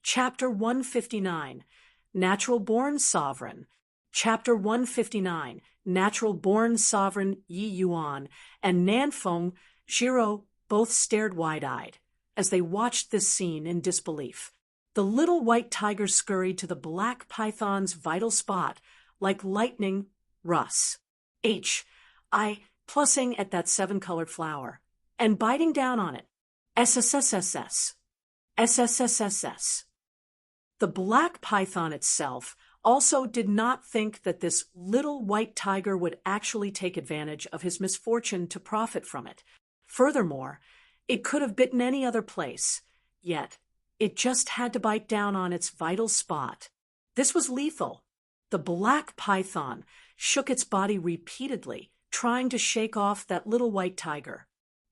Chapter 159, Natural-Born Sovereign. Chapter 159, Natural-Born Sovereign Yi Yuan and Nanfeng Zhiro both stared wide-eyed as they watched this scene in disbelief. The little white tiger scurried to the black python's vital spot like lightning. Russ. Plussing at that seven-colored flower and biting down on it. SSSSS. SSSSS. The black python itself also did not think that this little white tiger would actually take advantage of his misfortune to profit from it. Furthermore, it could have bitten any other place, yet it just had to bite down on its vital spot. This was lethal. The black python shook its body repeatedly, trying to shake off that little white tiger.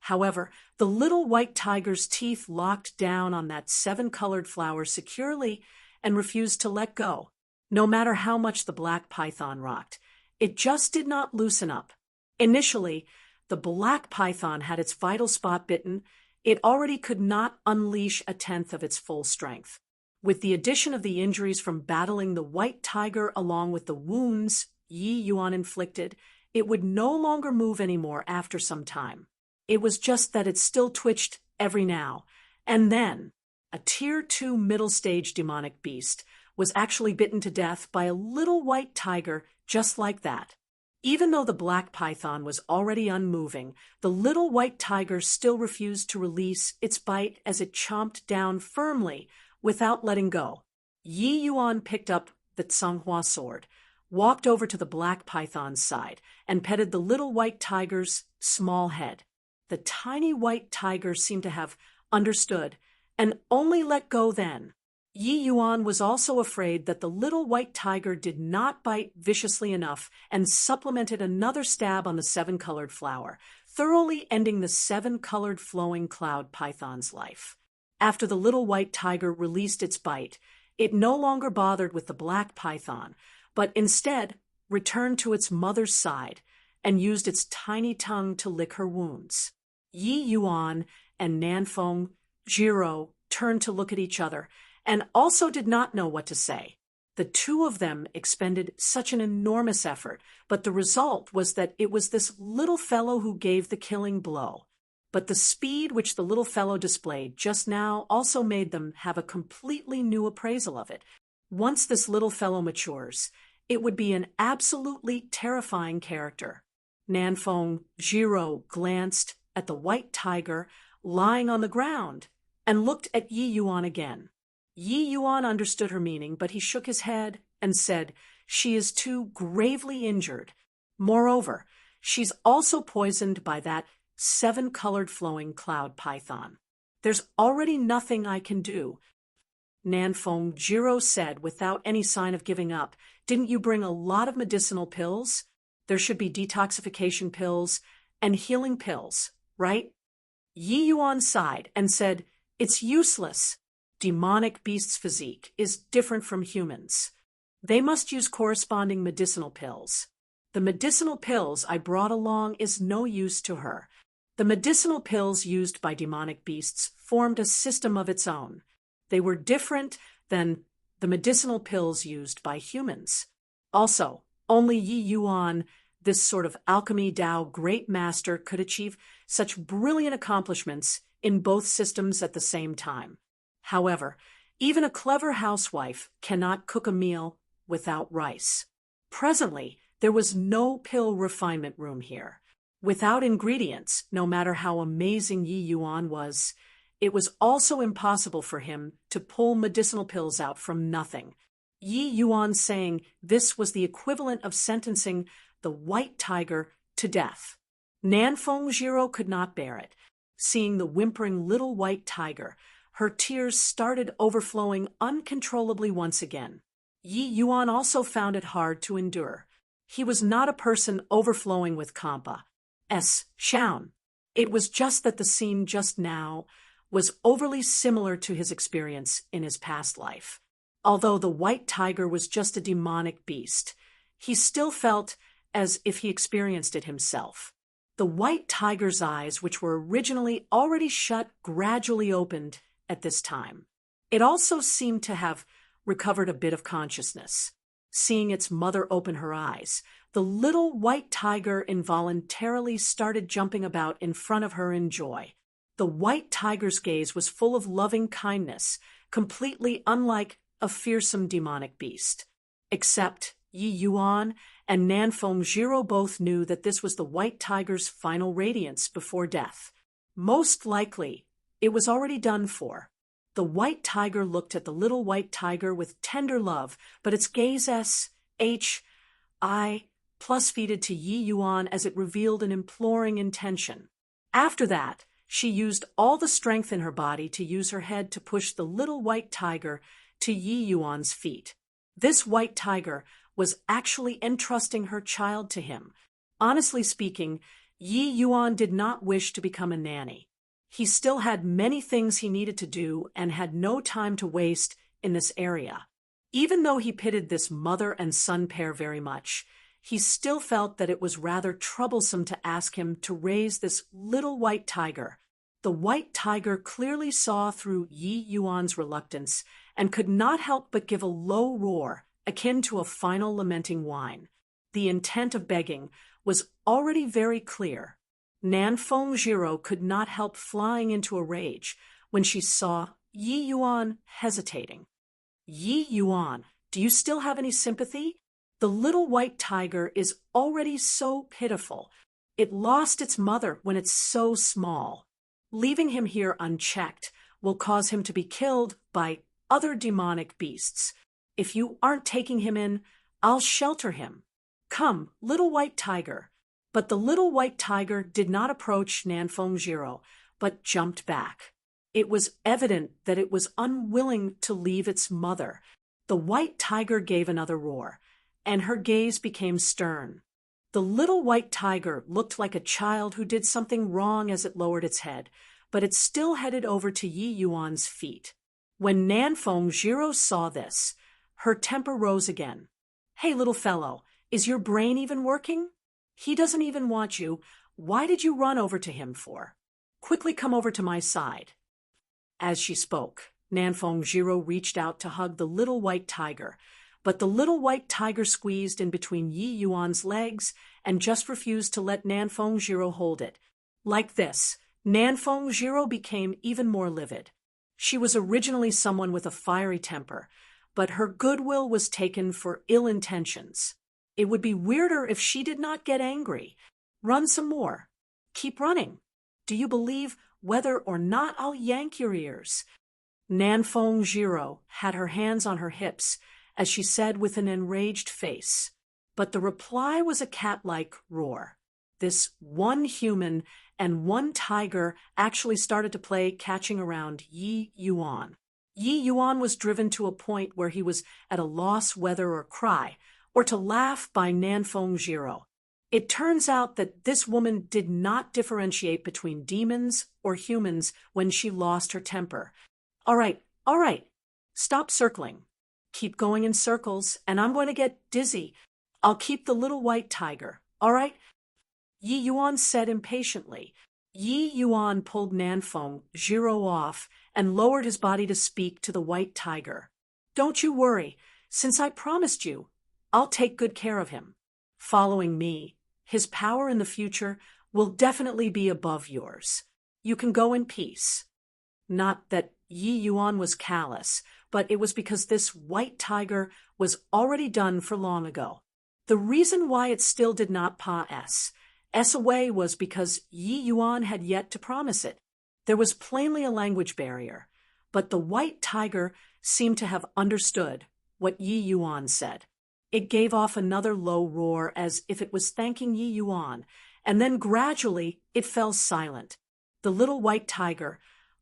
However, the little white tiger's teeth locked down on that seven-colored flower securely and refused to let go. No matter how much the black python rocked, it just did not loosen up. Initially, the black python had its vital spot bitten. It already could not unleash a tenth of its full strength. With the addition of the injuries from battling the white tiger along with the wounds Yi Yuan inflicted, it would no longer move anymore after some time. It was just that it still twitched every now and then. A Tier 2 middle-stage demonic beast was actually bitten to death by a little white tiger just like that. Even though the black python was already unmoving, the little white tiger still refused to release its bite as it chomped down firmly without letting go. Yi Yuan picked up the Tsunghua sword, walked over to the black python's side, and petted the little white tiger's small head. The tiny white tiger seemed to have understood and only let go then. Yi Yuan was also afraid that the little white tiger did not bite viciously enough and supplemented another stab on the seven-colored flower, thoroughly ending the seven-colored flowing cloud python's life. After the little white tiger released its bite, it no longer bothered with the black python, but instead returned to its mother's side and used its tiny tongue to lick her wounds. Yi Yuan and Nanfeng Zhiro turned to look at each other and also did not know what to say. The two of them expended such an enormous effort, but the result was that it was this little fellow who gave the killing blow. But the speed which the little fellow displayed just now also made them have a completely new appraisal of it. Once this little fellow matures, it would be an absolutely terrifying character. Nanfeng Zhiro glanced at the white tiger lying on the ground and looked at Yi Yuan again. Yi Yuan understood her meaning, but he shook his head and said, "She is too gravely injured. Moreover, she's also poisoned by that seven-colored flowing cloud python. There's already nothing I can do." Nanfeng Zhiro said without any sign of giving up, "Didn't you bring a lot of medicinal pills? There should be detoxification pills and healing pills, right?" Yi Yuan sighed and said, "It's useless. Demonic beasts' physique is different from humans. They must use corresponding medicinal pills. The medicinal pills I brought along is no use to her. The medicinal pills used by demonic beasts formed a system of its own. They were different than the medicinal pills used by humans. Also, only Yi Yuan, this sort of alchemy Dao great master, could achieve such brilliant accomplishments in both systems at the same time. However, even a clever housewife cannot cook a meal without rice. Presently, there was no pill refinement room here. Without ingredients, no matter how amazing Yi Yuan was, it was also impossible for him to pull medicinal pills out from nothing. Yi Yuan saying this was the equivalent of sentencing the white tiger to death. Nanfeng Zhiro could not bear it. Seeing the whimpering little white tiger, her tears started overflowing uncontrollably once again. Yi Yuan also found it hard to endure. He was not a person overflowing with Shaun. It was just that the scene just now was overly similar to his experience in his past life. Although the white tiger was just a demonic beast, he still felt as if he experienced it himself. The white tiger's eyes, which were originally already shut, gradually opened at this time. It also seemed to have recovered a bit of consciousness. Seeing its mother open her eyes, the little white tiger involuntarily started jumping about in front of her in joy. The white tiger's gaze was full of loving kindness, completely unlike a fearsome demonic beast. Except Yi Yuan and Nanfeng Jiro both knew that this was the white tiger's final radiance before death. Most likely, it was already done for. The white tiger looked at the little white tiger with tender love, but its gaze plus feeded to Yi Yuan as it revealed an imploring intention. After that, she used all the strength in her body to use her head to push the little white tiger to Yi Yuan's feet. This white tiger was actually entrusting her child to him. Honestly speaking, Yi Yuan did not wish to become a nanny. He still had many things he needed to do and had no time to waste in this area. Even though he pitied this mother and son pair very much, he still felt that it was rather troublesome to ask him to raise this little white tiger. The white tiger clearly saw through Yi Yuan's reluctance and could not help but give a low roar, akin to a final lamenting whine. The intent of begging was already very clear. Nanfeng Jiro could not help flying into a rage when she saw Yi Yuan hesitating. Yi Yuan, do you still have any sympathy? The little white tiger is already so pitiful. It lost its mother when it's so small. Leaving him here unchecked will cause him to be killed by other demonic beasts. If you aren't taking him in, I'll shelter him. Come, little white tiger. But the little white tiger did not approach Nanfeng Jiro, but jumped back. It was evident that it was unwilling to leave its mother. The white tiger gave another roar, and her gaze became stern. The little white tiger looked like a child who did something wrong as it lowered its head, but it still headed over to Yi Yuan's feet. When Nanfeng Jiro saw this, her temper rose again. Hey, little fellow, is your brain even working? He doesn't even want you. Why did you run over to him for? Quickly come over to my side. As she spoke, Nanfeng Jiro reached out to hug the little white tiger, but the little white tiger squeezed in between Yi Yuan's legs and just refused to let Nanfeng Jiro hold it. Like this, Nanfeng Jiro became even more livid. She was originally someone with a fiery temper, but her goodwill was taken for ill intentions. It would be weirder if she did not get angry. Run some more. Keep running. Do you believe whether or not I'll yank your ears? Nanfeng Jiro had her hands on her hips as she said with an enraged face. But the reply was a cat-like roar. This one human and one tiger actually started to play catching around Yi Yuan. Yi Yuan was driven to a point where he was at a loss whether or cry, or to laugh by Nanfeng Jiro. It turns out that this woman did not differentiate between demons or humans when she lost her temper. All right, stop circling. Keep going in circles, and I'm going to get dizzy. I'll keep the little white tiger, all right? Yi Yuan said impatiently. Yi Yuan pulled Nanfeng Jiro off and lowered his body to speak to the white tiger. Don't you worry. Since I promised you, I'll take good care of him. Following me, his power in the future will definitely be above yours. You can go in peace. Not that Yi Yuan was callous, but it was because this white tiger was already done for long ago. The reason why it still did not pass away was because Yi Yuan had yet to promise it. There was plainly a language barrier, but the white tiger seemed to have understood what Yi Yuan said. It gave off another low roar as if it was thanking Yi Yuan, and then gradually it fell silent. The little white tiger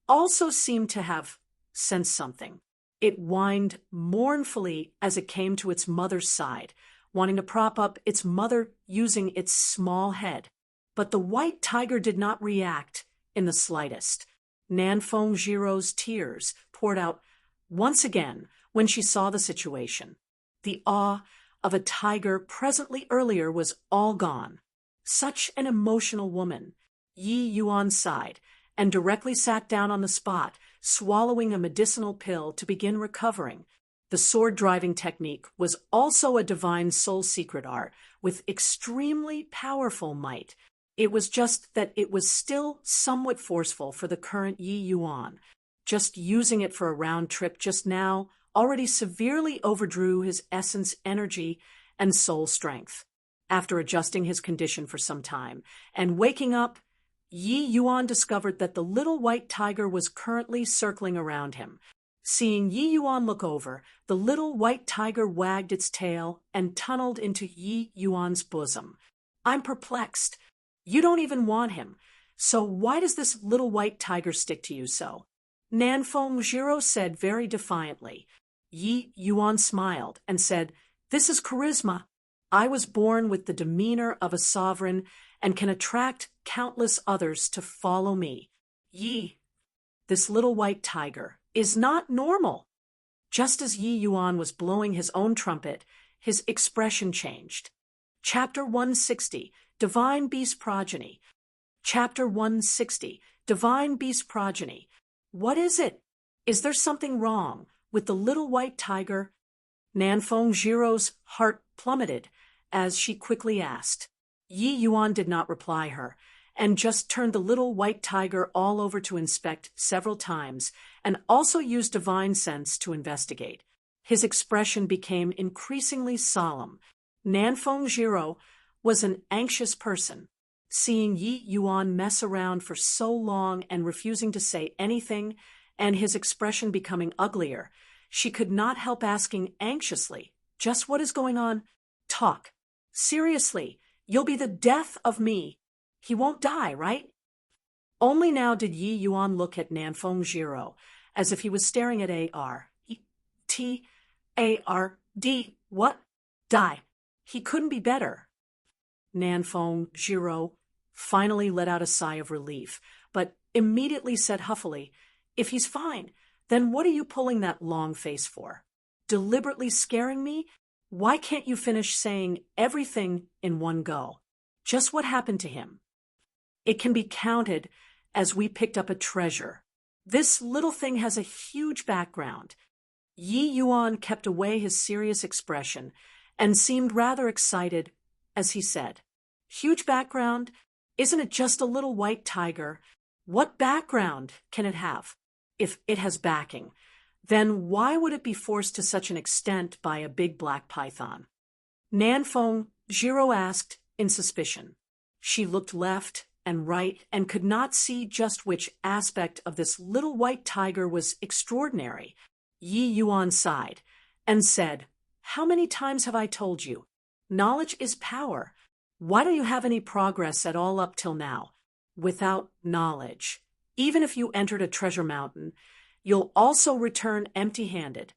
also seemed to have sensed something. It whined mournfully as it came to its mother's side, wanting to prop up its mother using its small head. But the white tiger did not react in the slightest. Nanfeng Jiro's tears poured out once again when she saw the situation. The awe of a tiger presently earlier was all gone. Such an emotional woman. Yi Yuan sighed and directly sat down on the spot swallowing a medicinal pill to begin recovering. The sword-driving technique was also a divine soul secret art with extremely powerful might. It was just that it was still somewhat forceful for the current Yi Yuan. Just using it for a round trip just now already severely overdrew his essence, energy, and soul strength. After adjusting his condition for some time and waking up, Yi Yuan discovered that the little white tiger was currently circling around him. Seeing Yi Yuan look over, the little white tiger wagged its tail and tunneled into Yi Yuan's bosom. "I'm perplexed. You don't even want him. So why does this little white tiger stick to you so?" Nanfeng Jiro said very defiantly. Yi Yuan smiled and said, "This is charisma. I was born with the demeanor of a sovereign and can attract countless others to follow me. Yi, this little white tiger, is not normal." Just as Yi Yuan was blowing his own trumpet, his expression changed. Chapter 160, Divine Beast Progeny. Chapter 160, Divine Beast Progeny. What is it? Is there something wrong with the little white tiger? Nanfeng Jiro's heart plummeted as she quickly asked. Yi Yuan did not reply her, and just turned the little white tiger all over to inspect several times, and also used divine sense to investigate. His expression became increasingly solemn. Nanfeng Jiro was an anxious person. Seeing Yi Yuan mess around for so long and refusing to say anything, and his expression becoming uglier, she could not help asking anxiously, "Just what is going on? Talk. Seriously, you'll be the death of me. He won't die, right?" Only now did Yi Yuan look at Nanfeng Jiro, as if he was staring at A-R-T-A-R-D. What? Die. He couldn't be better. Nanfeng Jiro finally let out a sigh of relief, but immediately said huffily, "If he's fine, then what are you pulling that long face for? Deliberately scaring me? Why can't you finish saying everything in one go? Just what happened to him?" "It can be counted as we picked up a treasure. This little thing has a huge background." Yi Yuan kept away his serious expression and seemed rather excited as he said, "Huge background? Isn't it just a little white tiger? What background can it have? If it has backing, then why would it be forced to such an extent by a big black python?" Nanfeng Jiro asked in suspicion. She looked left and right and could not see just which aspect of this little white tiger was extraordinary. Yi Yuan sighed and said, "How many times have I told you? Knowledge is power. Why don't you have any progress at all up till now? Without knowledge, even if you entered a treasure mountain, you'll also return empty-handed."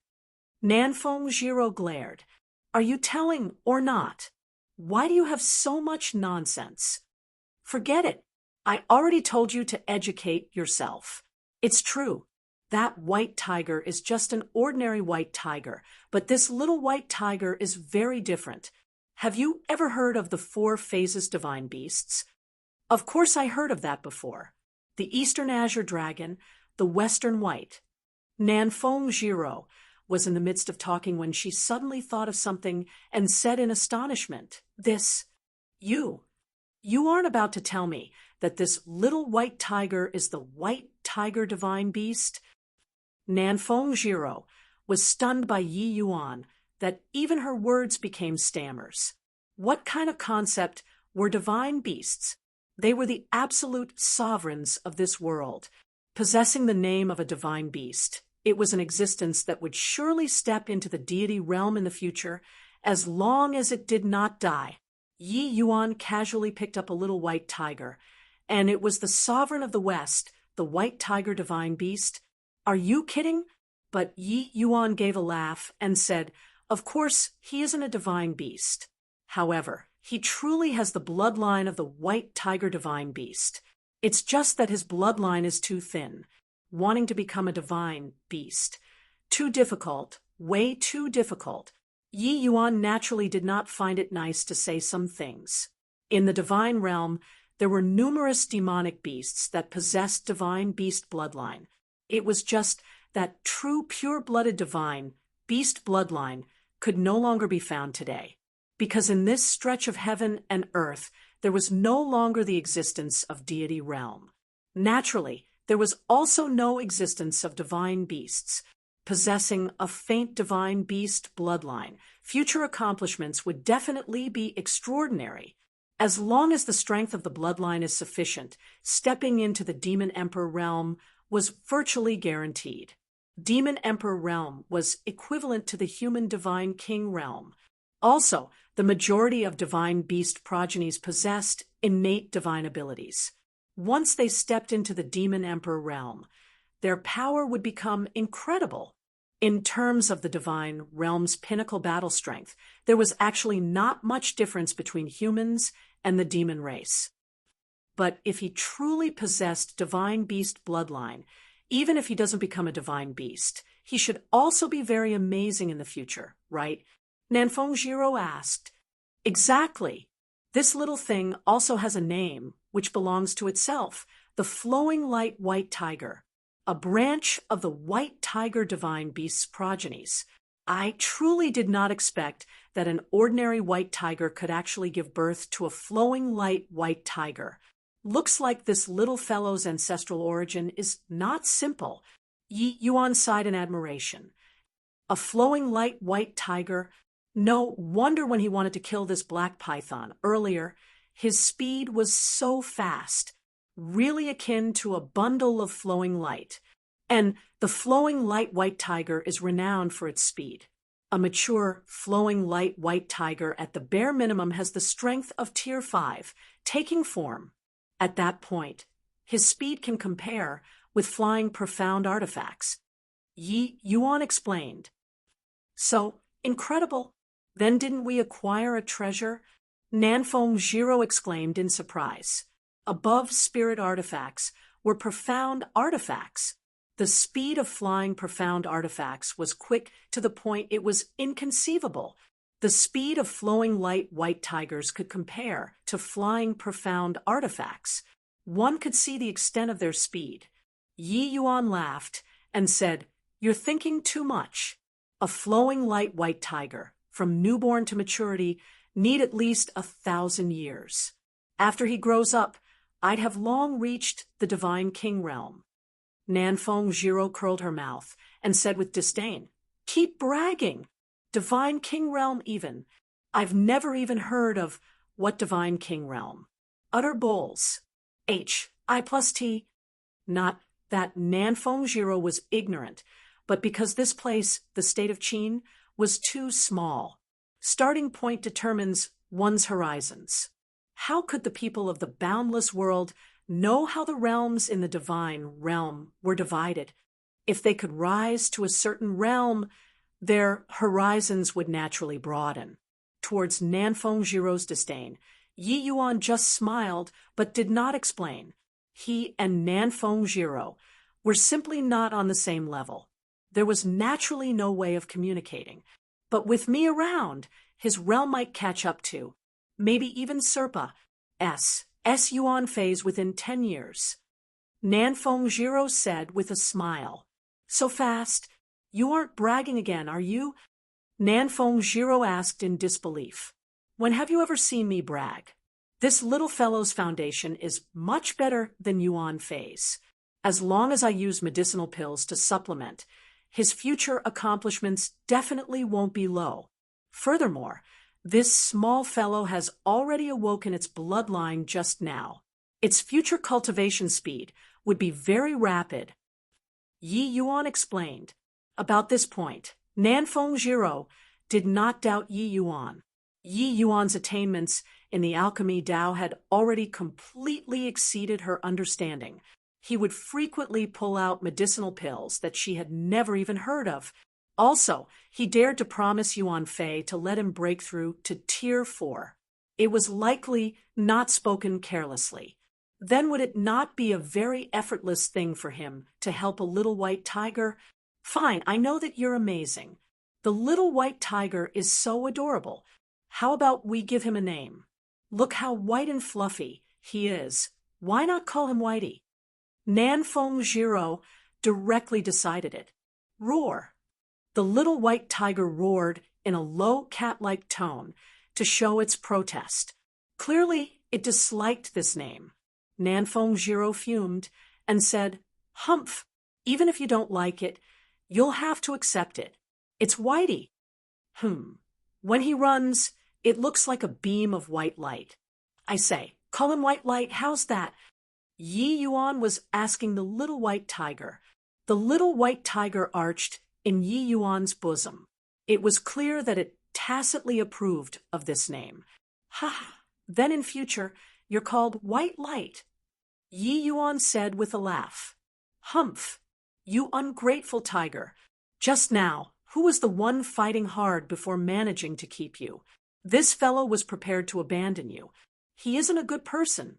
Nanfeng Jiro glared. "Are you telling or not? Why do you have so much nonsense?" "Forget it. I already told you to educate yourself. It's true. That white tiger is just an ordinary white tiger, but this little white tiger is very different. Have you ever heard of the 4 phases divine beasts?" "Of course I heard of that before. The Eastern Azure Dragon, the Western White." Nanfeng Jiro was in the midst of talking when she suddenly thought of something and said in astonishment, You aren't about to tell me that this little white tiger is the white tiger divine beast?" Nanfeng Jiro was stunned by Yi Yuan that even her words became stammers. What kind of concept were divine beasts? They were the absolute sovereigns of this world. Possessing the name of a divine beast, it was an existence that would surely step into the deity realm in the future as long as it did not die. Yi Yuan casually picked up a little white tiger, and it was the sovereign of the West, the white tiger divine beast. "Are you kidding?" But Yi Yuan gave a laugh and said, "Of course, he isn't a divine beast. However, he truly has the bloodline of the white tiger divine beast. It's just that his bloodline is too thin, wanting to become a divine beast. Too difficult, way too difficult." Yi Yuan naturally did not find it nice to say some things. In the divine realm, there were numerous demonic beasts that possessed divine beast bloodline. It was just that true pure-blooded divine beast bloodline could no longer be found today, because in this stretch of heaven and earth there was no longer the existence of deity realm. Naturally, there was also no existence of divine beasts. Possessing a faint divine beast bloodline, future accomplishments would definitely be extraordinary. As long as the strength of the bloodline is sufficient, stepping into the Demon Emperor realm was virtually guaranteed. Demon Emperor realm was equivalent to the human divine king realm. Also, the majority of divine beast progenies possessed innate divine abilities. Once they stepped into the Demon Emperor realm, their power would become incredible. In terms of the divine realm's pinnacle battle strength, there was actually not much difference between humans and the demon race. But if he truly possessed divine beast bloodline, even if he doesn't become a divine beast, he should also be very amazing in the future, right? Nanfeng Jiro asked. Exactly. This little thing also has a name, which belongs to itself, the Flowing Light White Tiger, a branch of the White Tiger divine beast's progenies. I truly did not expect that an ordinary white tiger could actually give birth to a flowing light white tiger. Looks like this little fellow's ancestral origin is not simple. Yi Yuan sighed in admiration. A flowing light white tiger? No wonder when he wanted to kill this black python earlier, his speed was so fast, really akin to a bundle of flowing light. And the flowing light white tiger is renowned for its speed. A mature, flowing light white tiger at the bare minimum has the strength of Tier 5, taking form. At that point, his speed can compare with flying profound artifacts. Yi Yuan explained. So, incredible. Then didn't we acquire a treasure? Nanfeng Jiro exclaimed in surprise. Above spirit artifacts were profound artifacts. The speed of flying profound artifacts was quick to the point it was inconceivable. The speed of flowing light white tigers could compare to flying profound artifacts. One could see the extent of their speed. Yi Yuan laughed and said, "You're thinking too much. A flowing light white tiger, from newborn to maturity, need at least 1,000 years. After he grows up, I'd have long reached the divine king realm." Nanfeng Jiro curled her mouth and said with disdain, "Keep bragging. Divine king realm even. I've never even heard of what divine king realm. Utter bulls. I+T. Not that Nanfeng Jiro was ignorant, but because this place, the state of Qin, was too small. Starting point determines one's horizons. How could the people of the boundless world know how the realms in the divine realm were divided? If they could rise to a certain realm, their horizons would naturally broaden. Towards Nanfeng Jiro's disdain, Yi Yuan just smiled but did not explain. He and Nanfeng Jiro were simply not on the same level. There was naturally no way of communicating. But with me around, his realm might catch up to, maybe even Serpa, S Yuan phase within 10 years. Nanfeng Jiro said with a smile. So fast? You aren't bragging again, are you? Nanfeng Jiro asked in disbelief. When have you ever seen me brag? This little fellow's foundation is much better than Yuan phase. As long as I use medicinal pills to supplement, his future accomplishments definitely won't be low. Furthermore, this small fellow has already awoken its bloodline just now. Its future cultivation speed would be very rapid. Yi Yuan explained. About this point, Nanfeng Jiro did not doubt Yi Yuan. Yi Yuan's attainments in the alchemy Dao had already completely exceeded her understanding. He would frequently pull out medicinal pills that she had never even heard of. Also, he dared to promise Yuan Fei to let him break through to Tier 4. It was likely not spoken carelessly. Then would it not be a very effortless thing for him to help a little white tiger? Fine, I know that you're amazing. The little white tiger is so adorable. How about we give him a name? Look how white and fluffy he is. Why not call him Whitey? Nanfeng Jiro directly decided it. Roar. The little white tiger roared in a low cat-like tone to show its protest. Clearly, it disliked this name. Nanfeng Jiro fumed and said, "Humph, even if you don't like it, you'll have to accept it. It's Whitey." When he runs, it looks like a beam of white light. I say, call him white light, how's that? Yi Yuan was asking the little white tiger. The little white tiger arched in Yi Yuan's bosom. It was clear that it tacitly approved of this name. "Ha! Then in future, you're called White Light," Yi Yuan said with a laugh. "Humph! You ungrateful tiger. Just now, who was the one fighting hard before managing to keep you? This fellow was prepared to abandon you. He isn't a good person."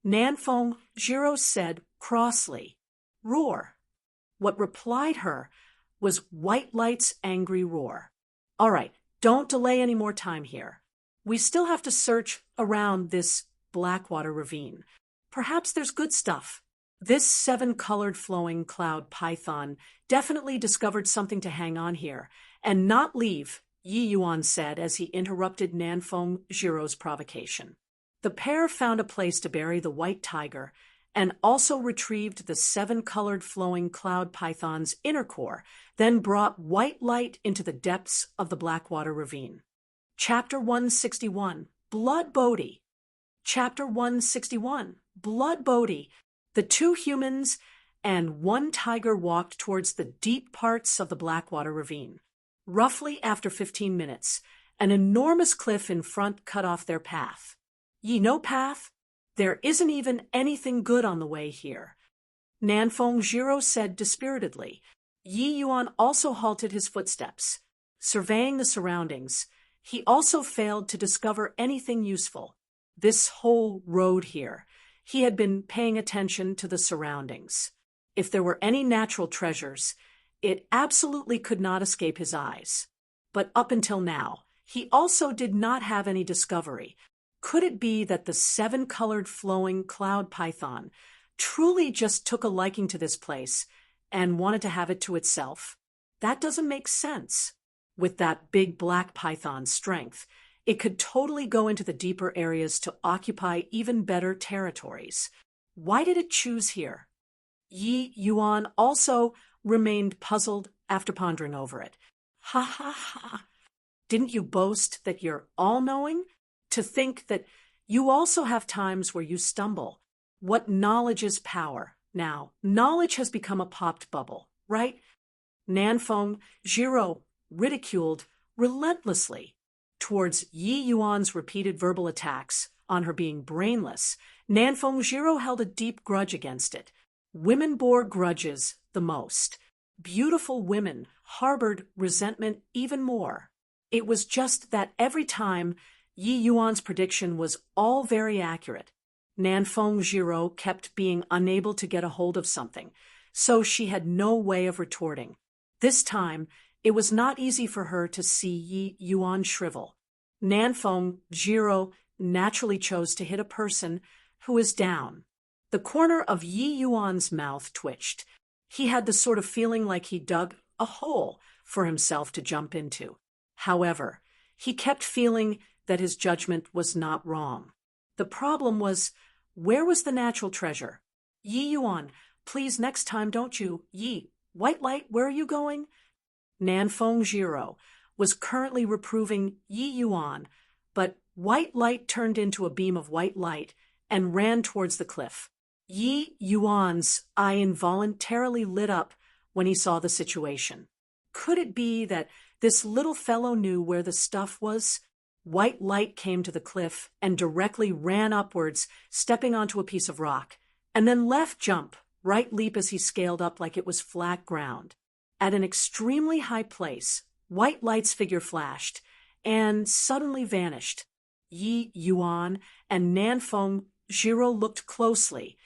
Nanfeng Jiro said crossly, "Roar." What replied her was White Light's angry roar. "All right, don't delay any more time here. We still have to search around this Blackwater ravine. Perhaps there's good stuff." This 7-colored flowing cloud python definitely discovered something to hang on here and not leave, Yi Yuan said as he interrupted Nanfeng Jiro's provocation. The pair found a place to bury the white tiger and also retrieved the 7-colored flowing cloud python's inner core, then brought White Light into the depths of the Blackwater ravine. Chapter 161, Blood Bodhi. Chapter 161, Blood Bodhi. The 2 humans and 1 tiger walked towards the deep parts of the Blackwater ravine. Roughly after 15 minutes, an enormous cliff in front cut off their path. "Ye no path? There isn't even anything good on the way here," Nanfeng Jiro said dispiritedly. Yi Yuan also halted his footsteps. Surveying the surroundings, he also failed to discover anything useful. This whole road here, he had been paying attention to the surroundings. If there were any natural treasures, it absolutely could not escape his eyes. But up until now, he also did not have any discovery. Could it be that the 7-colored flowing cloud python truly just took a liking to this place and wanted to have it to itself? That doesn't make sense. With that big black python's strength, it could totally go into the deeper areas to occupy even better territories. Why did it choose here? Yi Yuan also remained puzzled after pondering over it. "Ha ha ha. Didn't you boast that you're all-knowing? To think that you also have times where you stumble. What knowledge is power? Now, knowledge has become a popped bubble, right?" Nanfeng Jiro ridiculed relentlessly. Towards Yi Yuan's repeated verbal attacks on her being brainless, Nanfeng Jiro held a deep grudge against it. Women bore grudges the most. Beautiful women harbored resentment even more. It was just that every time Yi Yuan's prediction was all very accurate, Nanfeng Jiro kept being unable to get a hold of something, so she had no way of retorting. This time, it was not easy for her to see Yi Yuan shrivel. Nanfeng Jiro naturally chose to hit a person who is down. The corner of Yi Yuan's mouth twitched. He had the sort of feeling like he dug a hole for himself to jump into. However, he kept feeling that his judgment was not wrong. The problem was, where was the natural treasure? "Yi Yuan, please next time don't you, Yi, White Light, where are you going?" Nanfeng Jiro was currently reproving Yi Yuan, but White Light turned into a beam of white light and ran towards the cliff. Yi Yuan's eye involuntarily lit up when he saw the situation. Could it be that this little fellow knew where the stuff was? White Light came to the cliff and directly ran upwards, stepping onto a piece of rock, and then left jump, right leap as he scaled up like it was flat ground. At an extremely high place, White Light's figure flashed and suddenly vanished. Yi Yuan and Nanfeng Jiro looked closely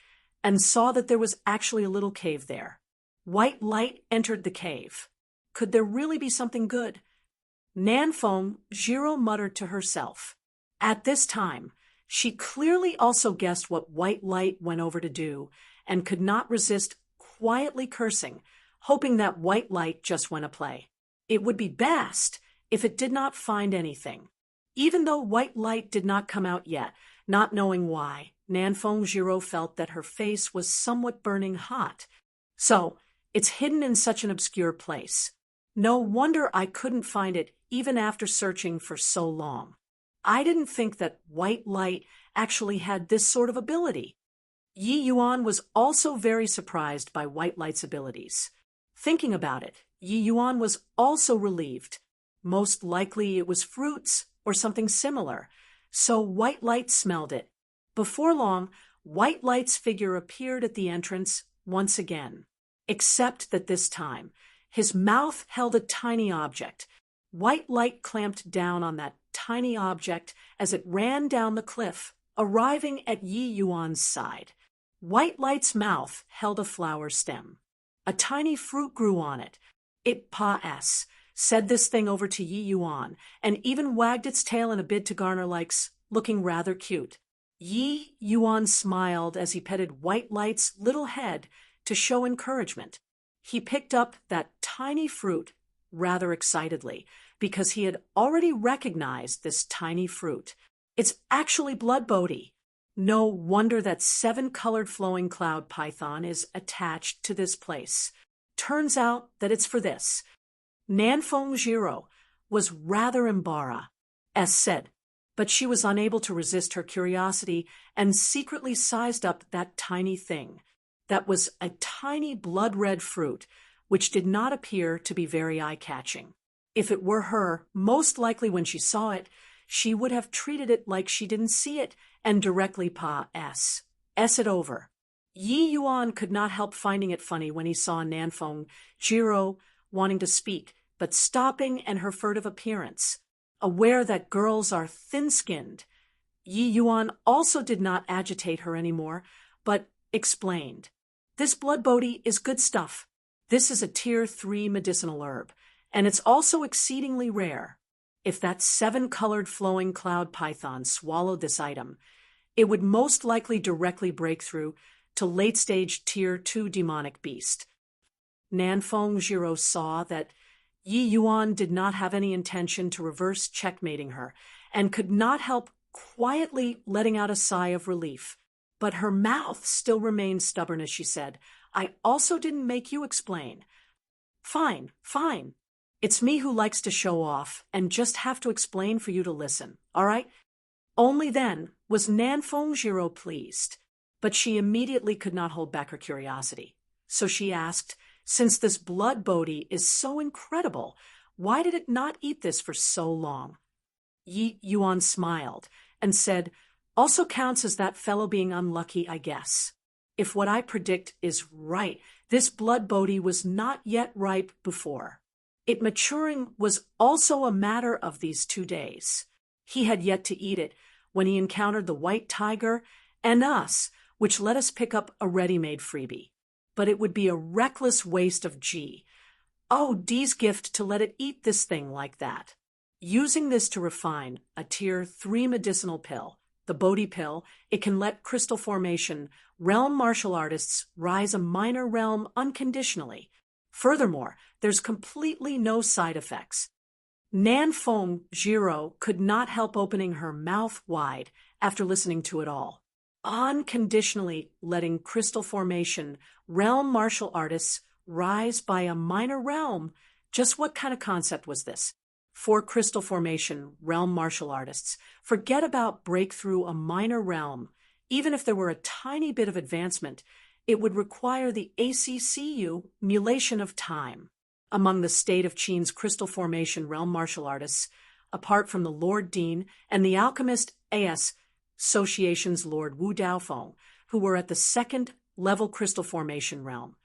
and saw that there was actually a little cave there. White Light entered the cave. Could there really be something good? Nanfeng Jiro muttered to herself. At this time, she clearly also guessed what White Light went over to do and could not resist quietly cursing, hoping that white light just went aplay. It would be best if it did not find anything. Even though white light did not come out yet, not knowing why, Nanfeng Jiro felt that her face was somewhat burning hot. So, it's hidden in such an obscure place. No wonder I couldn't find it even after searching for so long. I didn't think that white light actually had this sort of ability. Yi Yuan was also very surprised by white light's abilities. Thinking about it, Yi Yuan was also relieved. Most likely it was fruits or something similar, so white light smelled it. Before long, white light's figure appeared at the entrance once again. Except that this time, his mouth held a tiny object. White light clamped down on that tiny object as it ran down the cliff, arriving at Yi Yuan's side. White light's mouth held a flower stem. A tiny fruit grew on it. It said this thing over to Yi Yuan, and even wagged its tail in a bid to garner likes, looking rather cute. Yi Yuan smiled as he petted White Light's little head to show encouragement. He picked up that tiny fruit rather excitedly, because he had already recognized this tiny fruit. It's actually blood Bodhi. No wonder that 7-colored flowing cloud python is attached to this place. Turns out that it's for this. Nanfeng Jiro was rather embarrassed, as said, but she was unable to resist her curiosity and secretly sized up that tiny thing. That was a tiny blood-red fruit, which did not appear to be very eye-catching. If it were her, most likely when she saw it, she would have treated it like she didn't see it and directly s it over. Yi Yuan could not help finding it funny when he saw Nanfeng Jiro wanting to speak, but stopping and her furtive appearance. Aware that girls are thin-skinned, Yi Yuan also did not agitate her anymore, but explained. This blood Bodhi is good stuff. This is a tier 3 medicinal herb, and it's also exceedingly rare. If that 7-colored flowing cloud python swallowed this item, it would most likely directly break through to late-stage tier 2 demonic beast. Nanfeng Jiro saw that Yi Yuan did not have any intention to reverse checkmating her, and could not help quietly letting out a sigh of relief. But her mouth still remained stubborn as she said, I also didn't make you explain. Fine. It's me who likes to show off and just have to explain for you to listen, all right? Only then was Nanfeng Jiro pleased, but she immediately could not hold back her curiosity. So she asked, since this blood Bodhi is so incredible, why did it not eat this for so long? Yi Yuan smiled and said, also counts as that fellow being unlucky, I guess. If what I predict is right, this blood Bodhi was not yet ripe before. It maturing was also a matter of these 2 days. He had yet to eat it when he encountered the white tiger and us, which let us pick up a ready-made freebie. But it would be a reckless waste of D's gift to let it eat this thing like that. Using this to refine a tier 3 medicinal pill, the Bodhi pill, it can let crystal formation realm martial artists rise a minor realm unconditionally. Furthermore, there's completely no side effects. Nanfeng Jiro could not help opening her mouth wide after listening to it all. Unconditionally letting crystal formation realm martial artists rise by a minor realm. Just what kind of concept was this? For crystal formation realm martial artists, forget about breakthrough a minor realm. Even if there were a tiny bit of advancement, it would require the ACCU mulation of time. Among the state of Qin's crystal formation realm martial artists, apart from the Lord Dean and the alchemist AS Association's Lord Wu Daofeng, who were at the 2nd level crystal formation realm,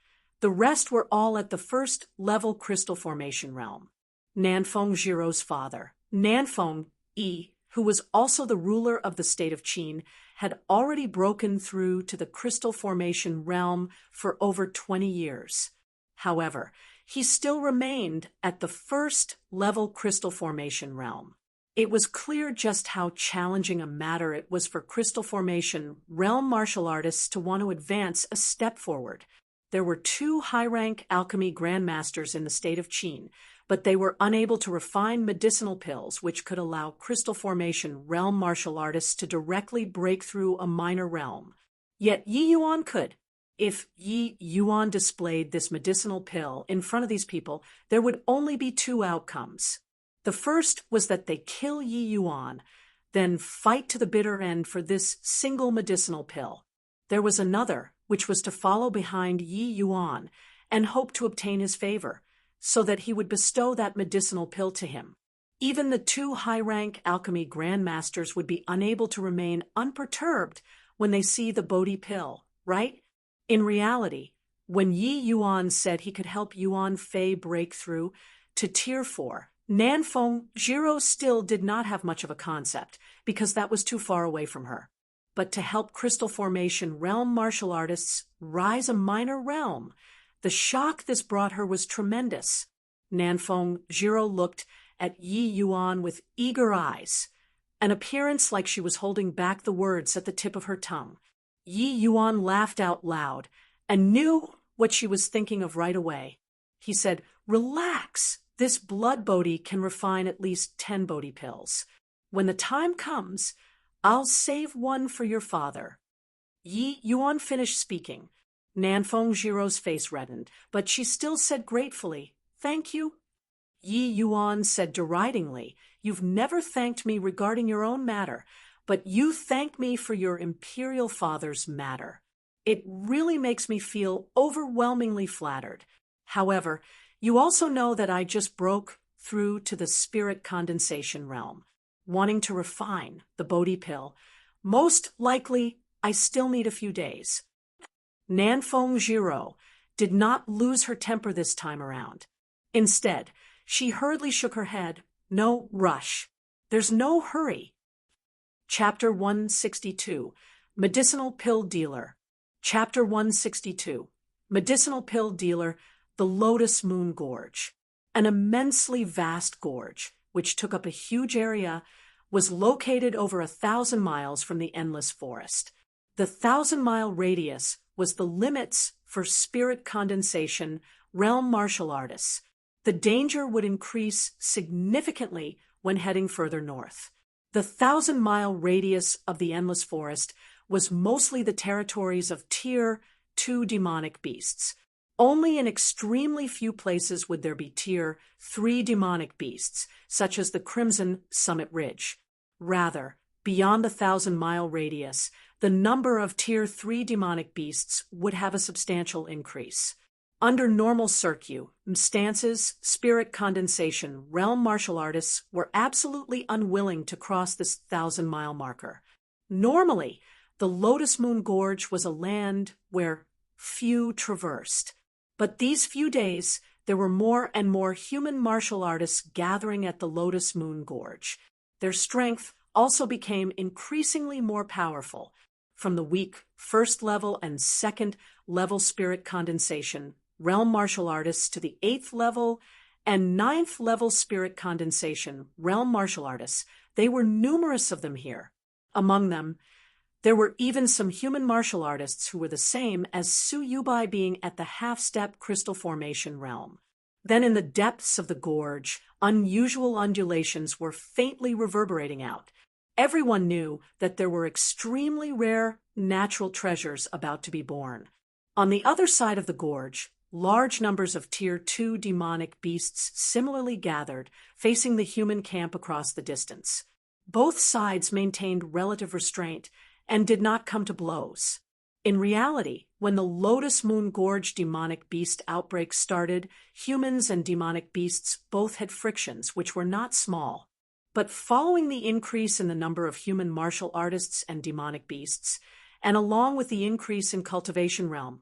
the rest were all at the 1st level crystal formation realm. Nanfeng Jiro's father, Nanfeng Yi, who was also the ruler of the state of Qin, had already broken through to the crystal formation realm for over 20 years. However, he still remained at the 1st level crystal formation realm. It was clear just how challenging a matter it was for crystal formation realm martial artists to want to advance a step forward. there were 2 high-rank alchemy grandmasters in the state of Qin, but they were unable to refine medicinal pills which could allow crystal formation realm martial artists to directly break through a minor realm. Yet Yi Yuan could. If Yi Yuan displayed this medicinal pill in front of these people, there would only be 2 outcomes. The first was that they kill Yi Yuan, then fight to the bitter end for this single medicinal pill. There was another, which was to follow behind Yi Yuan and hope to obtain his favor, so that he would bestow that medicinal pill to him. Even the 2 high-rank alchemy grandmasters would be unable to remain unperturbed when they see the Bodhi pill, right? In reality, when Yi Yuan said he could help Yuan Fei break through to Tier 4, Nanfeng Jiro still did not have much of a concept, because that was too far away from her. But to help crystal formation realm martial artists rise a minor realm, the shock this brought her was tremendous. Nanfeng Jiro looked at Yi Yuan with eager eyes, an appearance like she was holding back the words at the tip of her tongue. Yi Yuan laughed out loud and knew what she was thinking of right away. He said, "Relax. This blood Bodhi can refine at least 10 Bodhi pills. When the time comes, I'll save one for your father." Yi Yuan finished speaking. Nanfeng Jiro's face reddened, but she still said gratefully, "Thank you." Yi Yuan said deridingly, "You've never thanked me regarding your own matter, but you thank me for your imperial father's matter. It really makes me feel overwhelmingly flattered. However, you also know that I just broke through to the spirit condensation realm, wanting to refine the Bodhi pill. Most likely, I still need a few days." Nanfeng Jiro did not lose her temper this time around. Instead, she hurriedly shook her head. "No rush. There's no hurry." Chapter 162, Medicinal Pill Dealer. Chapter 162, Medicinal Pill Dealer, the Lotus Moon Gorge. An immensely vast gorge, which took up a huge area, was located over 1,000 miles from the endless forest. The 1,000-mile radius was the limits for spirit condensation realm martial artists. The danger would increase significantly when heading further north. The 1,000-mile radius of the endless forest was mostly the territories of Tier 2 demonic beasts. Only in extremely few places would there be Tier 3 demonic beasts, such as the Crimson Summit Ridge. Rather, beyond the 1,000-mile radius, the number of Tier 3 demonic beasts would have a substantial increase. Under normal circumstances, spirit condensation realm martial artists were absolutely unwilling to cross this 1,000-mile marker. Normally, the Lotus Moon Gorge was a land where few traversed. But these few days, there were more and more human martial artists gathering at the Lotus Moon Gorge. Their strength also became increasingly more powerful. From the weak first-level and second-level spirit condensation realm martial artists to the 8th level and 9th level spirit condensation realm martial artists, they were numerous of them here. Among them, there were even some human martial artists who were the same as Su Yubai being at the half-step crystal formation realm. Then in the depths of the gorge, unusual undulations were faintly reverberating out. Everyone knew that there were extremely rare natural treasures about to be born. On the other side of the gorge, large numbers of Tier 2 demonic beasts similarly gathered, facing the human camp across the distance. Both sides maintained relative restraint and did not come to blows. In reality, when the Lotus Moon Gorge demonic beast outbreak started, humans and demonic beasts both had frictions which were not small. But following the increase in the number of human martial artists and demonic beasts, and along with the increase in cultivation realm,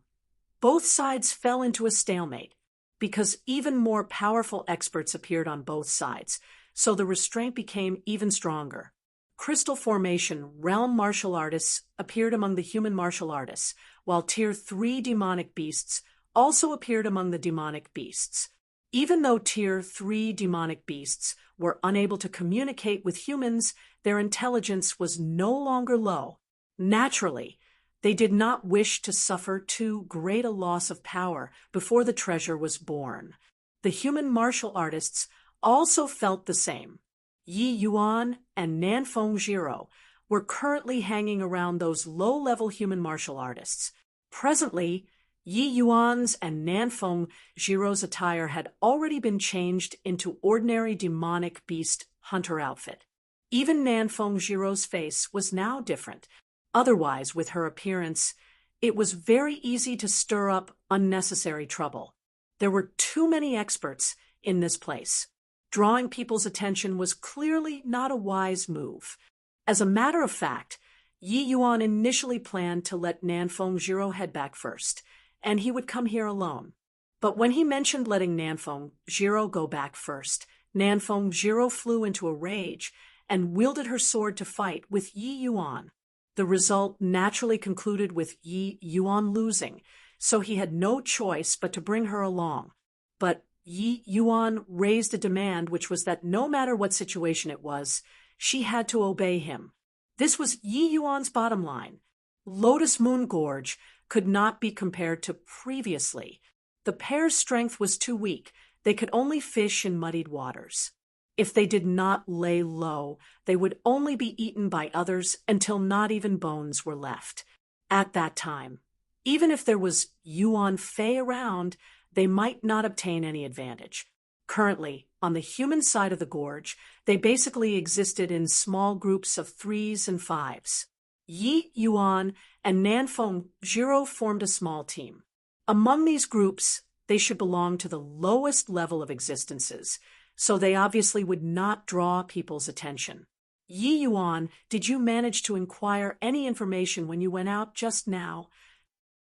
both sides fell into a stalemate, because even more powerful experts appeared on both sides, so the restraint became even stronger. Crystal formation realm martial artists appeared among the human martial artists, while Tier 3 demonic beasts also appeared among the demonic beasts. Even though Tier 3 demonic beasts were unable to communicate with humans, their intelligence was no longer low. Naturally, They did not wish to suffer too great a loss of power before the treasure was born. The human martial artists also felt the same. Yi Yuan and Nanfeng Jiro were currently hanging around those low-level human martial artists. Presently, Yi Yuan's and Nanfeng Jiro's attire had already been changed into ordinary demonic beast hunter outfit. Even Nanfeng Jiro's face was now different. Otherwise, with her appearance, it was very easy to stir up unnecessary trouble. There were too many experts in this place. Drawing people's attention was clearly not a wise move. As a matter of fact, Yi Yuan initially planned to let Nanfeng Jiro head back first, and he would come here alone. But when he mentioned letting Nanfeng Jiro go back first, Nanfeng Jiro flew into a rage and wielded her sword to fight with Yi Yuan. The result naturally concluded with Yi Yuan losing, so he had no choice but to bring her along. But Yi Yuan raised a demand, which was that no matter what situation it was, she had to obey him. This was Yi Yuan's bottom line. Lotus Moon Gorge could not be compared to previously. The pair's strength was too weak. They could only fish in muddied waters. If they did not lay low, they would only be eaten by others until not even bones were left. At that time, even if there was Yuan Fei around, they might not obtain any advantage. Currently, on the human side of the gorge, they basically existed in small groups of 3s and 5s. Yi Yuan and Nanfeng Jiro formed a small team. Among these groups, they should belong to the lowest level of existences, so they obviously would not draw people's attention. Yi Yuan, did you manage to inquire any information when you went out just now?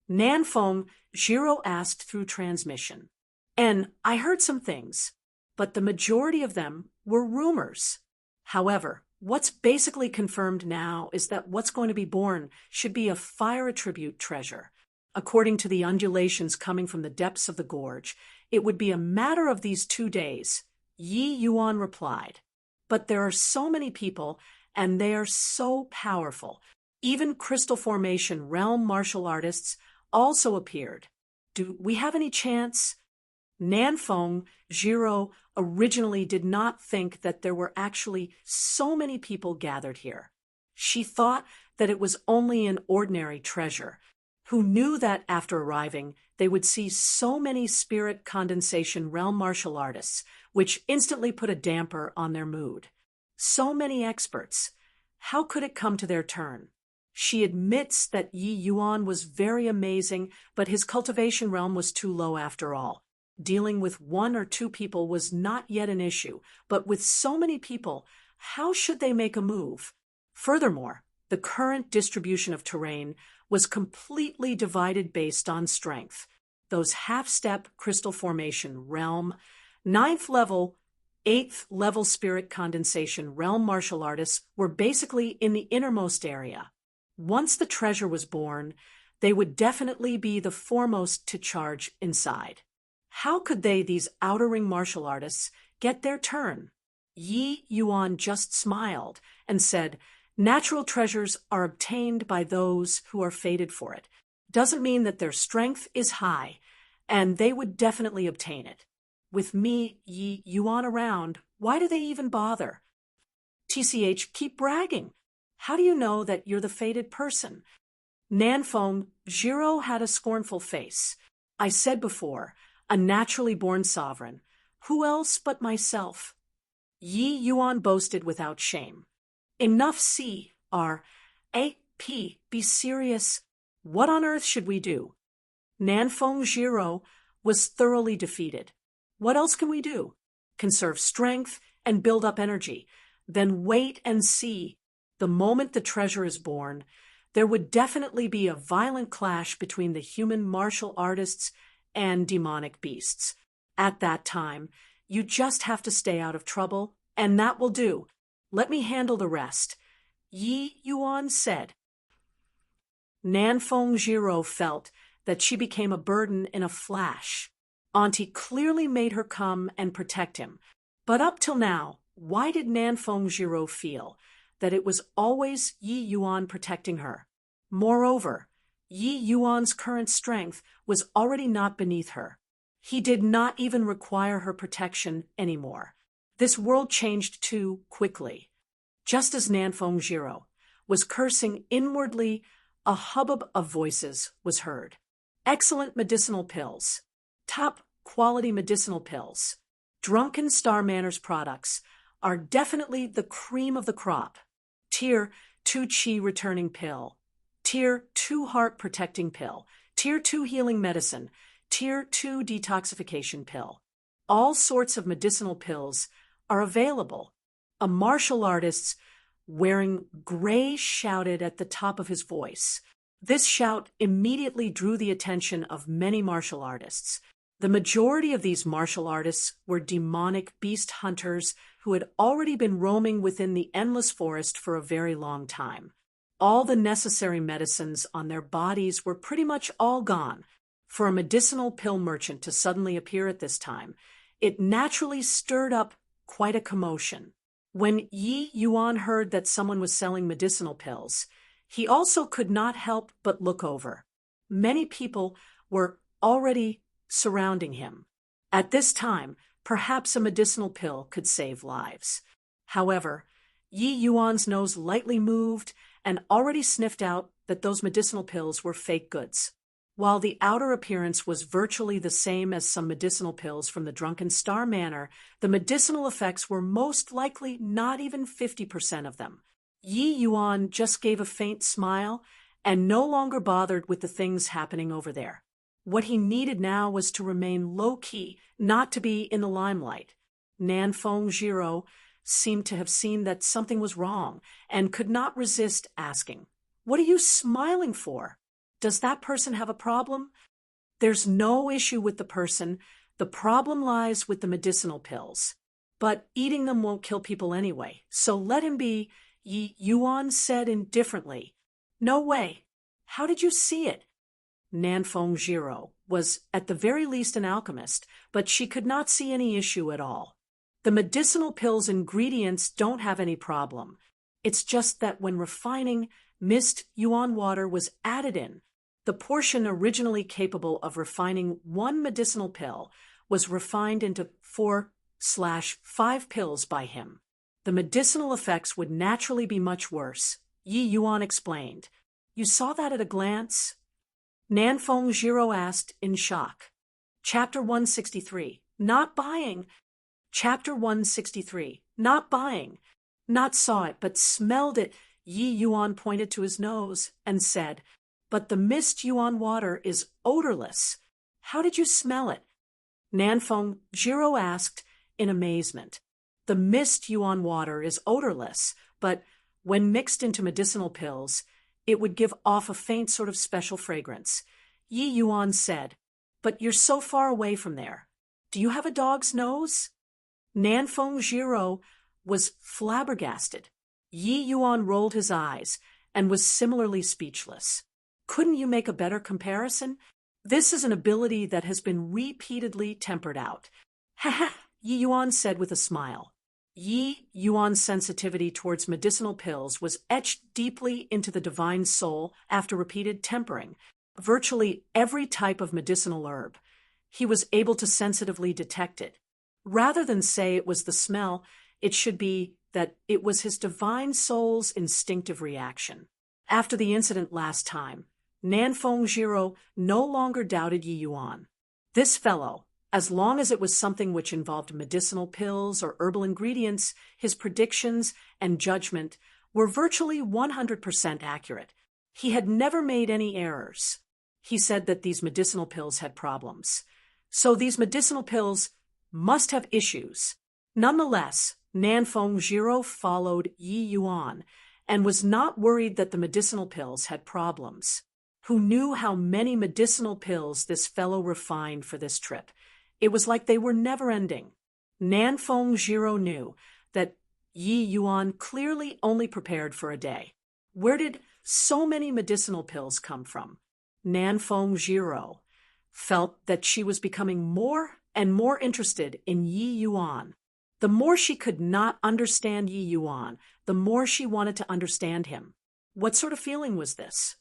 Nanfeng Jiro asked through transmission. And I heard some things, but the majority of them were rumors. However, what's basically confirmed now is that what's going to be born should be a fire attribute treasure. According to the undulations coming from the depths of the gorge, it would be a matter of these 2 days. Yi Yuan replied, but there are so many people, and they are so powerful. Even crystal formation realm martial artists also appeared. Do we have any chance? Nanfeng Jiro originally did not think that there were actually so many people gathered here. She thought that it was only an ordinary treasure. Who knew that after arriving, they would see so many spirit condensation realm martial artists, which instantly put a damper on their mood. So many experts. How could it come to their turn? She admits that Yi Yuan was very amazing, but his cultivation realm was too low after all. Dealing with 1 or 2 people was not yet an issue, but with so many people, how should they make a move? Furthermore, the current distribution of terrain was completely divided based on strength. Those half-step crystal formation realm, 9th level, 8th level spirit condensation realm martial artists were basically in the innermost area. Once the treasure was born, they would definitely be the foremost to charge inside. How could they, these outer ring martial artists, get their turn? Yi Yuan just smiled and said, natural treasures are obtained by those who are fated for it. Doesn't mean that their strength is high, and they would definitely obtain it. With me, Yi Yuan around, why do they even bother? TCH, keep bragging. How do you know that you're the fated person? Nanfeng Jiro had a scornful face. I said before, a naturally born sovereign. Who else but myself? Yi Yuan boasted without shame. Enough C-R-A-P, be serious. What on earth should we do? Nanfeng Jiro was thoroughly defeated. What else can we do? Conserve strength and build up energy. Then wait and see. The moment the treasure is born, there would definitely be a violent clash between the human martial artists and demonic beasts. At that time, you just have to stay out of trouble, and that will do. Let me handle the rest, Yi Yuan said. Nanfeng Jiro felt that she became a burden in a flash. Auntie clearly made her come and protect him. But up till now, why did Nanfeng Jiro feel that it was always Yi Yuan protecting her? Moreover, Yi Yuan's current strength was already not beneath her. He did not even require her protection anymore. This world changed too quickly. Just as Nanfeng Jiro was cursing inwardly, a hubbub of voices was heard. Excellent medicinal pills. Top quality medicinal pills. Drunken Star Manor's products are definitely the cream of the crop. Tier 2 Qi returning pill. Tier 2 heart protecting pill. Tier 2 healing medicine. Tier 2 detoxification pill. All sorts of medicinal pills are available. A martial artist wearing gray shouted at the top of his voice. This shout immediately drew the attention of many martial artists. The majority of these martial artists were demonic beast hunters who had already been roaming within the endless forest for a very long time. All the necessary medicines on their bodies were pretty much all gone. For a medicinal pill merchant to suddenly appear at this time, it naturally stirred up quite a commotion. When Yi Yuan heard that someone was selling medicinal pills, he also could not help but look over. Many people were already surrounding him. At this time, perhaps a medicinal pill could save lives. However, Yi Yuan's nose lightly moved and already sniffed out that those medicinal pills were fake goods. While the outer appearance was virtually the same as some medicinal pills from the Drunken Star Manor, the medicinal effects were most likely not even 50% of them. Yi Yuan just gave a faint smile and no longer bothered with the things happening over there. What he needed now was to remain low-key, not to be in the limelight. Nanfeng Jiro seemed to have seen that something was wrong and could not resist asking, "What are you smiling for? Does that person have a problem?" "There's no issue with the person. The problem lies with the medicinal pills. But eating them won't kill people anyway, so let him be," Yi Yuan said indifferently. "No way. How did you see it?" Nanfeng Jiro was at the very least an alchemist, but she could not see any issue at all. The medicinal pill's ingredients don't have any problem. It's just that when refining, mist yuan water was added in. The portion originally capable of refining one medicinal pill was refined into 4/5 pills by him. The medicinal effects would naturally be much worse, Yi Yuan explained. "You saw that at a glance?" Nanfeng Jiro asked in shock. Chapter 163, Not Buying. Chapter 163, Not Buying. Not saw it, but smelled it. Yi Yuan pointed to his nose and said, "But the mist yuan water is odorless. How did you smell it?" Nanfeng Jiro asked in amazement. "The mist yuan water is odorless, but when mixed into medicinal pills, it would give off a faint sort of special fragrance." Yi Yuan said, "But you're so far away from there. Do you have a dog's nose?" Nanfeng Jiro was flabbergasted. Yi Yuan rolled his eyes and was similarly speechless. "Couldn't you make a better comparison? This is an ability that has been repeatedly tempered out." "Ha ha," Yi Yuan said with a smile. Yi Yuan's sensitivity towards medicinal pills was etched deeply into the divine soul after repeated tempering. Virtually every type of medicinal herb, he was able to sensitively detect it. Rather than say it was the smell, it should be that it was his divine soul's instinctive reaction. After the incident last time, Nanfeng Jiro no longer doubted Yi Yuan. This fellow, as long as it was something which involved medicinal pills or herbal ingredients, his predictions and judgment were virtually 100% accurate. He had never made any errors. He said that these medicinal pills had problems. So these medicinal pills must have issues. Nonetheless, Nanfeng Jiro followed Yi Yuan and was not worried that the medicinal pills had problems. Who knew how many medicinal pills this fellow refined for this trip? It was like they were never-ending. Nanfeng Jiro knew that Yi Yuan clearly only prepared for a day. Where did so many medicinal pills come from? Nanfeng Jiro felt that she was becoming more and more interested in Yi Yuan. The more she could not understand Yi Yuan, the more she wanted to understand him. What sort of feeling was this?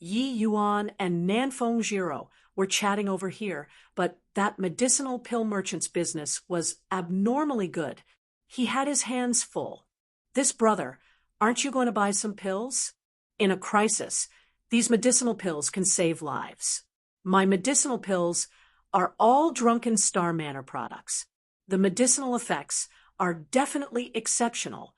Yi Yuan and Nanfeng Jiro were chatting over here, but that medicinal pill merchant's business was abnormally good. He had his hands full. This brother, aren't you going to buy some pills? In a crisis, these medicinal pills can save lives. My medicinal pills are all Drunken Star Manor products. The medicinal effects are definitely exceptional.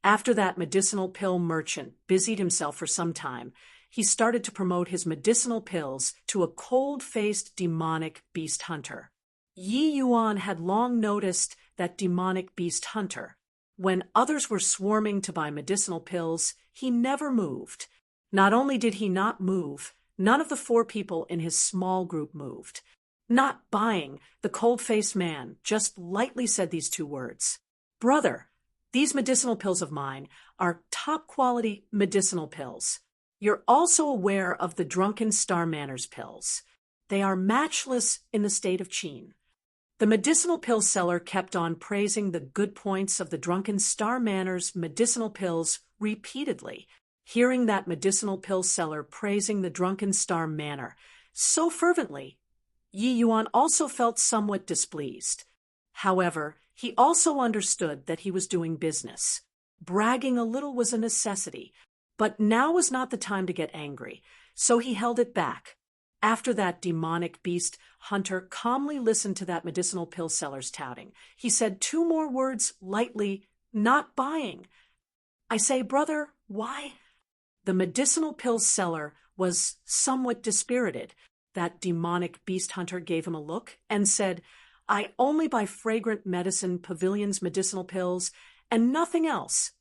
After that medicinal pill merchant busied himself for some time, he started to promote his medicinal pills to a cold-faced demonic beast hunter. Yi Yuan had long noticed that demonic beast hunter. When others were swarming to buy medicinal pills, he never moved. Not only did he not move, none of the 4 people in his small group moved. Not buying, the cold-faced man just lightly said these 2 words. Brother, these medicinal pills of mine are top-quality medicinal pills. You're also aware of the Drunken Star Manor's pills. They are matchless in the state of Qin. The medicinal pill seller kept on praising the good points of the Drunken Star Manor's medicinal pills repeatedly. Hearing that medicinal pill seller praising the Drunken Star Manor so fervently, Yi Yuan also felt somewhat displeased. However, he also understood that he was doing business. Bragging a little was a necessity, but now was not the time to get angry, so he held it back. After that demonic beast hunter calmly listened to that medicinal pill seller's touting, he said 2 more words lightly, not buying. I say, brother, why? The medicinal pill seller was somewhat dispirited. That demonic beast hunter gave him a look and said, I only buy Fragrant Medicine Pavilion's medicinal pills and nothing else.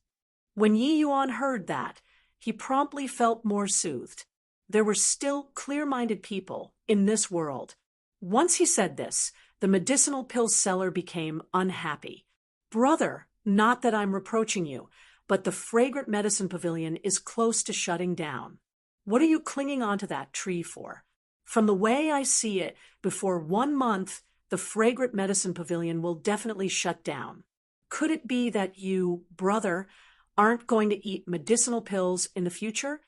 When Yi Yuan heard that, he promptly felt more soothed. There were still clear-minded people in this world. Once he said this, the medicinal pill seller became unhappy. Brother, not that I'm reproaching you, but the Fragrant Medicine Pavilion is close to shutting down. What are you clinging onto that tree for? From the way I see it, before 1 month, the Fragrant Medicine Pavilion will definitely shut down. Could it be that you, brother, aren't going to eat medicinal pills in the future?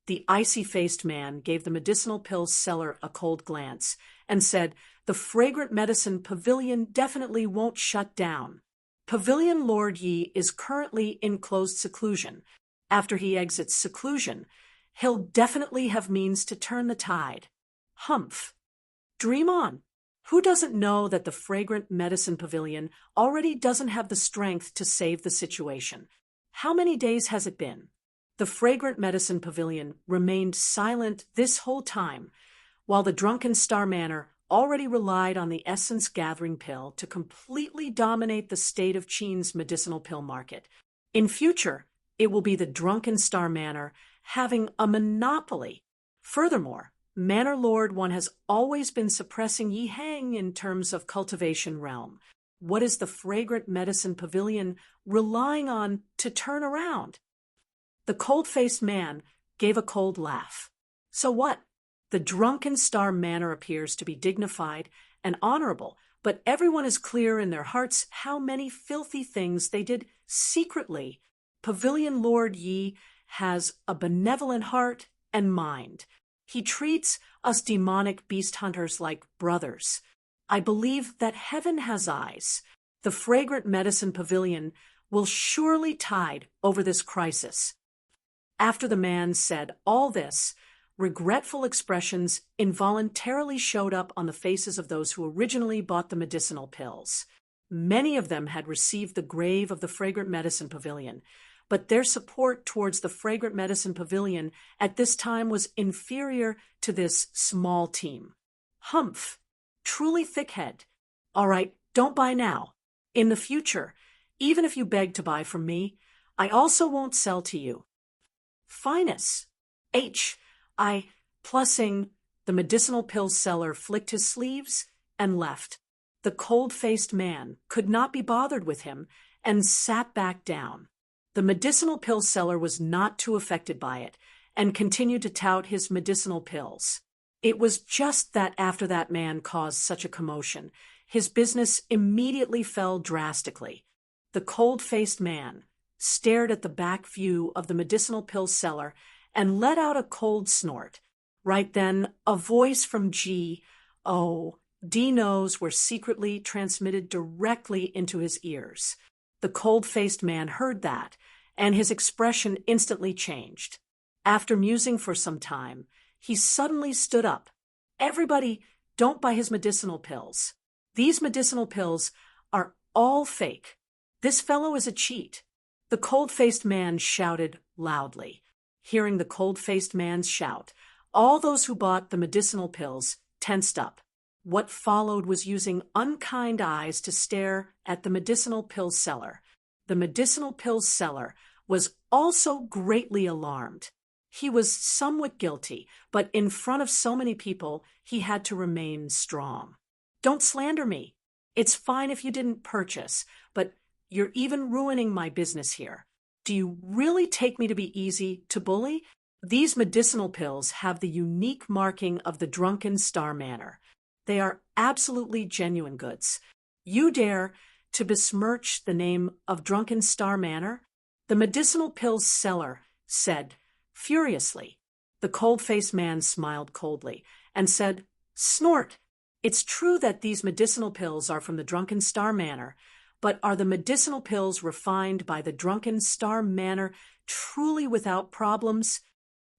The icy-faced man gave the medicinal pill seller a cold glance and said, the Fragrant Medicine Pavilion definitely won't shut down. Pavilion Lord Yi is currently in closed seclusion. After he exits seclusion, he'll definitely have means to turn the tide. Humph. Dream on. Who doesn't know that the Fragrant Medicine Pavilion already doesn't have the strength to save the situation? How many days has it been? The Fragrant Medicine Pavilion remained silent this whole time, while the Drunken Star Manor already relied on the essence gathering pill to completely dominate the state of Qin's medicinal pill market. In future, it will be the Drunken Star Manor having a monopoly. Furthermore, Manor Lord 1 has always been suppressing Yi Hang in terms of cultivation realm. What is the Fragrant Medicine Pavilion relying on to turn around? The cold-faced man gave a cold laugh. So what? The Drunken Star Manor appears to be dignified and honorable, but everyone is clear in their hearts how many filthy things they did secretly. Pavilion Lord Yi has a benevolent heart and mind. He treats us demonic beast hunters like brothers. I believe that heaven has eyes. The Fragrant Medicine Pavilion will surely tide over this crisis. After the man said all this, regretful expressions involuntarily showed up on the faces of those who originally bought the medicinal pills. Many of them had received the grave of the Fragrant Medicine Pavilion, but their support towards the Fragrant Medicine Pavilion at this time was inferior to this small team. Humph! Truly thick-head. All right, don't buy now. In the future, even if you beg to buy from me, I also won't sell to you. Finus. Plussing. The medicinal pill seller flicked his sleeves and left. The cold-faced man could not be bothered with him and sat back down. The medicinal pill seller was not too affected by it and continued to tout his medicinal pills. It was just that after that man caused such a commotion, his business immediately fell drastically. The cold-faced man stared at the back view of the medicinal pill seller and let out a cold snort. Right then, a voice from Dino's were secretly transmitted directly into his ears. The cold-faced man heard that, and his expression instantly changed. After musing for some time, he suddenly stood up. Everybody, don't buy his medicinal pills. These medicinal pills are all fake. This fellow is a cheat. The cold-faced man shouted loudly. Hearing the cold-faced man's shout, all those who bought the medicinal pills tensed up. What followed was using unkind eyes to stare at the medicinal pill seller. The medicinal pill seller was also greatly alarmed. He was somewhat guilty, but in front of so many people, he had to remain strong. Don't slander me. It's fine if you didn't purchase, but you're even ruining my business here. Do you really take me to be easy to bully? These medicinal pills have the unique marking of the Drunken Star Manor. They are absolutely genuine goods. You dare to besmirch the name of Drunken Star Manor? The medicinal pills seller said furiously. The cold-faced man smiled coldly and said, "Snort! It's true that these medicinal pills are from the Drunken Star Manor, but are the medicinal pills refined by the Drunken Star Manor truly without problems?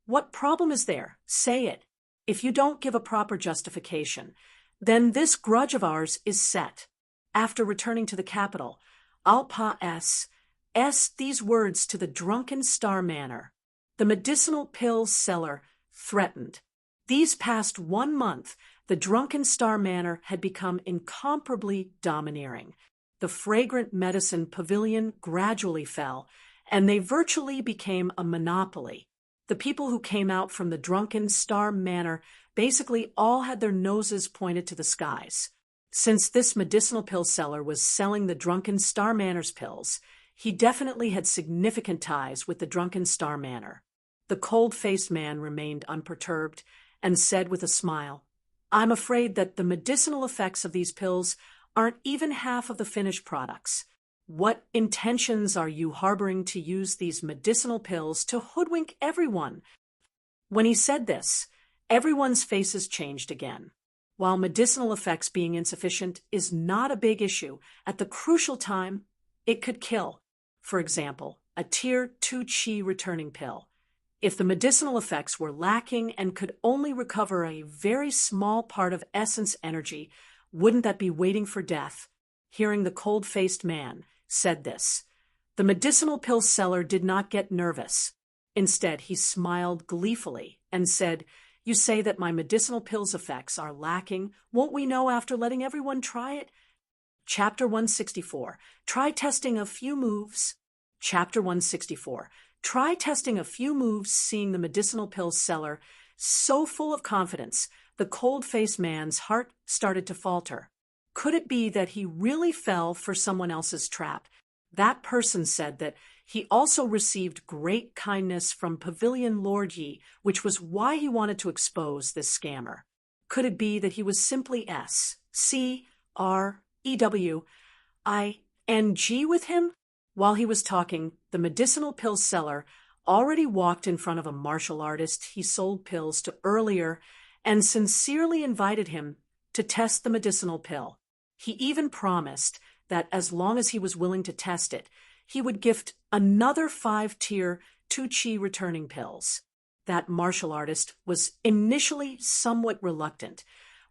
What problem is there? Say it. If you don't give a proper justification, then this grudge of ours is set. After returning to the capital, I'll pass these words to the Drunken Star Manor." The medicinal pill seller threatened. These past 1 month, the Drunken Star Manor had become incomparably domineering. The fragrant medicine pavilion gradually fell, and they virtually became a monopoly. The people who came out from the Drunken Star Manor basically all had their noses pointed to the skies. Since this medicinal pill seller was selling the Drunken Star Manor's pills, he definitely had significant ties with the Drunken Star Manor. The cold-faced man remained unperturbed and said with a smile, "I'm afraid that the medicinal effects of these pills aren't even half of the finished products. What intentions are you harboring to use these medicinal pills to hoodwink everyone?" When he said this, everyone's faces changed again. While medicinal effects being insufficient is not a big issue, at the crucial time, it could kill. For example, a Tier 2 Chi returning pill. If the medicinal effects were lacking and could only recover a very small part of essence energy, wouldn't that be waiting for death? Hearing the cold-faced man said this, the medicinal pill seller did not get nervous. Instead, he smiled gleefully and said, "You say that my medicinal pills' effects are lacking. Won't we know after letting everyone try it?" Chapter 164. Try testing a few moves. Chapter 164. Try testing a few moves. Seeing the medicinal pill seller so full of confidence, the cold-faced man's heart started to falter. Could it be that he really fell for someone else's trap? That person said that he also received great kindness from Pavilion Lord Yi, which was why he wanted to expose this scammer. Could it be that he was simply SCREWING with him? While he was talking, the medicinal pill seller already walked in front of a martial artist he sold pills to earlier and sincerely invited him to test the medicinal pill. He even promised that as long as he was willing to test it, he would gift another 5 Tier 2 Chi returning pills. That martial artist was initially somewhat reluctant,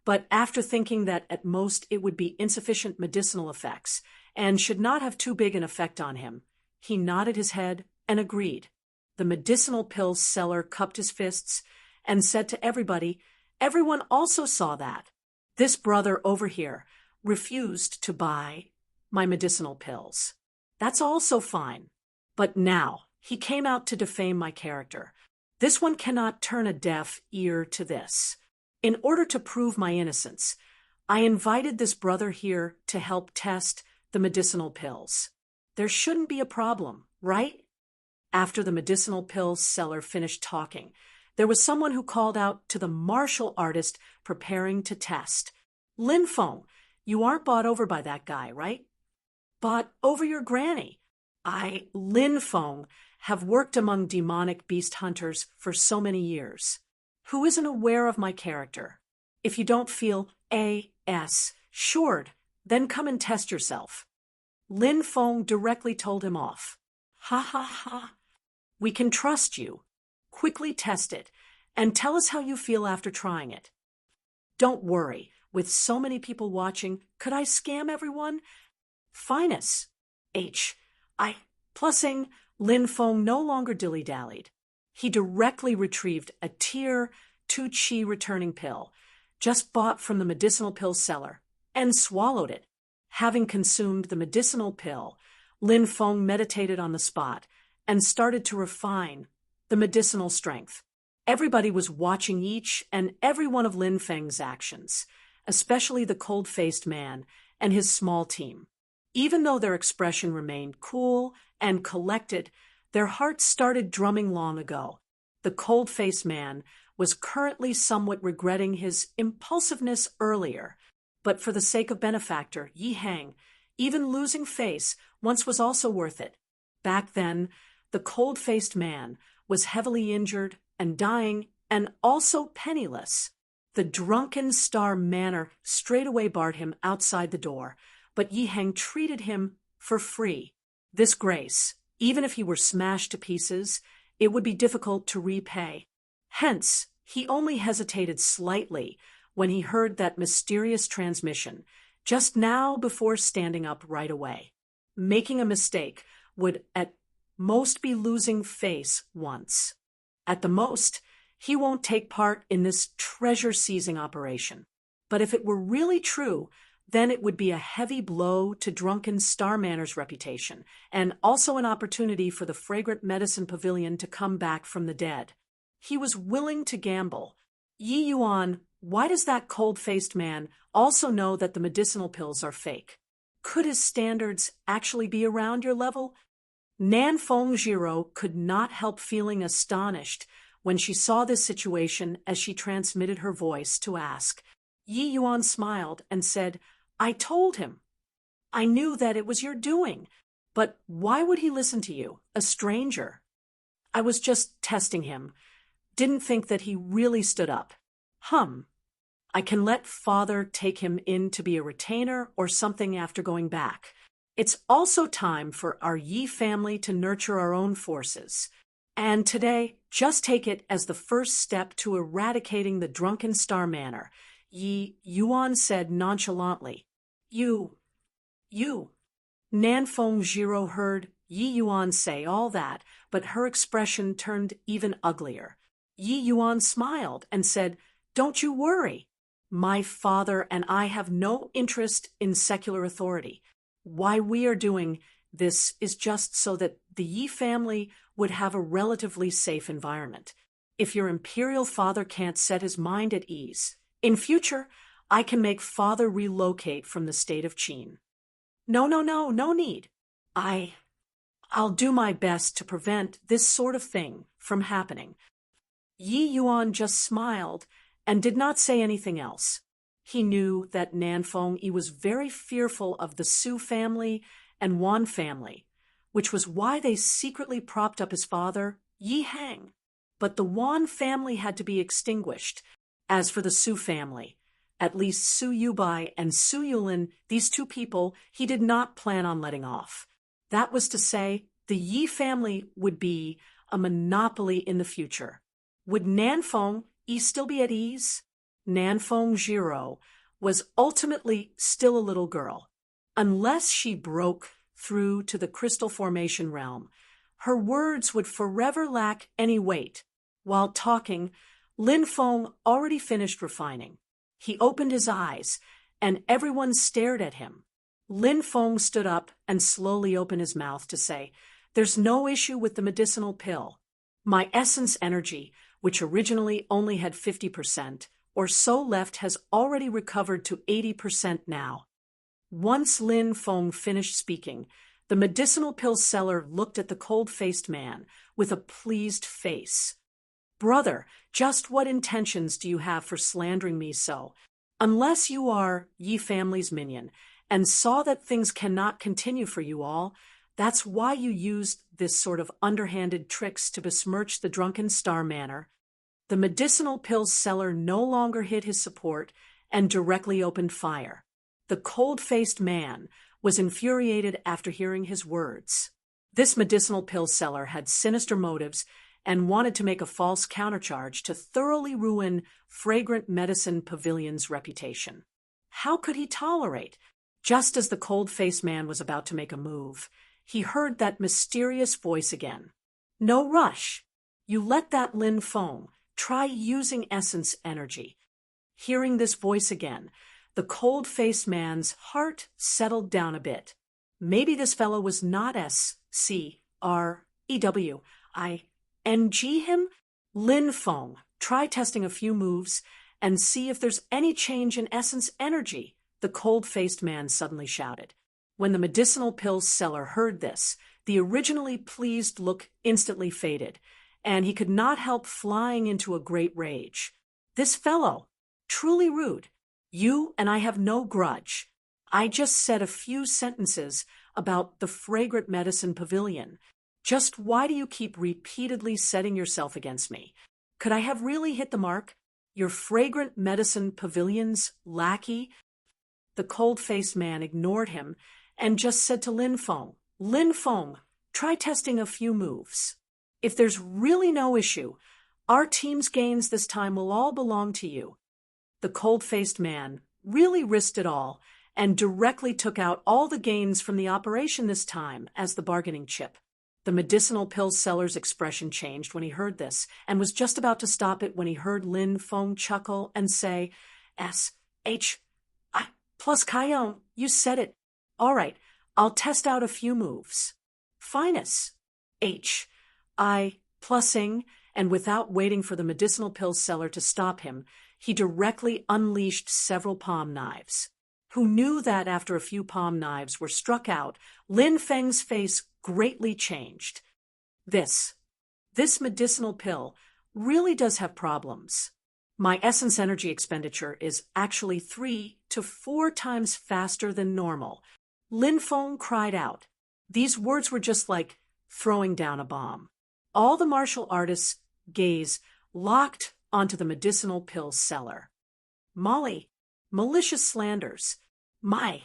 but after thinking that at most it would be insufficient medicinal effects and should not have too big an effect on him, he nodded his head and agreed. The medicinal pill seller cupped his fists and said to everybody, everyone also saw that. This brother over here refused to buy my medicinal pills. That's also fine. But now he came out to defame my character. This one cannot turn a deaf ear to this. In order to prove my innocence, I invited this brother here to help test the medicinal pills. There shouldn't be a problem, right? After the medicinal pill seller finished talking, there was someone who called out to the martial artist preparing to test. Linfeng, you aren't bought over by that guy, right? Bought over your granny. Lin Feng, have worked among demonic beast hunters for so many years. Who isn't aware of my character? If you don't feel assured, then come and test yourself. Lin Feng directly told him off. Ha ha ha. We can trust you. Quickly test it, and tell us how you feel after trying it. Don't worry, with so many people watching, could I scam everyone? Finus. Plussing, Lin Feng no longer dilly-dallied. He directly retrieved a Tier 2 Qi returning pill, just bought from the medicinal pill seller, and swallowed it. Having consumed the medicinal pill, Lin Feng meditated on the spot and started to refine the medicinal strength. Everybody was watching each and every one of Lin Feng's actions, especially the cold-faced man and his small team. Even though their expression remained cool and collected, their hearts started drumming long ago. The cold-faced man was currently somewhat regretting his impulsiveness earlier, but for the sake of benefactor Yi Hang, even losing face once was also worth it. Back then, the cold-faced man was heavily injured and dying and also penniless. The drunken star manor straightway barred him outside the door, but Yi Hang treated him for free. This grace, even if he were smashed to pieces, it would be difficult to repay. Hence, he only hesitated slightly when he heard that mysterious transmission, just now before standing up right away. Making a mistake would at most be losing face once. At the most, he won't take part in this treasure-seizing operation. But if it were really true, then it would be a heavy blow to drunken Star Manor's reputation, and also an opportunity for the fragrant medicine pavilion to come back from the dead. He was willing to gamble. Yi Yuan, why does that cold-faced man also know that the medicinal pills are fake? Could his standards actually be around your level? Nan Fengjiro could not help feeling astonished when she saw this situation as she transmitted her voice to ask. Yi Yuan smiled and said, I told him. I knew that it was your doing. But why would he listen to you, a stranger? I was just testing him. Didn't think that he really stood up. I can let father take him in to be a retainer or something after going back. It's also time for our Yi family to nurture our own forces. And today, just take it as the first step to eradicating the drunken Star Manor. Yi Yuan said nonchalantly. You. Nan Fengjiro heard Yi Yuan say all that, but her expression turned even uglier. Yi Yuan smiled and said, Don't you worry. My father and I have no interest in secular authority. Why we are doing this is just so that the Yi family would have a relatively safe environment. If your imperial father can't set his mind at ease, in future, I can make father relocate from the state of Qin. No need. I'll do my best to prevent this sort of thing from happening. Yi Yuan just smiled and did not say anything else. He knew that Nan Fengyi was very fearful of the Su family and Wan family, which was why they secretly propped up his father, Yi Hang. But the Wan family had to be extinguished. As for the Su family, at least Su Yubai and Su Yulin, these two people, he did not plan on letting off. That was to say, the Yi family would be a monopoly in the future. Would Nan Fengyi still be at ease? Nan Fengjiro was ultimately still a little girl. Unless she broke through to the crystal formation realm, her words would forever lack any weight. While talking, Lin Feng already finished refining. He opened his eyes, and everyone stared at him. Lin Feng stood up and slowly opened his mouth to say, There's no issue with the medicinal pill. My essence energy, which originally only had 50% or so left, has already recovered to 80% now. Once Lin Feng finished speaking, the medicinal pill seller looked at the cold-faced man with a pleased face. Brother, just what intentions do you have for slandering me so? Unless you are Yi family's minion and saw that things cannot continue for you all, That's why you used this sort of underhanded tricks to besmirch the drunken Star Manor. The medicinal pill seller no longer hid his support and directly opened fire. The cold-faced man was infuriated after hearing his words. This medicinal pill seller had sinister motives and wanted to make a false countercharge to thoroughly ruin Fragrant Medicine Pavilion's reputation. How could he tolerate? Just as the cold-faced man was about to make a move, he heard that mysterious voice again. No rush. You let that Lin Feng try using essence energy. Hearing this voice again, the cold-faced man's heart settled down a bit. Maybe this fellow was not S-C-R-E-W-I-N-G him? Lin Feng, try testing a few moves and see if there's any change in essence energy, the cold-faced man suddenly shouted. When the medicinal pill seller heard this, the originally pleased look instantly faded, and he could not help flying into a great rage. This fellow, truly rude. You and I have no grudge. I just said a few sentences about the Fragrant Medicine Pavilion. Just why do you keep repeatedly setting yourself against me? Could I have really hit the mark? Your Fragrant Medicine Pavilion's lackey? The cold-faced man ignored him and just said to Lin Feng, try testing a few moves. If there's really no issue, our team's gains this time will all belong to you. The cold-faced man really risked it all and directly took out all the gains from the operation this time as the bargaining chip. The medicinal pill seller's expression changed when he heard this and was just about to stop it when he heard Lin Feng chuckle and say, S-H-I plus Kaiyong, you said it. All right, I'll test out a few moves. Finus. H-I plusing, and without waiting for the medicinal pill seller to stop him, he directly unleashed several palm knives. Who knew that after a few palm knives were struck out, Lin Feng's face greatly changed. This medicinal pill really does have problems. My essence energy expenditure is actually 3 to 4 times faster than normal. Lin Feng cried out. These words were just like throwing down a bomb. All the martial artists' gaze locked onto the medicinal pill seller. Molly, malicious slanders. My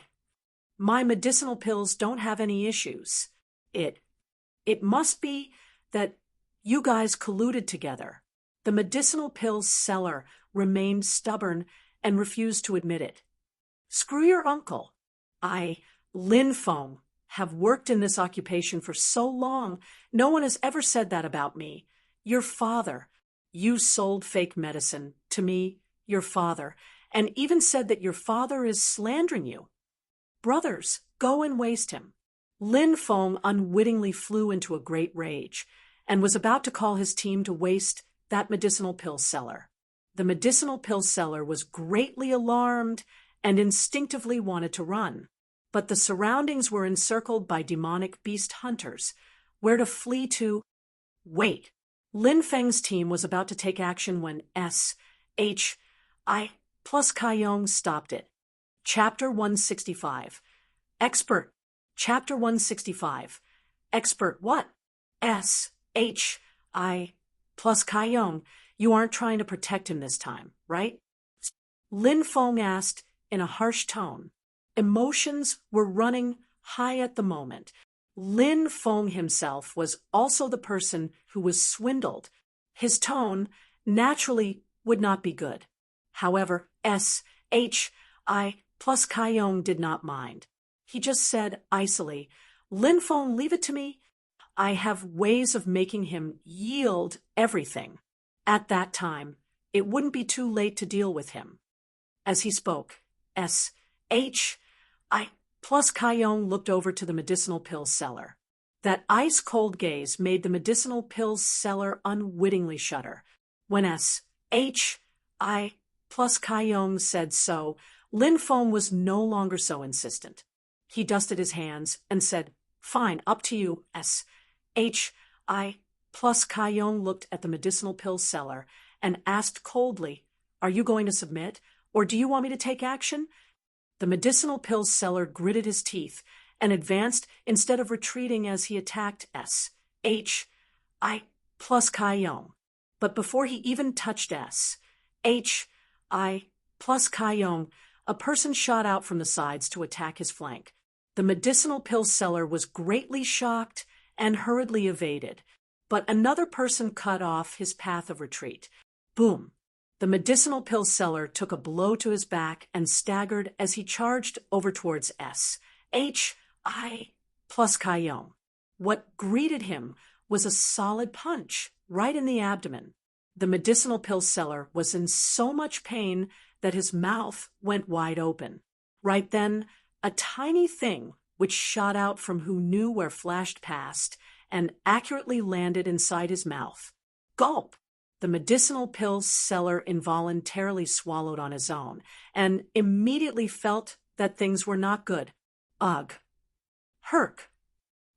medicinal pills don't have any issues. It must be that you guys colluded together. The medicinal pill seller remained stubborn and refused to admit it. Screw your uncle. Lin Feng, have worked in this occupation for so long, no one has ever said that about me. Your father. You sold fake medicine to me, your father, and even said that your father is slandering you. Brothers, go and waste him. Lin Feng unwittingly flew into a great rage and was about to call his team to waste that medicinal pill seller. The medicinal pill seller was greatly alarmed and instinctively wanted to run. But the surroundings were encircled by demonic beast hunters. Where to flee to? Wait. Lin Feng's team was about to take action when S-H-I plus Kaiyong stopped it. Chapter 165. Expert. Chapter 165. Expert what? S-H-I plus Kaiyong. You aren't trying to protect him this time, right? Lin Feng asked in a harsh tone. Emotions were running high at the moment. Lin Feng himself was also the person who was swindled. His tone naturally would not be good. However, S-H-I plus Kaiyong did not mind. He just said icily, Lin Feng, leave it to me. I have ways of making him yield everything. At that time, it wouldn't be too late to deal with him. As he spoke, S-H-I plus Kaiyong looked over to the medicinal pill seller. That ice-cold gaze made the medicinal pill seller unwittingly shudder. When S-H-I plus Kaiyong said so, Lin Feng was no longer so insistent. He dusted his hands and said, Fine, up to you, S-H-I plus Kaiyong looked at the medicinal pill seller and asked coldly, Are you going to submit, or do you want me to take action? The medicinal pill seller gritted his teeth and advanced instead of retreating as he attacked S, H, I plus Kaiyong. But before he even touched S, H, I plus Kaiyong, a person shot out from the sides to attack his flank. The medicinal pill seller was greatly shocked and hurriedly evaded, but another person cut off his path of retreat. Boom! The medicinal pill seller took a blow to his back and staggered as he charged over towards S, H, I plus Kaiyong. What greeted him was a solid punch right in the abdomen. The medicinal pill seller was in so much pain that his mouth went wide open. Right then, a tiny thing which shot out from who knew where flashed past and accurately landed inside his mouth. Gulp! The medicinal pill seller involuntarily swallowed on his own and immediately felt that things were not good. Ugh! Herc!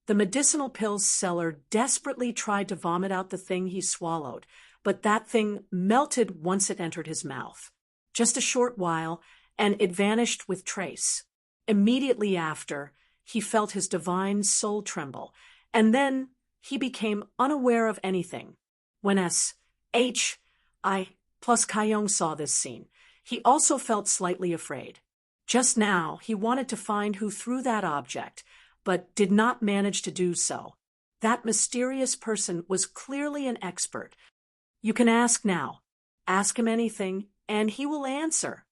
The medicinal pill seller desperately tried to vomit out the thing he swallowed, but that thing melted once it entered his mouth. Just a short while, and it vanished with trace. Immediately after, he felt his divine soul tremble, and then he became unaware of anything. When S, H, I plus Kaiyong saw this scene, he also felt slightly afraid. Just now, he wanted to find who threw that object, but did not manage to do so. That mysterious person was clearly an expert. You can ask now. Ask him anything, and he will answer.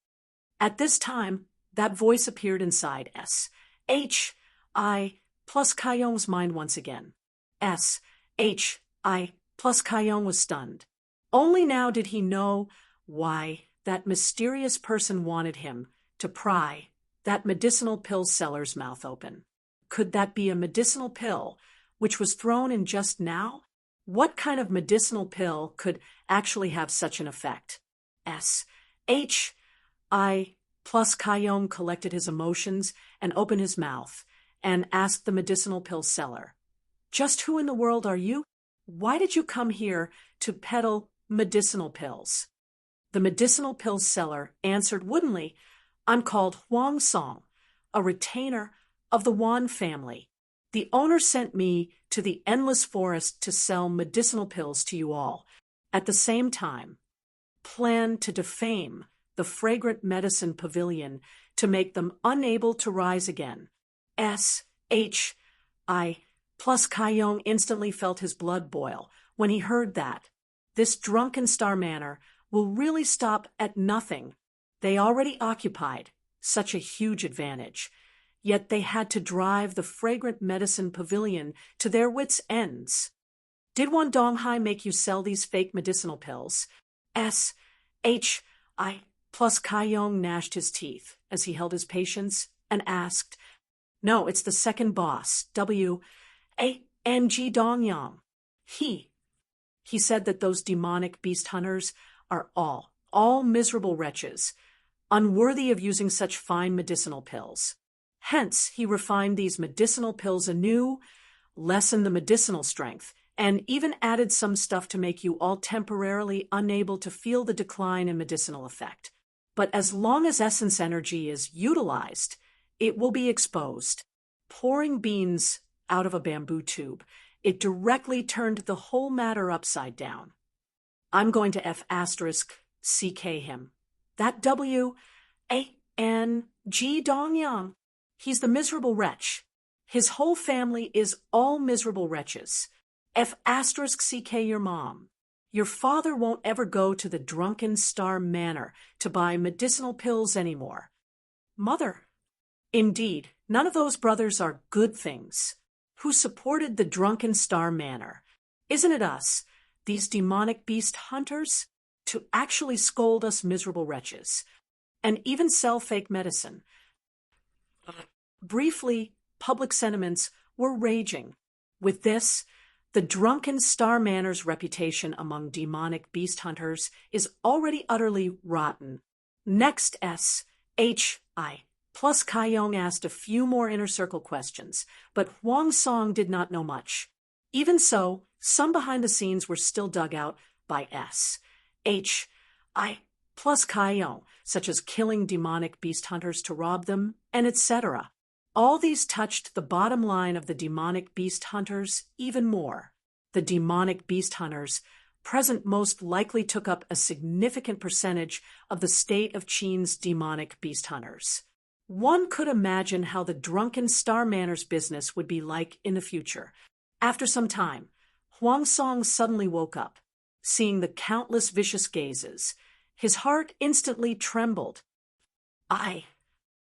At this time, that voice appeared inside S, H, I plus Kaiyong's mind once again. S, H, I plus Kaiyong was stunned. Only now did he know why that mysterious person wanted him to pry that medicinal pill seller's mouth open. Could that be a medicinal pill which was thrown in just now? What kind of medicinal pill could actually have such an effect? S, H, I plus Kaiyong collected his emotions and opened his mouth and asked the medicinal pill seller, "Just who in the world are you? Why did you come here to peddle medicinal pills?" The medicinal pill seller answered woodenly, "I'm called Huang Song, a retainer of the Wan family. The owner sent me to the endless forest to sell medicinal pills to you all. At the same time, plan to defame the fragrant medicine pavilion to make them unable to rise again." S, H, I plus Kaiyong instantly felt his blood boil when he heard that. This drunken star manor will really stop at nothing. They already occupied such a huge advantage. Yet they had to drive the fragrant medicine pavilion to their wits' ends. Did Wan Donghai make you sell these fake medicinal pills? S, H, I plus Kaiyong gnashed his teeth as he held his patience and asked, "No, it's the second boss, W.A.N.G. Dongyang. He said that those demonic beast hunters are all miserable wretches, unworthy of using such fine medicinal pills. Hence, he refined these medicinal pills anew, lessened the medicinal strength, and even added some stuff to make you all temporarily unable to feel the decline in medicinal effect. But as long as essence energy is utilized, it will be exposed. Pouring beans out of a bamboo tube, it directly turned the whole matter upside down. I'm going to F***CK him. That W.A.N.G. Dongyang. He's the miserable wretch. His whole family is all miserable wretches. F***CK your mom. Your father won't ever go to the drunken star manor to buy medicinal pills anymore. Mother. Indeed, none of those brothers are good things. Who supported the drunken star manor? Isn't it us, these demonic beast hunters, to actually scold us miserable wretches, and even sell fake medicine? Briefly, public sentiments were raging. With this, the drunken star manor's reputation among demonic beast hunters is already utterly rotten. Next, S, H, I plus Kaiyong asked a few more inner circle questions, but Huang Song did not know much. Even so, some behind the scenes were still dug out by S, H, I plus Kaiyong, such as killing demonic beast hunters to rob them, and etc. All these touched the bottom line of the demonic beast hunters even more. The demonic beast hunters present most likely took up a significant percentage of the state of Qin's demonic beast hunters. One could imagine how the drunken Star Manor's business would be like in the future. After some time, Huang Song suddenly woke up, seeing the countless vicious gazes. His heart instantly trembled.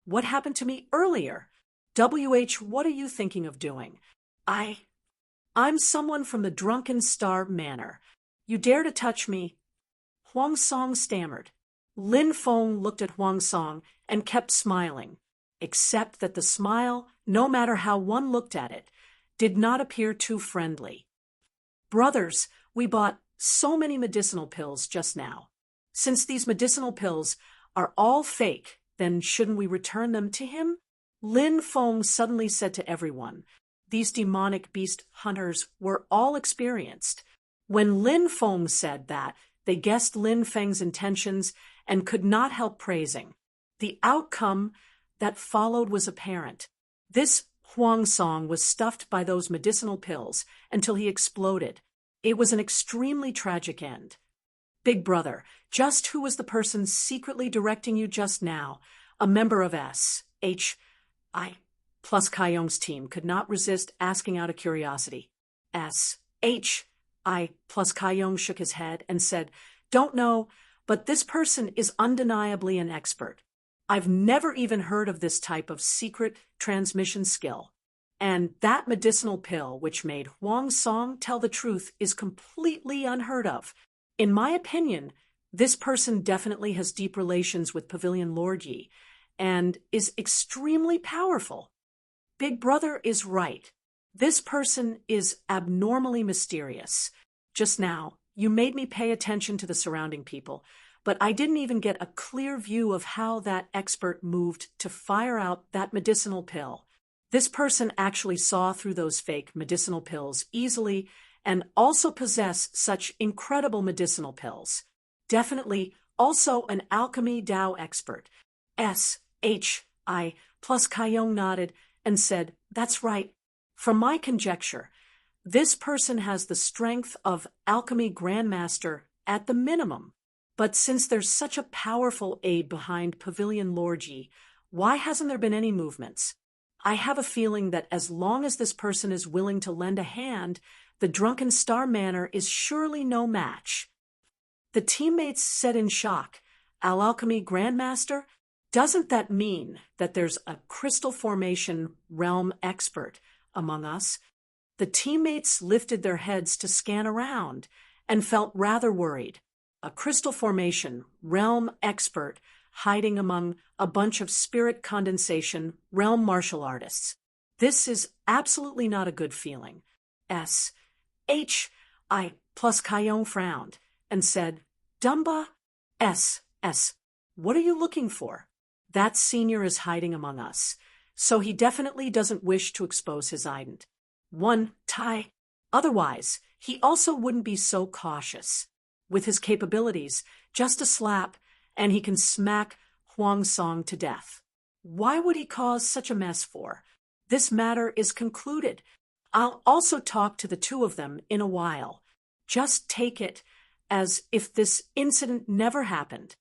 What happened to me earlier? What are you thinking of doing? I'm someone from the drunken Star Manor. You dare to touch me? Huang Song stammered. Lin Feng looked at Huang Song and kept smiling, except that the smile, no matter how one looked at it, did not appear too friendly. Brothers, we bought so many medicinal pills just now. Since these medicinal pills are all fake, then shouldn't we return them to him? Lin Feng suddenly said to everyone. These demonic beast hunters were all experienced. When Lin Feng said that, they guessed Lin Feng's intentions and could not help praising. The outcome that followed was apparent. This Huang Song was stuffed by those medicinal pills until he exploded. It was an extremely tragic end. Big brother, just who was the person secretly directing you just now? A member of S.H.I. plus Kaiyong's team could not resist asking out of curiosity. S.H.I. plus Kaiyong shook his head and said, Don't know, but this person is undeniably an expert. I've never even heard of this type of secret transmission skill. And that medicinal pill which made Huang Song tell the truth is completely unheard of. In my opinion, this person definitely has deep relations with Pavilion Lord Yi and is extremely powerful. Big brother is right. This person is abnormally mysterious. Just now, you made me pay attention to the surrounding people, but I didn't even get a clear view of how that expert moved to fire out that medicinal pill. This person actually saw through those fake medicinal pills easily and also possess such incredible medicinal pills. Definitely also an alchemy Dao expert. S.H.I. plus Kaiyong nodded and said, That's right. From my conjecture, this person has the strength of alchemy grandmaster at the minimum. But since there's such a powerful aide behind Pavilion Lord Yi, why hasn't there been any movements? I have a feeling that as long as this person is willing to lend a hand, the drunken Star Manor is surely no match. The teammates said in shock, Alchemy Grandmaster? Doesn't that mean that there's a crystal formation realm expert among us? The teammates lifted their heads to scan around and felt rather worried. A crystal formation realm expert hiding among a bunch of spirit condensation realm martial artists. This is absolutely not a good feeling. S.H.I. plus Kaiyong frowned and said, Dumba? What are you looking for? That senior is hiding among us, so he definitely doesn't wish to expose his ident. One tie. Otherwise, he also wouldn't be so cautious. With his capabilities, just a slap, and he can smack Huang Song to death. Why would he cause such a mess for? This matter is concluded. I'll also talk to the two of them in a while. Just take it as if this incident never happened.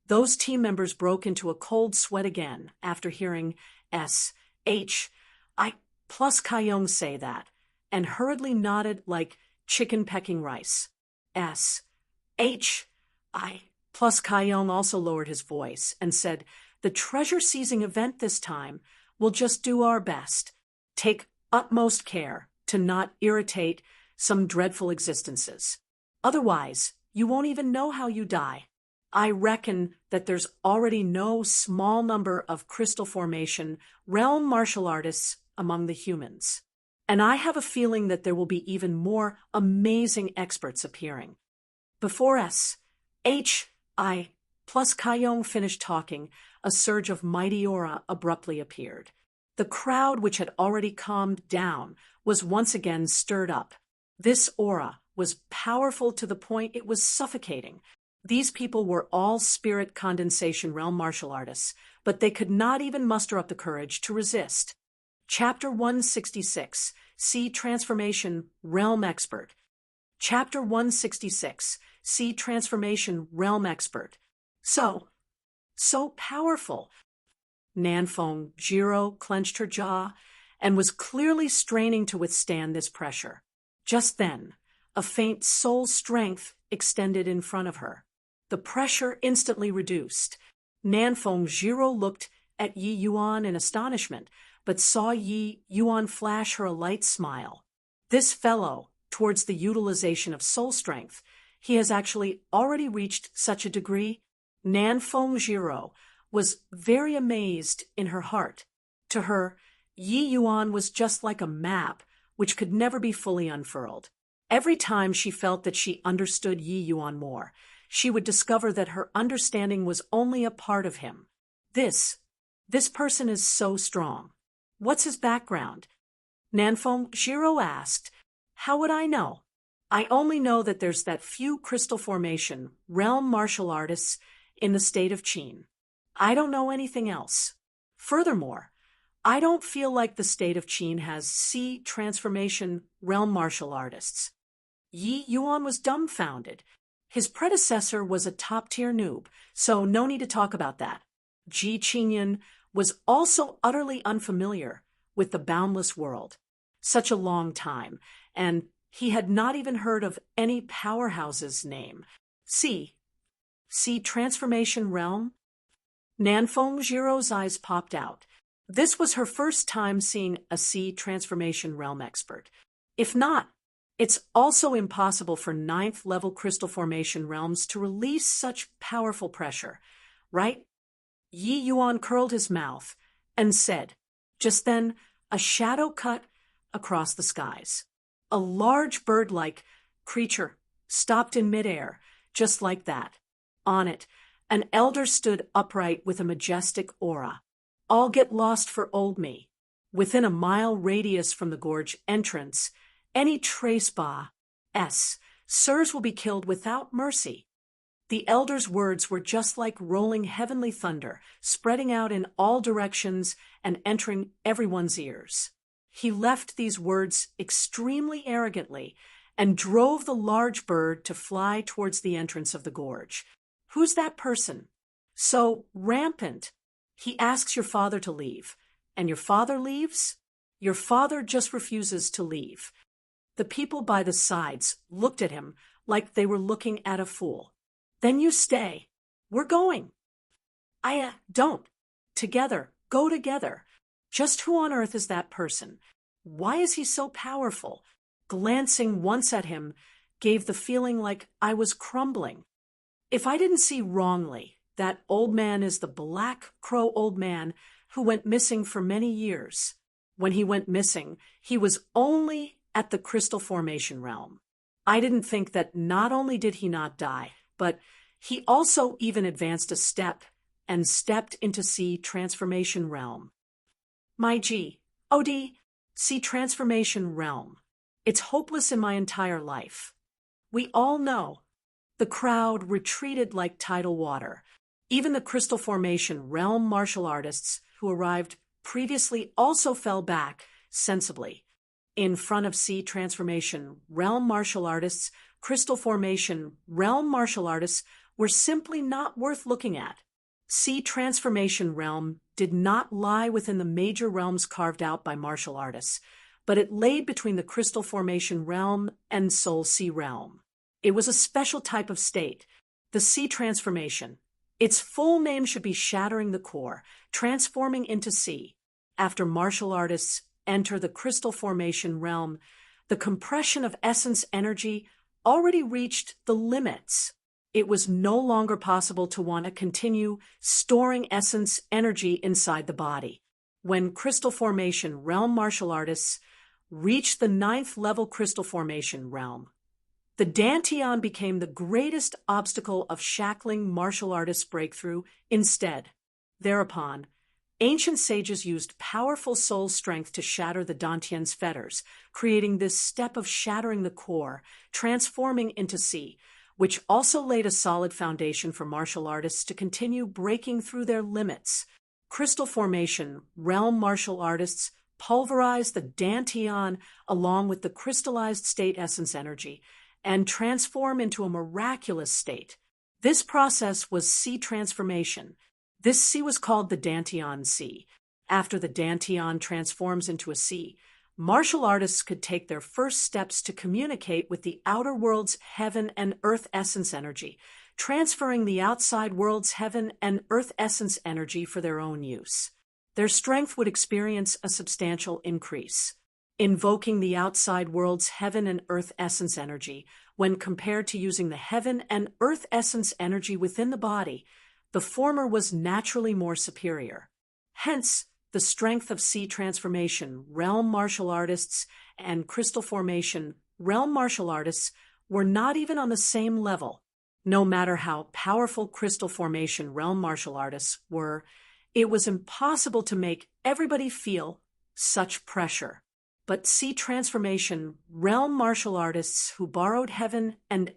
Those team members broke into a cold sweat again after hearing S.H.I. plus Kaiyong say that, and hurriedly nodded like chicken pecking rice. S.H.I. plus Kaiyong also lowered his voice and said, The treasure-seizing event this time will just do our best. Take utmost care to not irritate some dreadful existences. Otherwise, you won't even know how you die. I reckon that there's already no small number of crystal formation realm martial artists among the humans. And I have a feeling that there will be even more amazing experts appearing. Before S.H.I. plus Kaiyong finished talking, a surge of mighty aura abruptly appeared. The crowd, which had already calmed down, was once again stirred up. This aura was powerful to the point it was suffocating. These people were all spirit condensation realm martial artists, but they could not even muster up the courage to resist. Chapter 166, See Transformation Realm Expert. Chapter 166, See Transformation Realm Expert. So powerful. Nanfeng Jiro clenched her jaw and was clearly straining to withstand this pressure. Just then, a faint soul strength extended in front of her. The pressure instantly reduced. Nanfeng Jiro looked at Yi Yuan in astonishment, but saw Yi Yuan flash her a light smile. This fellow, towards the utilization of soul strength, he has actually already reached such a degree? Nanfeng Jiro was very amazed in her heart. To her, Yi Yuan was just like a map which could never be fully unfurled. Every time she felt that she understood Yi Yuan more, she would discover that her understanding was only a part of him. This person is so strong. What's his background? Nanfeng Jiro asked. How would I know? I only know that there's that few crystal formation realm martial artists in the state of Qin. I don't know anything else. Furthermore, I don't feel like the state of Qin has sea transformation realm martial artists. Yi Yuan was dumbfounded. His predecessor was a top-tier noob, so no need to talk about that. Ji Qinyan was also utterly unfamiliar with the boundless world. Such a long time, and he had not even heard of any powerhouse's name. See Transformation Realm? Nanfeng Jiro's eyes popped out. This was her first time seeing a sea transformation realm expert. If not, it's also impossible for 9th-level crystal formation realms to release such powerful pressure, right? Yi Yuan curled his mouth and said. Just then, a shadow cut across the skies. A large bird-like creature stopped in midair, just like that. On it, an elder stood upright with a majestic aura. I'll get lost for old me. Within a mile radius from the gorge entrance, any trace sirs will be killed without mercy. The elder's words were just like rolling heavenly thunder, spreading out in all directions and entering everyone's ears. He left these words extremely arrogantly and drove the large bird to fly towards the entrance of the gorge. Who's that person? So rampant. He asks your father to leave, and your father leaves? Your father just refuses to leave. The people by the sides looked at him like they were looking at a fool. Then you stay. We're going. I don't. Together. Go together. Just who on earth is that person? Why is he so powerful? Glancing once at him gave the feeling like I was crumbling. If I didn't see wrongly, that old man is the Black Crow old man who went missing for many years. When he went missing, he was only at the crystal formation realm. I didn't think that not only did he not die, but he also even advanced a step and stepped into sea transformation realm. My G.O.D. sea transformation realm. It's hopeless in my entire life. We all know. The crowd retreated like tidal water. Even the crystal formation realm martial artists who arrived previously also fell back sensibly. In front of sea transformation realm martial artists, crystal formation realm martial artists were simply not worth looking at. Sea transformation realm did not lie within the major realms carved out by martial artists, but it laid between the crystal formation realm and soul sea realm. It was a special type of state, the sea transformation. Its full name should be shattering the core, transforming into sea. After martial artists enter the crystal formation realm, the compression of essence energy already reached the limits. It was no longer possible to want to continue storing essence energy inside the body. When crystal formation realm martial artists reached the 9th level crystal formation realm, the Dantian became the greatest obstacle of shackling martial artists' breakthrough instead. Thereupon, ancient sages used powerful soul strength to shatter the Dantian's fetters, creating this step of shattering the core, transforming into sea, which also laid a solid foundation for martial artists to continue breaking through their limits. Crystal formation realm martial artists pulverize the dantian along with the crystallized state essence energy and transform into a miraculous state. This process was sea transformation. This sea was called the dantian sea. After the dantian transforms into a sea, martial artists could take their first steps to communicate with the outer world's heaven and earth essence energy, transferring the outside world's heaven and earth essence energy for their own use. Their strength would experience a substantial increase. Invoking the outside world's heaven and earth essence energy, when compared to using the heaven and earth essence energy within the body, the former was naturally more superior. Hence, the strength of sea transformation realm martial artists and crystal formation realm martial artists were not even on the same level. No matter how powerful crystal formation realm martial artists were, it was impossible to make everybody feel such pressure. But sea transformation realm martial artists who borrowed heaven and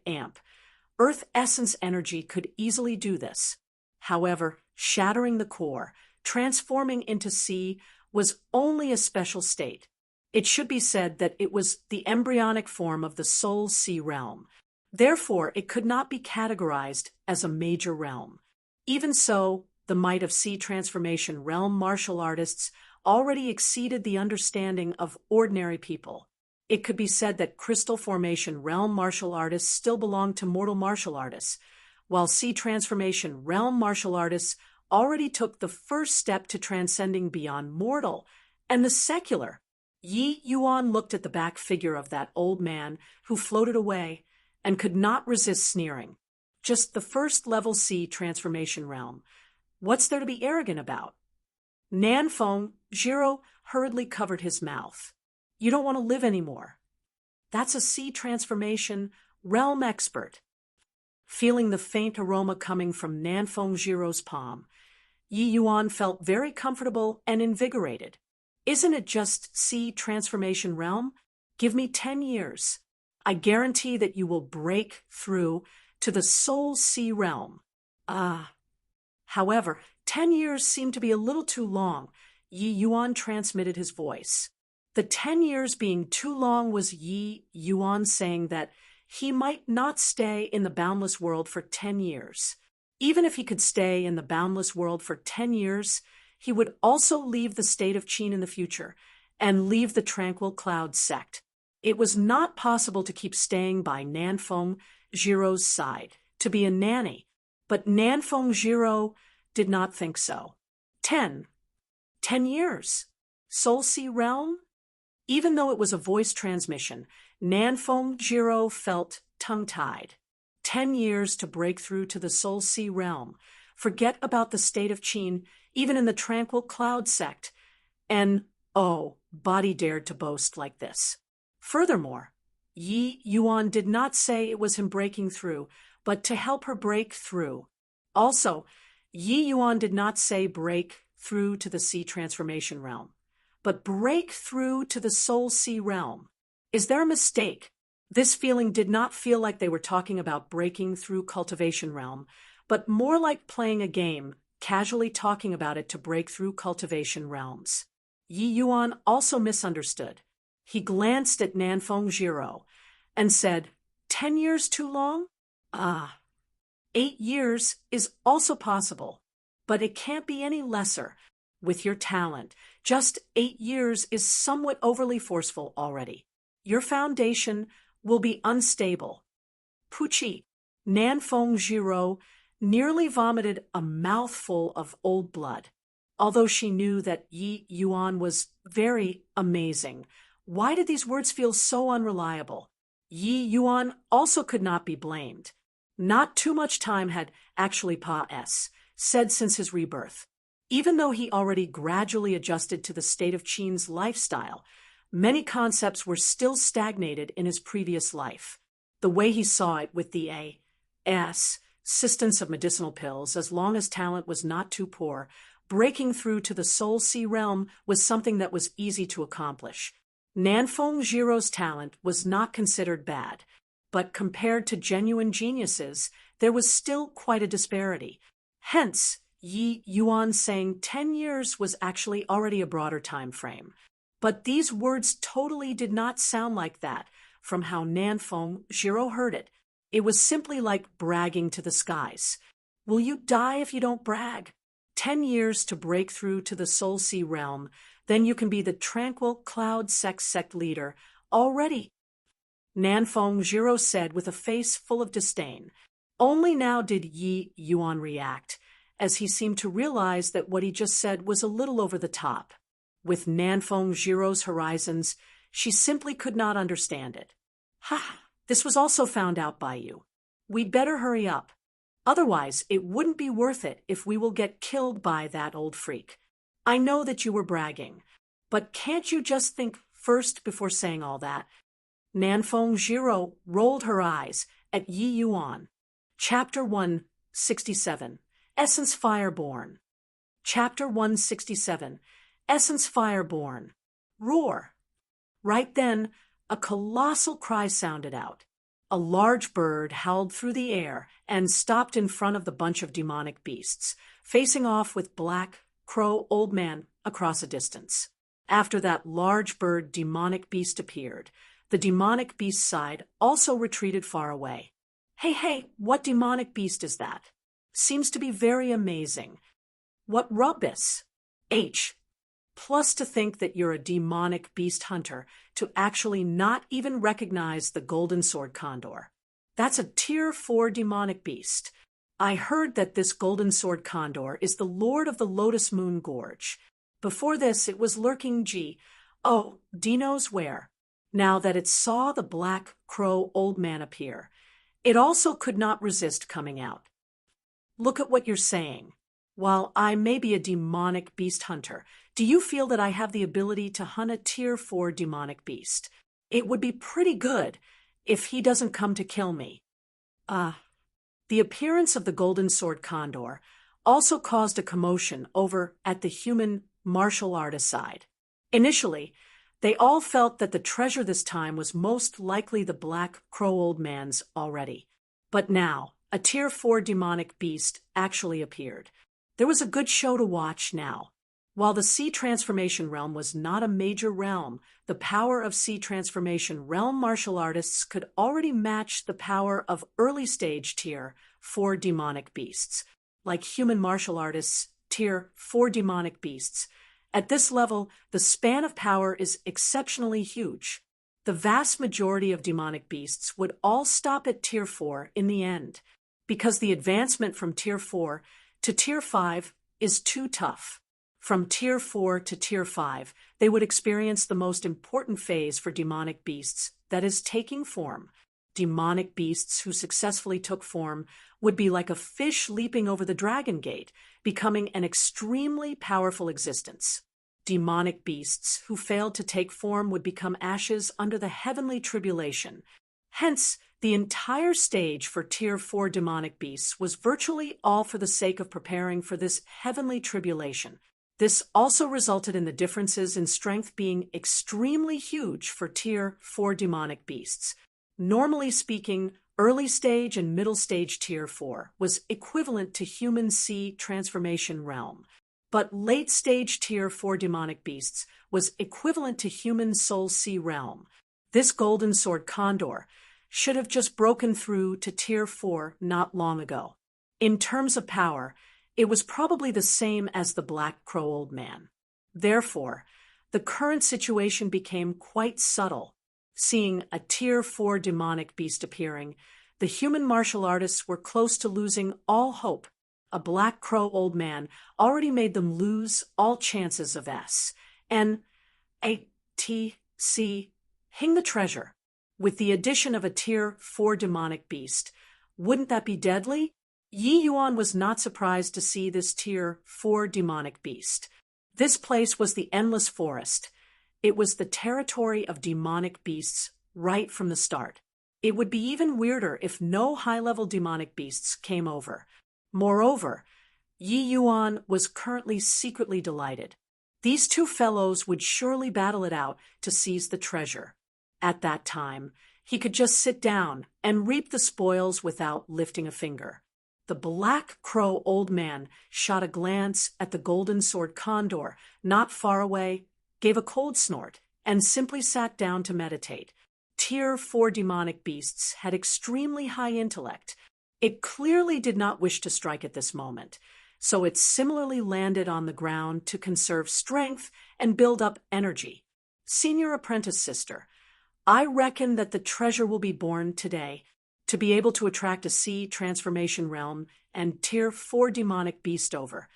earth essence energy could easily do this. However, shattering the core, transforming into sea, was only a special state. It should be said that it was the embryonic form of the soul sea realm. Therefore, it could not be categorized as a major realm. Even so, the might of sea transformation realm martial artists already exceeded the understanding of ordinary people. It could be said that crystal formation realm martial artists still belonged to mortal martial artists, while sea transformation realm martial artists already took the first step to transcending beyond mortal and the secular. Yi Yuan looked at the back figure of that old man who floated away and could not resist sneering. Just the first level sea transformation realm. What's there to be arrogant about? Nanfeng Jiro hurriedly covered his mouth. You don't want to live anymore. That's a sea transformation realm expert. Feeling the faint aroma coming from Nanfeng Jiro's palm, Yi Yuan felt very comfortable and invigorated. Isn't it just sea transformation realm? Give me 10 years. I guarantee that you will break through to the soul sea realm. However, 10 years seemed to be a little too long. Yi Yuan transmitted his voice. The 10 years being too long was Yi Yuan saying that he might not stay in the boundless world for 10 years. Even if he could stay in the boundless world for 10 years, he would also leave the state of Qin in the future and leave the tranquil cloud sect. It was not possible to keep staying by Nanfeng Jiro's side, to be a nanny, but Nanfeng Jiro did not think so. 10 years. Soul Sea Realm? Even though it was a voice transmission, Nanfeng Jiro felt tongue-tied. 10 years to break through to the Soul Sea Realm. Forget about the state of Qin, even in the tranquil cloud sect. And, body dared to boast like this. Furthermore, Yi Yuan did not say it was him breaking through, but to help her break through. Also, Yi Yuan did not say break through to the sea transformation realm, but break through to the soul sea realm. Is there a mistake? This feeling did not feel like they were talking about breaking through cultivation realm, but more like playing a game, casually talking about it to break through cultivation realms. Yi Yuan also misunderstood. He glanced at Nanfeng Jiro and said, 10 years too long? 8 years is also possible, but it can't be any lesser. With your talent, just 8 years is somewhat overly forceful already. Your foundation will be unstable. Puchi, Nanfeng Jiro nearly vomited a mouthful of old blood. Although she knew that Yi Yuan was very amazing, why did these words feel so unreliable? Yi Yuan also could not be blamed. Not too much time had actually said since his rebirth. Even though he already gradually adjusted to the state of Qin's lifestyle, many concepts were still stagnated in his previous life. The way he saw it with the assistance of medicinal pills, as long as talent was not too poor, breaking through to the soul sea realm was something that was easy to accomplish. Nanfeng Jiro's talent was not considered bad, but compared to genuine geniuses, there was still quite a disparity. Hence, Yi Yuan saying 10 years was actually already a broader time frame. But these words totally did not sound like that from how Nanfeng Jiro heard it. It was simply like bragging to the skies. Will you die if you don't brag? 10 years to break through to the Soul Sea realm, then you can be the tranquil cloud sect leader already. Nanfeng Jiro said with a face full of disdain. Only now did Yi Yuan react, as he seemed to realize that what he just said was a little over the top. With Nanfeng Jiro's horizons, she simply could not understand it. Ha! This was also found out by you. We'd better hurry up. Otherwise, it wouldn't be worth it if we will get killed by that old freak. I know that you were bragging, but can't you just think first before saying all that? Nanfeng Jiro rolled her eyes at Yi Yuan. Chapter 167. Essence Fireborn. Chapter 167. Essence Fireborn. Roar. Right then, a colossal cry sounded out. A large bird howled through the air and stopped in front of the bunch of demonic beasts, facing off with Black Crow Old Man across a distance. After that large bird demonic beast appeared, the demonic beast side also retreated far away. Hey, what demonic beast is that? Seems to be very amazing. What rubbish? Plus to think that you're a demonic beast hunter to actually not even recognize the golden sword condor. That's a tier 4 demonic beast. I heard that this golden sword condor is the lord of the Lotus Moon Gorge. Before this, it was lurking D knows where. Now that it saw the Black Crow Old Man appear, it also could not resist coming out. Look at what you're saying. While I may be a demonic beast hunter, do you feel that I have the ability to hunt a tier 4 demonic beast? It would be pretty good if he doesn't come to kill me. The appearance of the golden sword condor also caused a commotion over at the human martial artist side. Initially, they all felt that the treasure this time was most likely the Black Crow Old Man's already. But now, a tier 4 demonic beast actually appeared. There was a good show to watch now. While the Sea Transformation realm was not a major realm, the power of Sea Transformation realm martial artists could already match the power of early stage tier 4 demonic beasts, like human martial artists, tier 4 demonic beasts. At this level, the span of power is exceptionally huge. The vast majority of demonic beasts would all stop at tier 4 in the end, because the advancement from tier 4 to tier 5 is too tough. From tier 4 to tier 5, they would experience the most important phase for demonic beasts, that is, taking form. Demonic beasts who successfully took form would be like a fish leaping over the dragon gate, becoming an extremely powerful existence. Demonic beasts who failed to take form would become ashes under the heavenly tribulation. Hence, the entire stage for tier 4 demonic beasts was virtually all for the sake of preparing for this heavenly tribulation. This also resulted in the differences in strength being extremely huge for tier 4 demonic beasts. Normally speaking, early stage and middle stage tier 4 was equivalent to human Sea Transformation realm, but late stage tier 4 demonic beasts was equivalent to human Soul Sea realm. This golden sword condor should have just broken through to tier 4 not long ago. In terms of power, it was probably the same as the Black Crow Old Man. Therefore, the current situation became quite subtle. Seeing a tier 4 demonic beast appearing, the human martial artists were close to losing all hope. A Black Crow Old Man already made them lose all chances of hing the treasure. With the addition of a tier 4 demonic beast, wouldn't that be deadly? Yi Yuan was not surprised to see this tier 4 demonic beast. This place was the Endless Forest. It was the territory of demonic beasts right from the start. It would be even weirder if no high-level demonic beasts came over. Moreover, Yi Yuan was currently secretly delighted. These two fellows would surely battle it out to seize the treasure. At that time, he could just sit down and reap the spoils without lifting a finger. The Black Crow Old Man shot a glance at the golden sword condor not far away, gave a cold snort, and simply sat down to meditate. Tier 4 demonic beasts had extremely high intellect. It clearly did not wish to strike at this moment, so it similarly landed on the ground to conserve strength and build up energy. Senior apprentice sister, I reckon that the treasure will be born today to be able to attract a sea transformation realm and Tier 4 demonic beast over.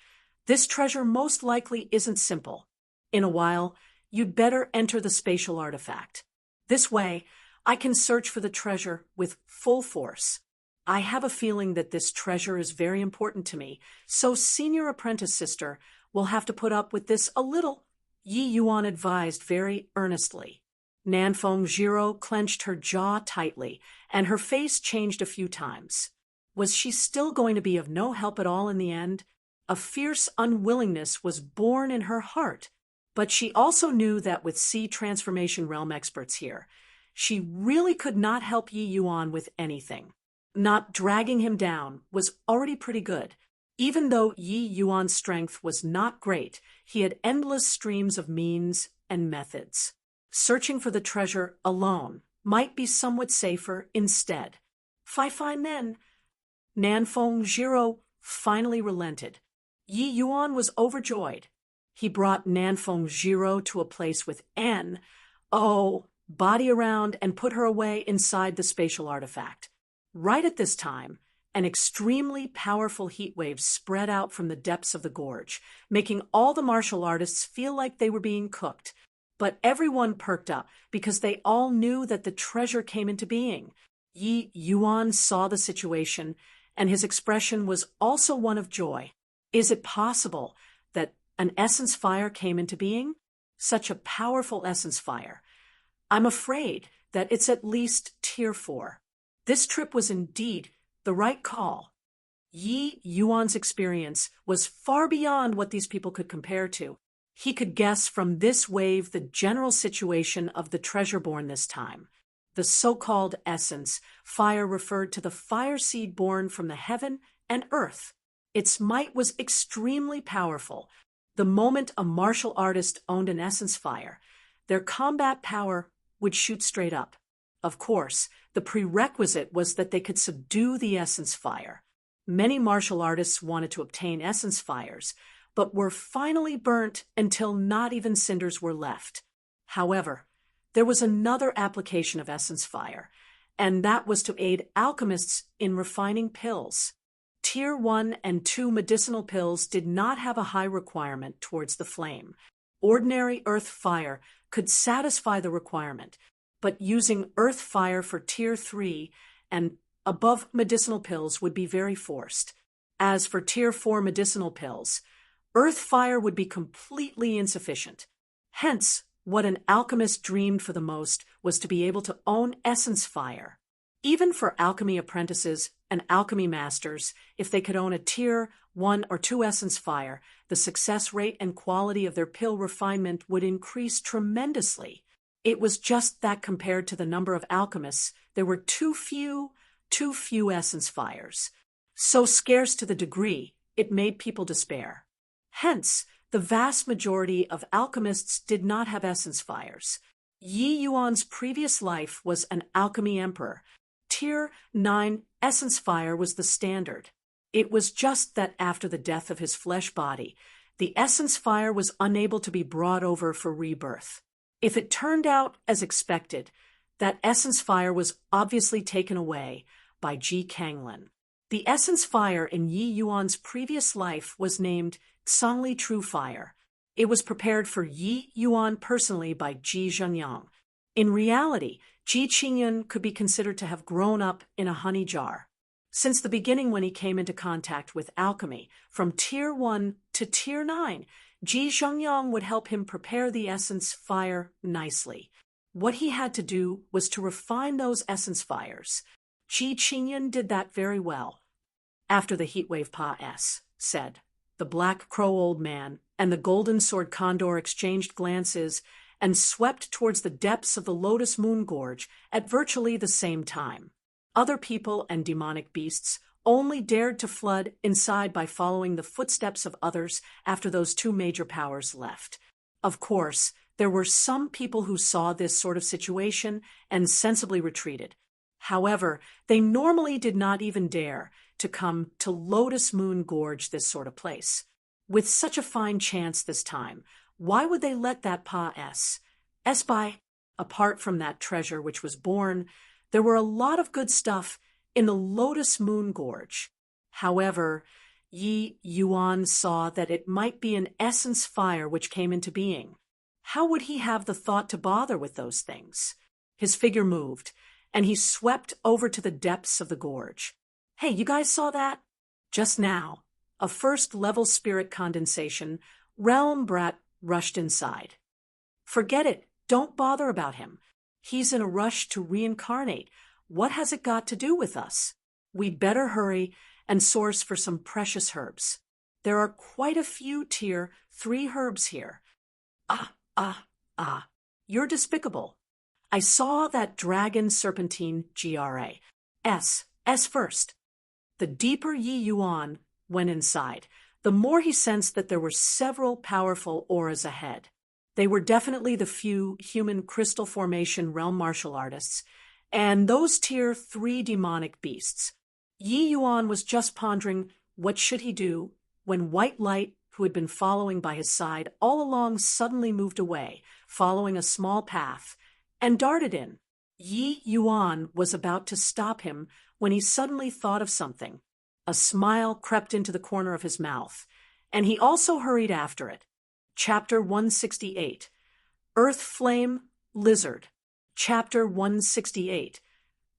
This treasure most likely isn't simple. In a while, you'd better enter the spatial artifact. This way, I can search for the treasure with full force. I have a feeling that this treasure is very important to me, so senior apprentice sister will have to put up with this a little, Yi Yuan advised very earnestly. Nanfeng Jiro clenched her jaw tightly, and her face changed a few times. Was she still going to be of no help at all in the end? A fierce unwillingness was born in her heart, but she also knew that with Sea Transformation Realm experts here, she really could not help Yi Yuan with anything. Not dragging him down was already pretty good. Even though Yi Yuan's strength was not great, he had endless streams of means and methods. Searching for the treasure alone might be somewhat safer instead. Fine then. Nanfeng Jiro finally relented. Yi Yuan was overjoyed. He brought Nanfeng Jiro to a place with body around and put her away inside the spatial artifact. Right at this time, an extremely powerful heat wave spread out from the depths of the gorge, making all the martial artists feel like they were being cooked. But everyone perked up because they all knew that the treasure came into being. Yi Yuan saw the situation, and his expression was also one of joy. Is it possible that an essence fire came into being? Such a powerful essence fire. I'm afraid that it's at least Tier 4. This trip was indeed the right call. Yi Yuan's experience was far beyond what these people could compare to. He could guess from this wave the general situation of the treasure born this time. The so-called essence fire referred to the fire seed born from the heaven and earth. Its might was extremely powerful. The moment a martial artist owned an essence fire, their combat power would shoot straight up. Of course, the prerequisite was that they could subdue the essence fire. Many martial artists wanted to obtain essence fires, but were finally burnt until not even cinders were left. However, there was another application of essence fire, and that was to aid alchemists in refining pills. Tier 1 and 2 medicinal pills did not have a high requirement towards the flame. Ordinary earth fire could satisfy the requirement, but using earth fire for Tier 3 and above medicinal pills would be very forced. As for Tier 4 medicinal pills, earth fire would be completely insufficient. Hence, what an alchemist dreamed for the most was to be able to own essence fire. Even for alchemy apprentices and alchemy masters, if they could own a Tier 1 or 2 essence fire, the success rate and quality of their pill refinement would increase tremendously. It was just that compared to the number of alchemists, there were too few essence fires. So scarce to the degree, it made people despair. Hence, the vast majority of alchemists did not have essence fires. Yi Yuan's previous life was an alchemy emperor. Tier 9 essence fire was the standard. It was just that after the death of his flesh body, the essence fire was unable to be brought over for rebirth. If it turned out as expected, that essence fire was obviously taken away by Ji Kanglin. The essence fire in Yi Yuan's previous life was named Xangli True Fire. It was prepared for Yi Yuan personally by Ji Zhenyang. In reality, Ji Qingyun could be considered to have grown up in a honey jar. Since the beginning when he came into contact with alchemy, from Tier 1 to Tier 9, Ji Zhenyang would help him prepare the essence fire nicely. What he had to do was to refine those essence fires. Ji Qingyun did that very well. After the heatwave Pa-S said, the Black Crow Old Man and the Golden Sword Condor exchanged glances and swept towards the depths of the Lotus Moon Gorge at virtually the same time. Other people and demonic beasts only dared to flood inside by following the footsteps of others after those two major powers left. Of course, There were some people who saw this sort of situation and sensibly retreated. However, they normally did not even dare to come to Lotus Moon Gorge, this sort of place. With such a fine chance this time, why would they let that pass by? Apart from that treasure which was born, there were a lot of good stuff in the Lotus Moon Gorge. However, Yi Yuan saw that it might be an essence fire which came into being. How would he have the thought to bother with those things? His figure moved, and he swept over to the depths of the gorge. Hey, you guys saw that? Just now, a first-level spirit condensation, realm brat rushed inside. Forget it. Don't bother about him. He's in a rush to reincarnate. What has it got to do with us? We'd better hurry and source for some precious herbs. There are quite a few tier 3 herbs here. You're despicable. I saw that dragon serpentine GRA. S first. The deeper Yi Yuan went inside, the more he sensed that there were several powerful auras ahead. They were definitely the few human crystal formation realm martial artists, and those tier 3 demonic beasts. Yi Yuan was just pondering what should he do when White Light, who had been following by his side all along, suddenly moved away, following a small path, and darted in. Yi Yuan was about to stop him when he suddenly thought of something. A smile crept into the corner of his mouth, and he also hurried after it. Chapter 168. Earth Flame Lizard. Chapter 168.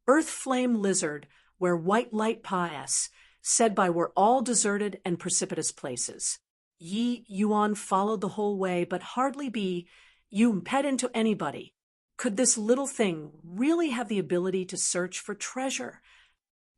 Earth Flame Lizard, where White Light pass, said by were all deserted and precipitous places. Yi Yuan followed the whole way, but hardly be imped into anybody. Could this little thing really have the ability to search for treasure?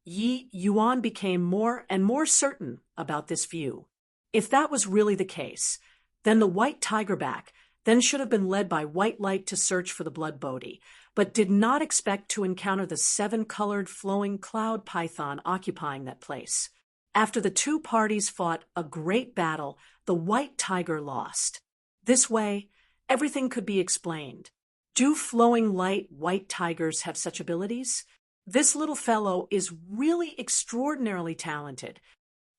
Yi Yuan became more and more certain about this view. If that was really the case, then the white tigerback then should have been led by White Light to search for the blood bodhi, but did not expect to encounter the 7-colored flowing cloud python occupying that place. After the 2 parties fought a great battle, the white tiger lost. This way, everything could be explained. Do flowing light white tigers have such abilities? This little fellow is really extraordinarily talented.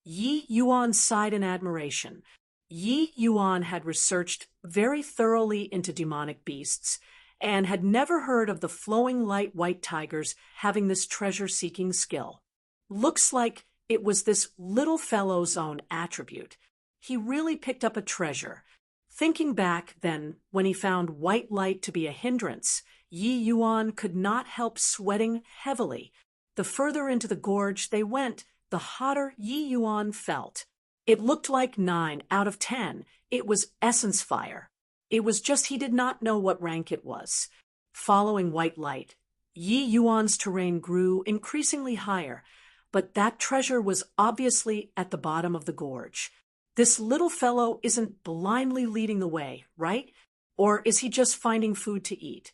Yi Yuan sighed in admiration. Yi Yuan had researched very thoroughly into demonic beasts and had never heard of the flowing light white tigers having this treasure-seeking skill. Looks like it was this little fellow's own attribute. He really picked up a treasure. Thinking back, then, when he found White Light to be a hindrance, Yi Yuan could not help sweating heavily. The further into the gorge they went, the hotter Yi Yuan felt. It looked like 9 out of 10. It was essence fire. It was just he did not know what rank it was. Following White Light, Yi Yuan's terrain grew increasingly higher, but that treasure was obviously at the bottom of the gorge. This little fellow isn't blindly leading the way, right? Or is he just finding food to eat?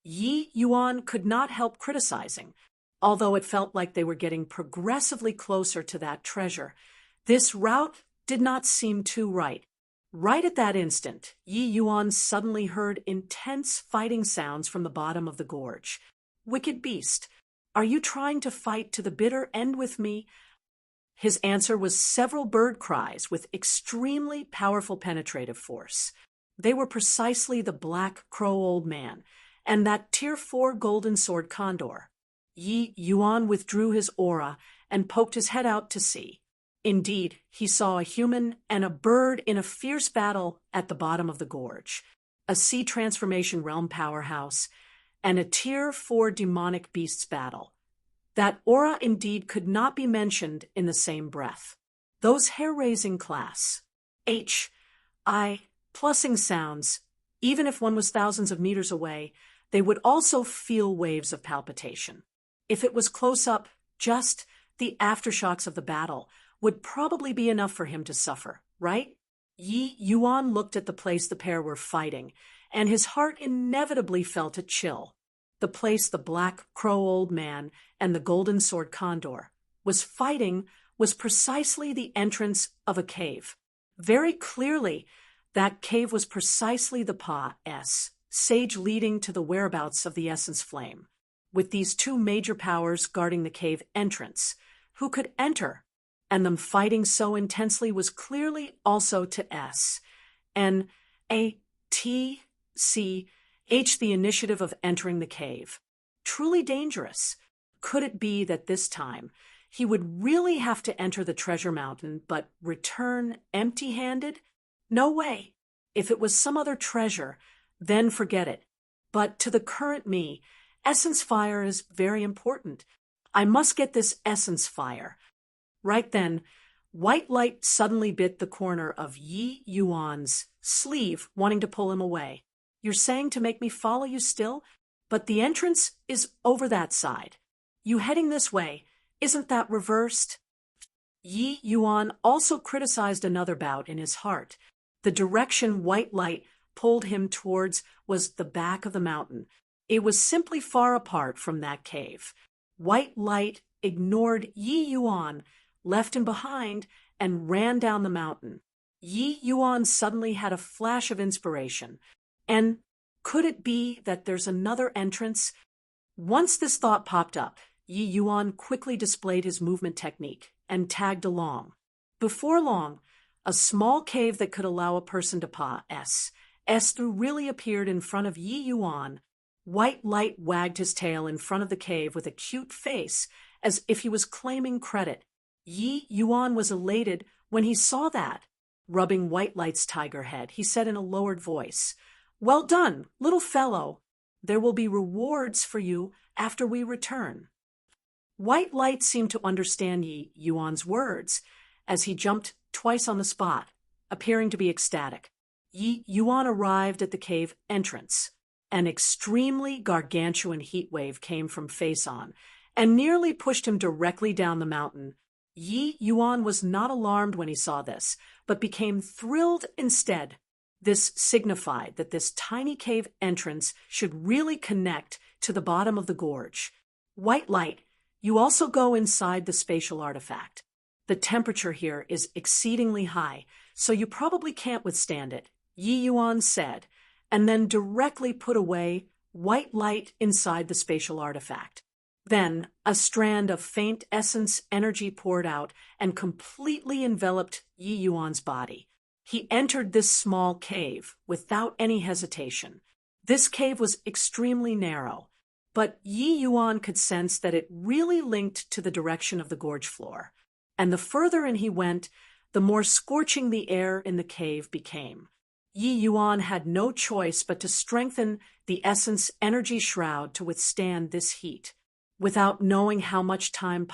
Yi Yuan could not help criticizing. Although it felt like they were getting progressively closer to that treasure, this route did not seem too right. Right at that instant, Yi Yuan suddenly heard intense fighting sounds from the bottom of the gorge. Wicked beast, are you trying to fight to the bitter end with me? His answer was several bird cries with extremely powerful penetrative force. They were precisely the Black Crow Old Man and that Tier 4 Golden Sword Condor. Yi Yuan withdrew his aura and poked his head out to sea. Indeed, he saw a human and a bird in a fierce battle at the bottom of the gorge, a sea transformation realm powerhouse, and a Tier 4 demonic beasts battle. That aura indeed could not be mentioned in the same breath. Those hair-raising class plussing sounds, even if one was thousands of meters away, they would also feel waves of palpitation. If it was close up, just the aftershocks of the battle would probably be enough for him to suffer, right? Yi Yuan looked at the place the pair were fighting, and his heart inevitably felt a chill. The place the Black Crow Old Man and the Golden Sword Condor was fighting was precisely the entrance of a cave. Very clearly, That cave was precisely the sage leading to the whereabouts of the essence flame. With these two major powers guarding the cave entrance, who could enter? And them fighting so intensely was clearly also to S-N-A-T-C-H, the initiative of entering the cave. Truly dangerous. Could it be that this time he would really have to enter the treasure mountain but return empty-handed? No way. If it was some other treasure, then forget it. But to the current me, essence fire is very important. I must get this essence fire. Right then, white light suddenly bit the corner of Yi Yuan's sleeve, wanting to pull him away. You're saying to make me follow you still? But the entrance is over that side. You heading this way, isn't that reversed? Yi Yuan also criticized another bout in his heart. The direction white light pulled him towards was the back of the mountain. It was simply far apart from that cave. White light ignored Yi Yuan, left him behind, and ran down the mountain. Yi Yuan suddenly had a flash of inspiration. And could it be that there's another entrance? Once this thought popped up, Yi Yuan quickly displayed his movement technique and tagged along. Before long, a small cave that could allow a person to pass through really appeared in front of Yi Yuan. White light wagged his tail in front of the cave with a cute face, as if he was claiming credit. Yi Yuan was elated when he saw that. Rubbing White Light's tiger head, he said in a lowered voice, "Well done, little fellow. There will be rewards for you after we return." White Light seemed to understand Yi Yuan's words, as he jumped twice on the spot, appearing to be ecstatic. Yi Yuan arrived at the cave entrance. An extremely gargantuan heat wave came from face-on and nearly pushed him directly down the mountain. Yi Yuan was not alarmed when he saw this, but became thrilled instead. This signified that this tiny cave entrance should really connect to the bottom of the gorge. White Light, you also go inside the spatial artifact. The temperature here is exceedingly high, so you probably can't withstand it, Yi Yuan said, and then directly put away White Light inside the spatial artifact. Then a strand of faint essence energy poured out and completely enveloped Yi Yuan's body. He entered this small cave without any hesitation. This cave was extremely narrow, but Yi Yuan could sense that it really linked to the direction of the gorge floor. And the further in he went, the more scorching the air in the cave became. Yi Yuan had no choice but to strengthen the essence energy shroud to withstand this heat. Without knowing how much time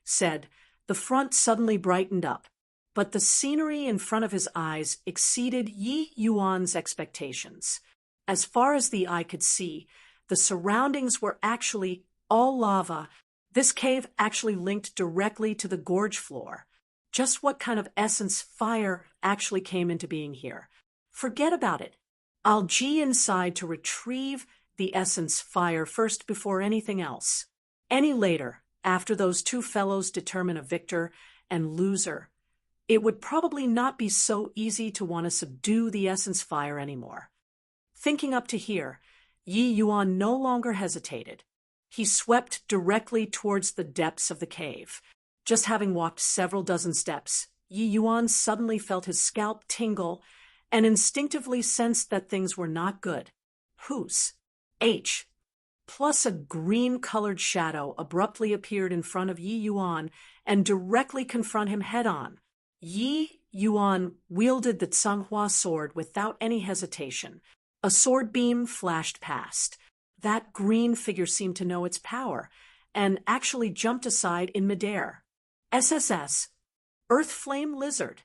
said, the front suddenly brightened up, but the scenery in front of his eyes exceeded Yi Yuan's expectations. As far as the eye could see, the surroundings were actually all lava. This cave actually linked directly to the gorge floor. Just what kind of essence fire actually came into being here? Forget about it. I'll G inside to retrieve the essence fire first before anything else. Any later, after those two fellows determine a victor and loser, it would probably not be so easy to want to subdue the essence fire anymore. Thinking up to here, Yi Yuan no longer hesitated. He swept directly towards the depths of the cave. Just having walked several dozen steps, Yi Yuan suddenly felt his scalp tingle and instinctively sensed that things were not good. Plus a green-colored shadow abruptly appeared in front of Yi Yuan and directly confronted him head-on. Yi Yuan wielded the Tsunghua sword without any hesitation. A sword beam flashed past. That green figure seemed to know its power and actually jumped aside in midair. SSS, Earth Flame Lizard.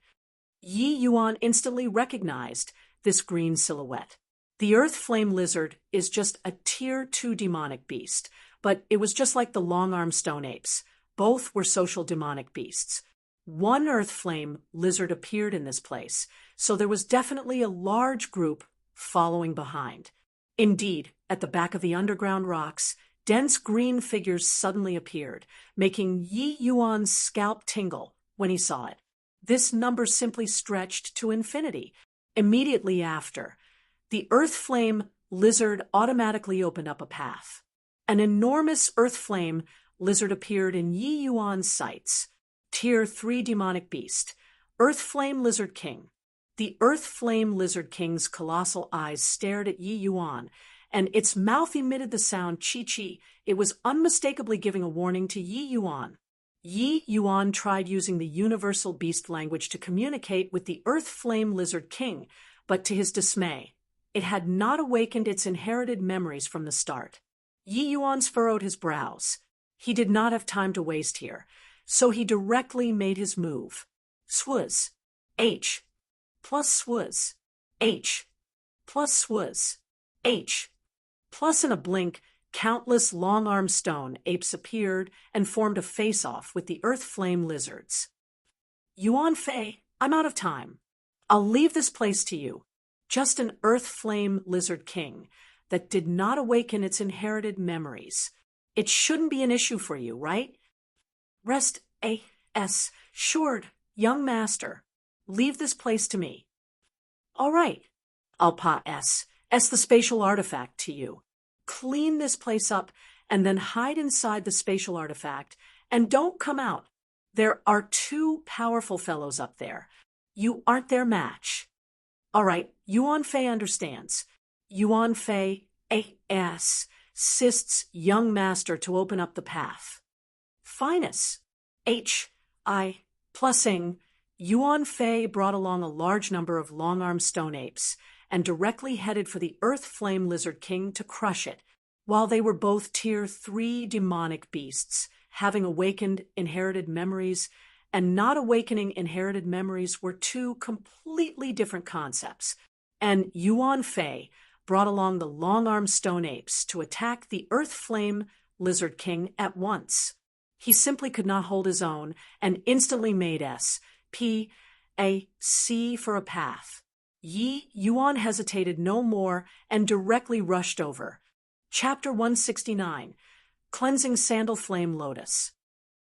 Yi Yuan instantly recognized this green silhouette. The Earth Flame Lizard is just a Tier 2 demonic beast, but it was just like the long-arm stone apes. Both were social demonic beasts. One Earth Flame Lizard appeared in this place, so there was definitely a large group following behind. Indeed, at the back of the underground rocks, dense green figures suddenly appeared, making Yi Yuan's scalp tingle when he saw it. This number simply stretched to infinity. Immediately after, the earth flame lizard automatically opened up a path. An enormous earth flame lizard appeared in Yi Yuan's sights. Tier 3 demonic beast, Earth Flame Lizard King. The Earth Flame Lizard King's colossal eyes stared at Yi Yuan, and its mouth emitted the sound chi-chi. It was unmistakably giving a warning to Yi Yuan. Yi Yuan tried using the universal beast language to communicate with the Earth Flame Lizard King, but to his dismay, it had not awakened its inherited memories from the start. Yi Yuan furrowed his brows. He did not have time to waste here, so he directly made his move. Swaz. H. Plus swaz. H. Plus swaz. H. Plus in a blink, countless long-armed stone apes appeared and formed a face-off with the earth flame lizards. Yuan Fei, I'm out of time. I'll leave this place to you. Just an earth flame lizard king that did not awaken its inherited memories. It shouldn't be an issue for you, right? Rest A.S. Assured, young master. Leave this place to me. All right. I'll pass the spatial artifact to you. Clean this place up and then hide inside the spatial artifact and don't come out. There are two powerful fellows up there. You aren't their match. All right, Yuan Fei understands. Yuan Fei assists young master to open up the path. Finus. H.I. Plussing. Yuan Fei brought along a large number of long-armed stone apes and directly headed for the Earth Flame Lizard King to crush it, while they were both Tier 3 demonic beasts, having awakened inherited memories and not awakening inherited memories were two completely different concepts, and Yuan Fei brought along the long-armed stone apes to attack the Earth Flame Lizard King at once. He simply could not hold his own and instantly made S.P.A.C. for a path. Yi Yuan hesitated no more and directly rushed over. Chapter 169, Cleansing Sandal Flame Lotus.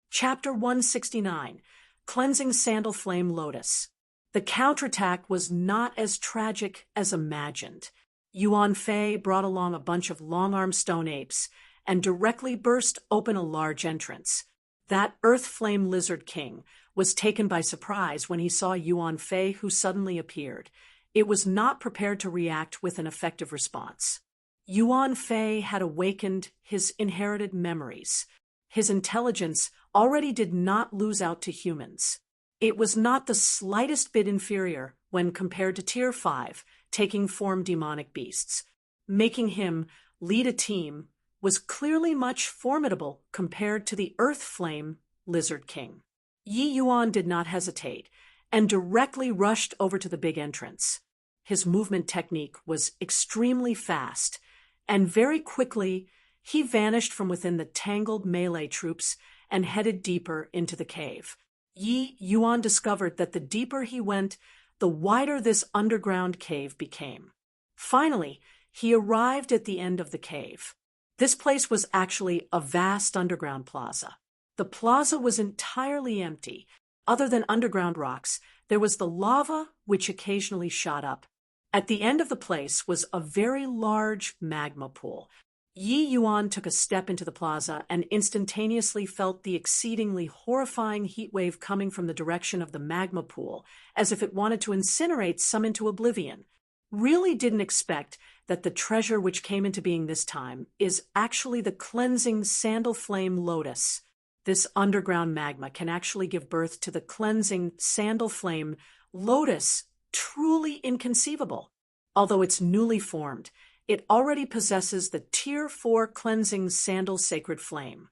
Chapter 169, Cleansing Sandal Flame Lotus. The counterattack was not as tragic as imagined. Yuan Fei brought along a bunch of long-armed stone apes and directly burst open a large entrance. That Earth Flame Lizard King was taken by surprise when he saw Yuan Fei, who suddenly appeared. It was not prepared to react with an effective response. Yuan Fei had awakened his inherited memories. His intelligence already did not lose out to humans. It was not the slightest bit inferior when compared to Tier 5, taking form demonic beasts. Making him lead a team was clearly much formidable compared to the Earth Flame Lizard King. Yi Yuan did not hesitate and directly rushed over to the big entrance. His movement technique was extremely fast, and very quickly he vanished from within the tangled melee troops and headed deeper into the cave. Yi Yuan discovered that the deeper he went, the wider this underground cave became. Finally, he arrived at the end of the cave. This place was actually a vast underground plaza. The plaza was entirely empty. Other than underground rocks, there was the lava which occasionally shot up. At the end of the place was a very large magma pool. Yi Yuan took a step into the plaza and instantaneously felt the exceedingly horrifying heat wave coming from the direction of the magma pool, as if it wanted to incinerate some into oblivion. Really didn't expect that the treasure which came into being this time is actually the cleansing sandal flame lotus. This underground magma can actually give birth to the cleansing sandal flame lotus. Truly inconceivable. Although it's newly formed, it already possesses the Tier 4 cleansing sandal sacred flame.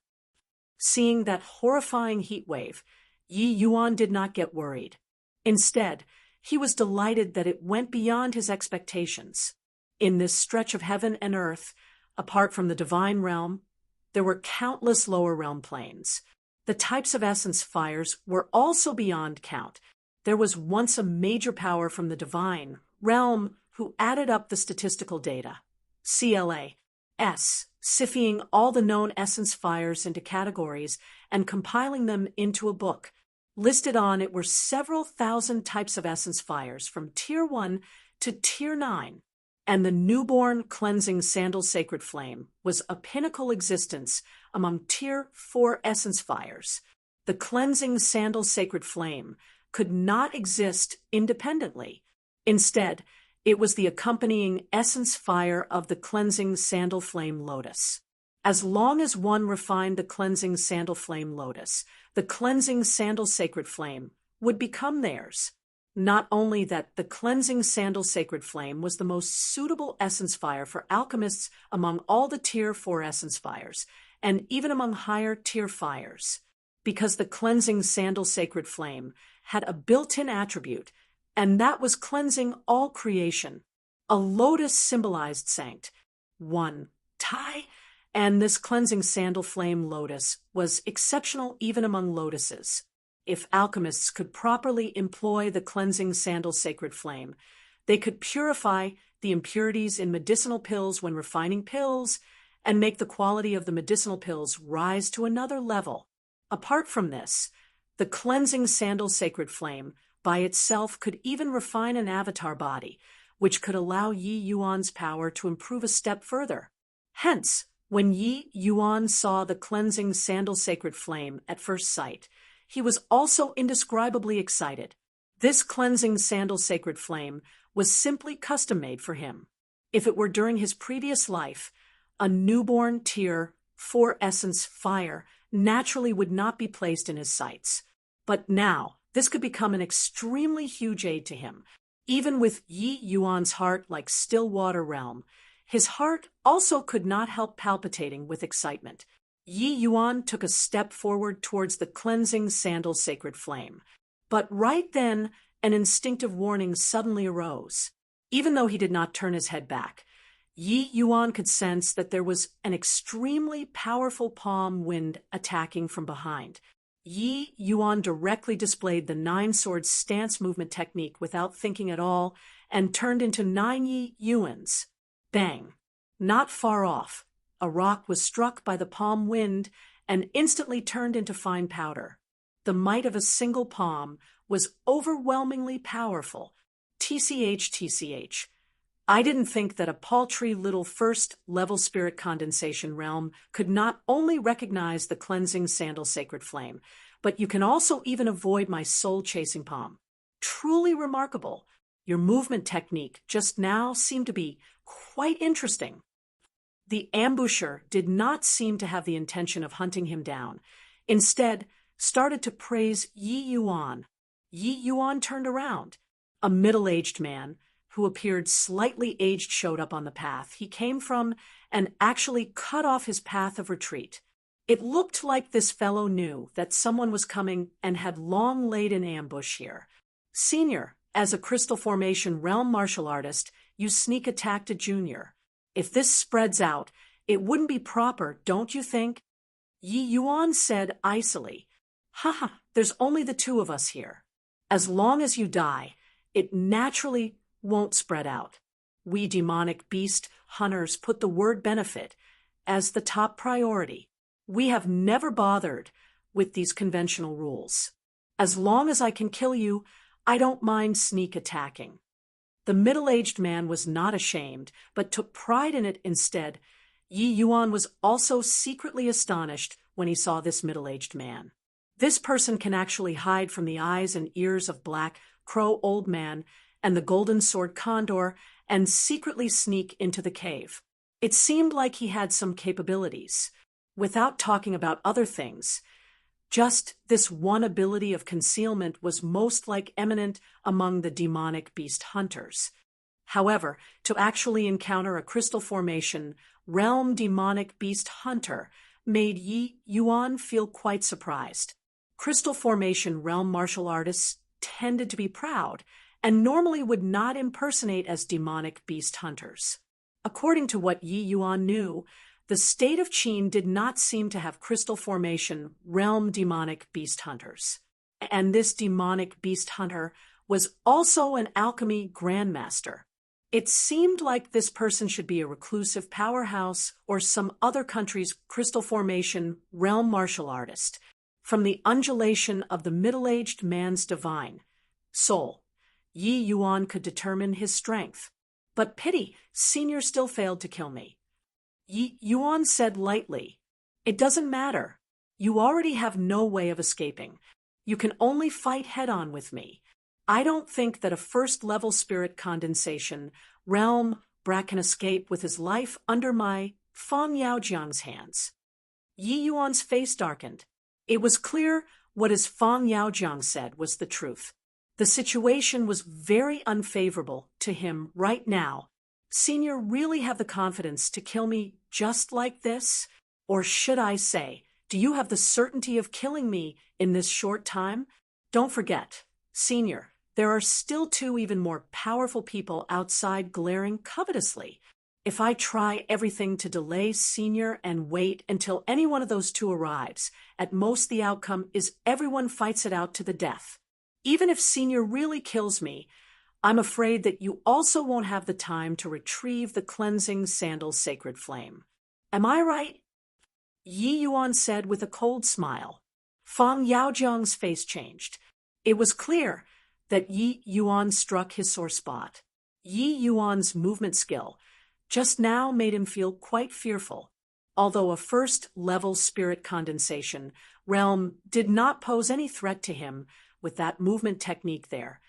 Seeing that horrifying heat wave, Yi Yuan did not get worried. Instead, he was delighted that it went beyond his expectations. In this stretch of heaven and earth, apart from the divine realm, there were countless lower realm planes. The types of essence fires were also beyond count. There was once a major power from the divine realm who added up the statistical data. Siphing all the known essence fires into categories and compiling them into a book. Listed on it were several thousand types of essence fires from Tier 1 to Tier 9. And the newborn cleansing sandal sacred flame was a pinnacle existence among Tier 4 essence fires. The cleansing sandal sacred flame could not exist independently. Instead, it was the accompanying essence fire of the cleansing sandal flame lotus. As long as one refined the cleansing sandal flame lotus, the cleansing sandal sacred flame would become theirs. Not only that, the cleansing sandal sacred flame was the most suitable essence fire for alchemists among all the Tier 4 essence fires, and even among higher tier fires, because the cleansing sandal sacred flame had a built-in attribute, and that was cleansing all creation. A lotus symbolized sanct, one Tai, and this cleansing sandal flame lotus was exceptional even among lotuses. If alchemists could properly employ the cleansing sandal sacred flame, they could purify the impurities in medicinal pills when refining pills and make the quality of the medicinal pills rise to another level. Apart from this, the cleansing sandal sacred flame by itself could even refine an avatar body, which could allow Yi Yuan's power to improve a step further. Hence, when Yi Yuan saw the cleansing sandal sacred flame at first sight, he was also indescribably excited. This cleansing sandal sacred flame was simply custom-made for him. If it were during his previous life, a newborn Tier 4 essence fire naturally would not be placed in his sights. But now, this could become an extremely huge aid to him. Even with Yi Yuan's heart like still water realm, his heart also could not help palpitating with excitement. Yi Yuan took a step forward towards the cleansing sandal sacred flame. But right then, an instinctive warning suddenly arose. Even though he did not turn his head back, Yi Yuan could sense that there was an extremely powerful palm wind attacking from behind. Yi Yuan directly displayed the 9-sword stance movement technique without thinking at all and turned into 9 Yi Yuans. Bang! Not far off, a rock was struck by the palm wind and instantly turned into fine powder. The might of a single palm was overwhelmingly powerful. TCH. I didn't think that a paltry little first-level spirit condensation realm could not only recognize the cleansing sandal sacred flame, but you can also even avoid my soul-chasing palm. Truly remarkable. Your movement technique just now seemed to be quite interesting. The ambusher did not seem to have the intention of hunting him down. Instead, started to praise Yi Yuan. Yi Yuan turned around. A middle-aged man, who appeared slightly aged, showed up on the path he came from and actually cut off his path of retreat. It looked like this fellow knew that someone was coming and had long laid in ambush here. Senior, as a crystal formation realm martial artist, you sneak attacked a junior. If this spreads out, it wouldn't be proper, don't you think? Yi Yuan said icily. Haha, there's only the two of us here. As long as you die, it naturally won't spread out. We demonic beast hunters put the word benefit as the top priority. We have never bothered with these conventional rules. As long as I can kill you, I don't mind sneak attacking. The middle-aged man was not ashamed, but took pride in it instead. Yi Yuan was also secretly astonished when he saw this middle-aged man. This person can actually hide from the eyes and ears of Black Crow Old Man and the Golden Sword Condor and secretly sneak into the cave. It seemed like he had some capabilities. Without talking about other things, just this one ability of concealment was most eminent among the demonic beast hunters. However, to actually encounter a crystal formation realm demonic beast hunter made Yi Yuan feel quite surprised. Crystal formation realm martial artists tended to be proud and normally would not impersonate as demonic beast hunters. According to what Yi Yuan knew, the state of Qin did not seem to have crystal formation realm demonic beast hunters. And this demonic beast hunter was also an alchemy grandmaster. It seemed like this person should be a reclusive powerhouse or some other country's crystal formation realm martial artist. From the undulation of the middle-aged man's divine soul, Yi Yuan could determine his strength. But pity, Senior still failed to kill me. Yi Yuan said lightly, "It doesn't matter. You already have no way of escaping. You can only fight head-on with me. I don't think that a first-level spirit condensation realm brat can escape with his life under my Fang Yaojiang's hands." Yi Yuan's face darkened. It was clear what his Fang Yaojiang said was the truth. The situation was very unfavorable to him right now. Senior really have the confidence to kill me just like this? Or should I say, do you have the certainty of killing me in this short time? Don't forget, Senior, there are still two even more powerful people outside glaring covetously. If I try everything to delay Senior and wait until any one of those two arrives, at most the outcome is everyone fights it out to the death. Even if Senior really kills me, I'm afraid that you also won't have the time to retrieve the cleansing sandal sacred flame. Am I right? Yi Yuan said with a cold smile. Fang Yaojiang's face changed. It was clear that Yi Yuan struck his sore spot. Yi Yuan's movement skill just now made him feel quite fearful. Although a first-level spirit condensation realm did not pose any threat to him with that movement technique there,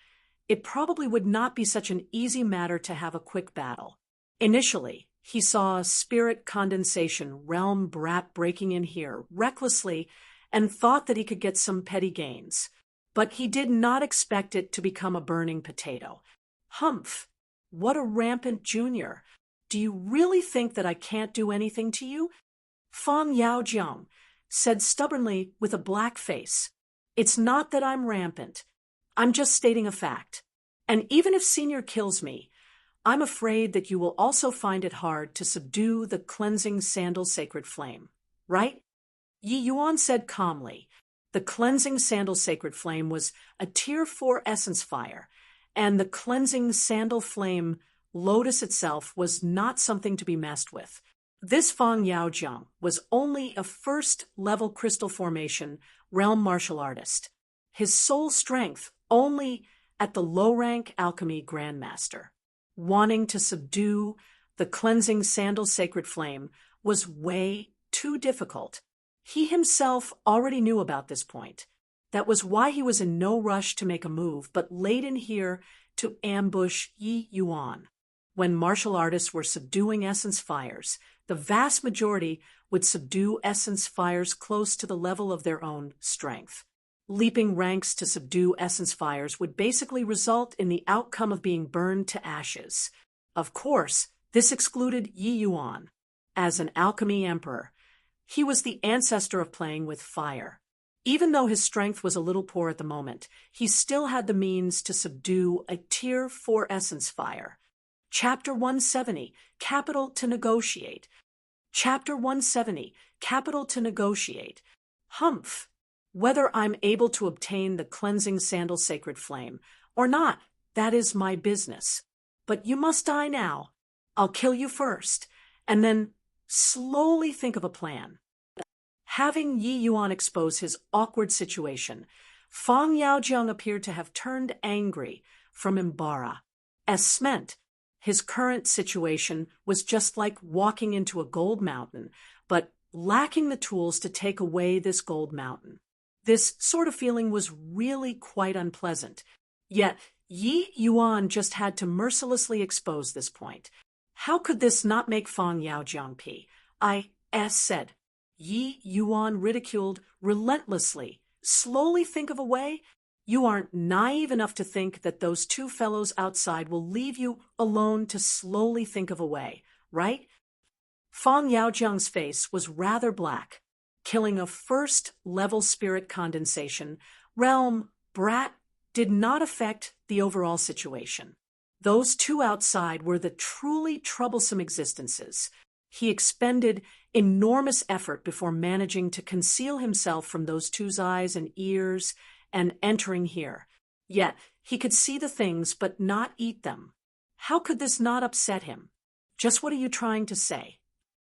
it probably would not be such an easy matter to have a quick battle. Initially, he saw a spirit condensation realm brat breaking in here recklessly and thought that he could get some petty gains. But he did not expect it to become a burning potato. Humph! What a rampant junior! Do you really think that I can't do anything to you? Fang Yaojiang said stubbornly with a black face. It's not that I'm rampant. I'm just stating a fact. And even if Senior kills me, I'm afraid that you will also find it hard to subdue the cleansing sandal sacred flame. Right? Yi Yuan said calmly. The cleansing sandal sacred flame was a tier 4 essence fire, and the cleansing sandal flame lotus itself was not something to be messed with. This Fang Yaojiang was only a first-level crystal formation realm martial artist. His sole strength only at the low-rank alchemy grandmaster. Wanting to subdue the cleansing sandal sacred flame was way too difficult. He himself already knew about this point. That was why he was in no rush to make a move, but laid in here to ambush Yi Yuan. When martial artists were subduing essence fires, the vast majority would subdue essence fires close to the level of their own strength. Leaping ranks to subdue essence fires would basically result in the outcome of being burned to ashes. Of course, this excluded Yi Yuan. As an alchemy emperor, he was the ancestor of playing with fire. Even though his strength was a little poor at the moment, he still had the means to subdue a tier 4 essence fire. Chapter 170, Capital to Negotiate. Chapter 170, Capital to Negotiate. Humph! Whether I'm able to obtain the cleansing sandal sacred flame or not, that is my business. But you must die now. I'll kill you first, and then slowly think of a plan. Having Yi Yuan expose his awkward situation, Fang Yaojiang appeared to have turned angry from embarrass. As meant, his current situation was just like walking into a gold mountain, but lacking the tools to take away this gold mountain. This sort of feeling was really quite unpleasant. Yet, Yi Yuan just had to mercilessly expose this point. How could this not make Fang Yaojiang said. Yi Yuan ridiculed relentlessly. Slowly think of a way? You aren't naive enough to think that those two fellows outside will leave you alone to slowly think of a way, right? Fang Yaojiang's face was rather black. Killing a first-level spirit condensation realm brat did not affect the overall situation. Those two outside were the truly troublesome existences. He expended enormous effort before managing to conceal himself from those two's eyes and ears and entering here. Yet he could see the things but not eat them. How could this not upset him? Just what are you trying to say?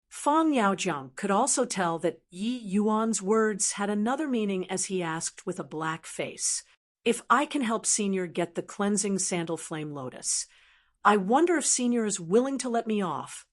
Fang Yaojiang could also tell that Yi Yuan's words had another meaning as he asked with a black face. If I can help Senior get the cleansing sandal flame lotus, I wonder if Senior is willing to let me off.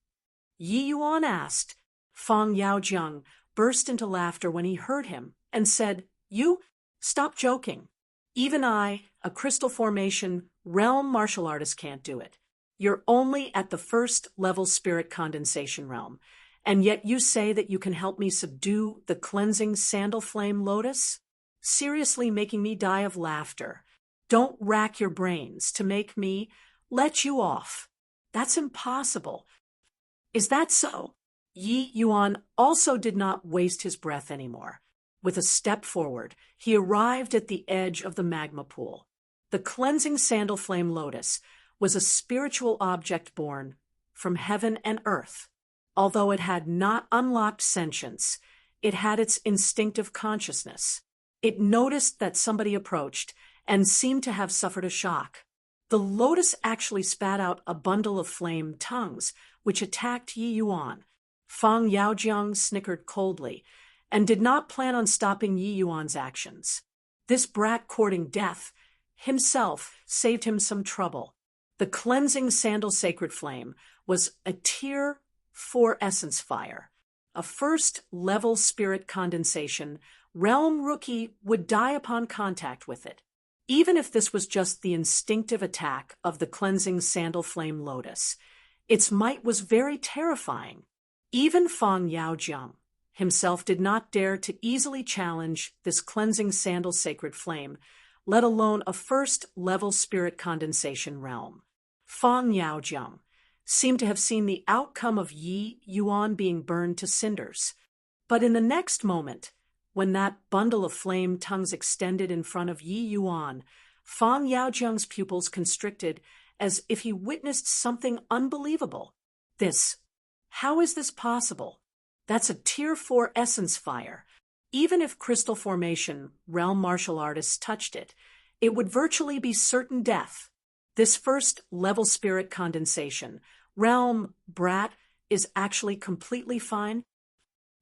Yi Yuan asked. Fang Yaojiang burst into laughter when he heard him and said, "You, stop joking. Even I, a crystal formation realm martial artist, can't do it. You're only at the first level spirit condensation realm, and yet you say that you can help me subdue the cleansing sandal flame lotus? Seriously making me die of laughter. Don't rack your brains to make me let you off. That's impossible. Is that so?" Yi Yuan also did not waste his breath anymore. With a step forward, he arrived at the edge of the magma pool. The cleansing sandal flame lotus was a spiritual object born from heaven and earth. Although it had not unlocked sentience, it had its instinctive consciousness. It noticed that somebody approached and seemed to have suffered a shock. The lotus actually spat out a bundle of flame tongues, which attacked Yi Yuan. Fang Yaojiang snickered coldly and did not plan on stopping Yi Yuan's actions. This brat courting death himself saved him some trouble. The cleansing sandal sacred flame was a Tier 4 essence fire. A first-level spirit condensation, realm rookie would die upon contact with it. Even if this was just the instinctive attack of the cleansing sandal flame lotus, its might was very terrifying. Even Fang Yaojiang himself did not dare to easily challenge this cleansing sandal sacred flame, let alone a first-level spirit condensation realm. Fang Yaojiang seemed to have seen the outcome of Yi Yuan being burned to cinders. But in the next moment, when that bundle of flame tongues extended in front of Yi Yuan, Fang Yaojiang's pupils constricted as if he witnessed something unbelievable. How is this possible? That's a Tier 4 essence fire. Even if crystal formation realm martial artists touched it, it would virtually be certain death. This first-level spirit condensation realm brat is actually completely fine.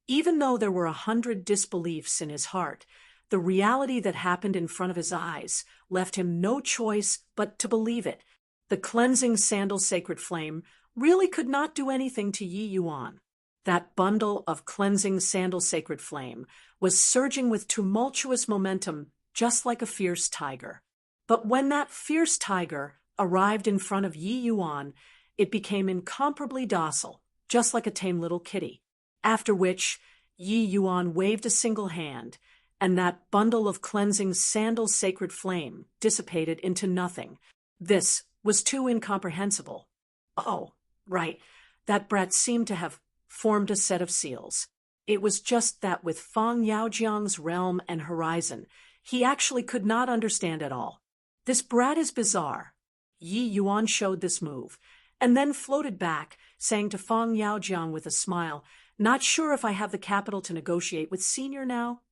Even though there were 100 disbeliefs in his heart, the reality that happened in front of his eyes left him no choice but to believe it. The cleansing sandal sacred flame really could not do anything to Yi Yuan. That bundle of cleansing sandal sacred flame was surging with tumultuous momentum, just like a fierce tiger. But when that fierce tiger arrived in front of Yi Yuan, it became incomparably docile, just like a tame little kitty. After which, Yi Yuan waved a single hand, and that bundle of cleansing sandal sacred flame dissipated into nothing. This was too incomprehensible. Oh, right, that brat seemed to have formed a set of seals. It was just that with Fang Yaojiang's realm and horizon, he actually could not understand at all. This brat is bizarre. Yi Yuan showed this move, and then floated back, saying to Fang Yaojiang with a smile, "Not sure if I have the capital to negotiate with Senior now?"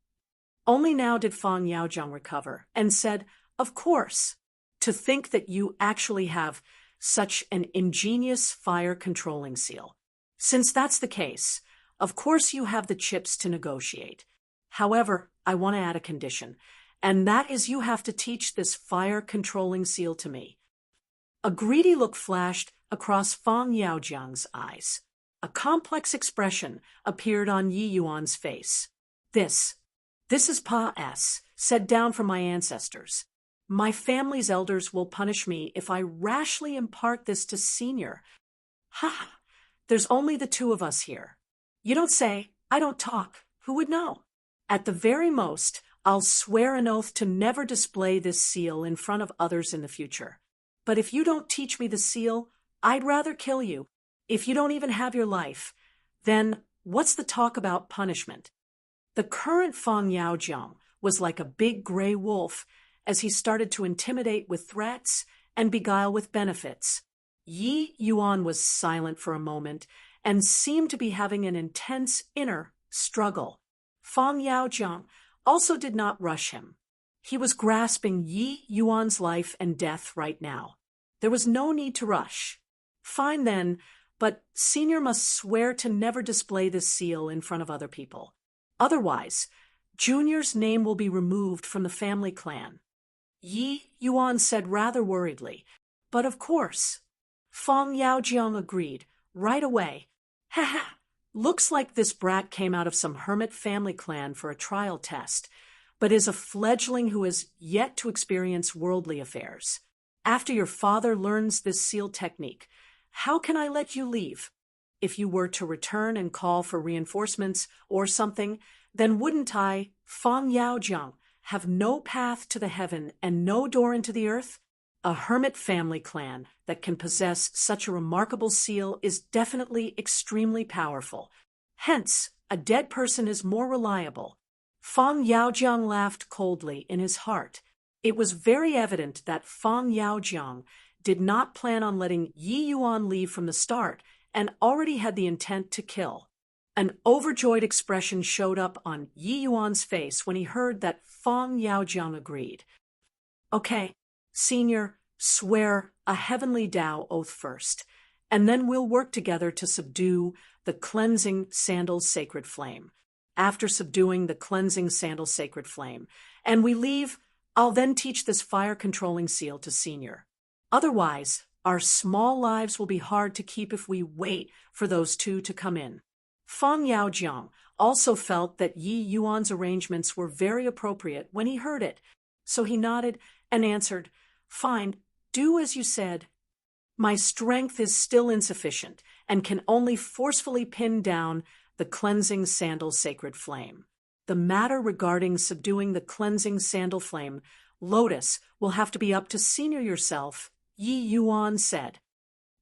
Only now did Fang Yaojiang recover, and said, "Of course. To think that you actually have such an ingenious fire-controlling seal. Since that's the case, of course you have the chips to negotiate. However, I want to add a condition, and that is you have to teach this fire-controlling seal to me." A greedy look flashed across Fang Yaojiang's eyes. A complex expression appeared on Yi Yuan's face. This is Pa-S, said down from my ancestors. My family's elders will punish me if I rashly impart this to Senior. Ha! There's only the two of us here. You don't say, I don't talk. Who would know? At the very most, I'll swear an oath to never display this seal in front of others in the future. But if you don't teach me the seal, I'd rather kill you. If you don't even have your life, then what's the talk about punishment? The current Fang Yaojiang was like a big gray wolf as he started to intimidate with threats and beguile with benefits. Yi Yuan was silent for a moment and seemed to be having an intense inner struggle. Fang Yaojiang also did not rush him. He was grasping Yi Yuan's life and death right now. There was no need to rush. Fine then, but Senior must swear to never display this seal in front of other people. Otherwise, Junior's name will be removed from the family clan. Yi Yuan said rather worriedly. But of course. Feng Yaojiang agreed, right away. Ha ha! Looks like this brat came out of some hermit family clan for a trial test, but is a fledgling who has yet to experience worldly affairs. After your father learns this seal technique, how can I let you leave? If you were to return and call for reinforcements or something, then wouldn't I, Feng Yaojiang, have no path to the heaven and no door into the earth? A hermit family clan that can possess such a remarkable seal is definitely extremely powerful. Hence, a dead person is more reliable. Feng Yaojiang laughed coldly in his heart. It was very evident that Feng Yaojiang did not plan on letting Yi Yuan leave from the start and already had the intent to kill. An overjoyed expression showed up on Yi Yuan's face when he heard that Feng Yaojiang agreed. Okay, Senior, swear a heavenly Tao oath first, and then we'll work together to subdue the cleansing sandal sacred flame. After subduing the cleansing sandal sacred flame, and we leave, I'll then teach this fire-controlling seal to Senior. Otherwise, our small lives will be hard to keep if we wait for those two to come in. Feng Yaojiang also felt that Yi Yuan's arrangements were very appropriate when he heard it, so he nodded and answered, Fine, do as you said. My strength is still insufficient and can only forcefully pin down the cleansing sandal sacred flame. The matter regarding subduing the cleansing sandal flame, Lotus, will have to be up to Senior yourself, Yi Yuan said.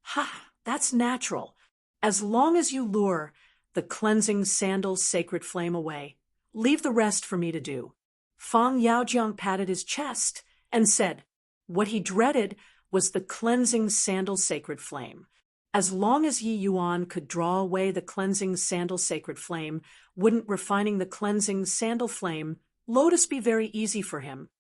Ha, that's natural. As long as you lure the cleansing sandal sacred flame away, leave the rest for me to do. Feng Yaojiang patted his chest and said, what he dreaded was the cleansing sandal sacred flame. As long as Yi Yuan could draw away the cleansing sandal sacred flame, wouldn't refining the cleansing sandal flame Lotus be very easy for him?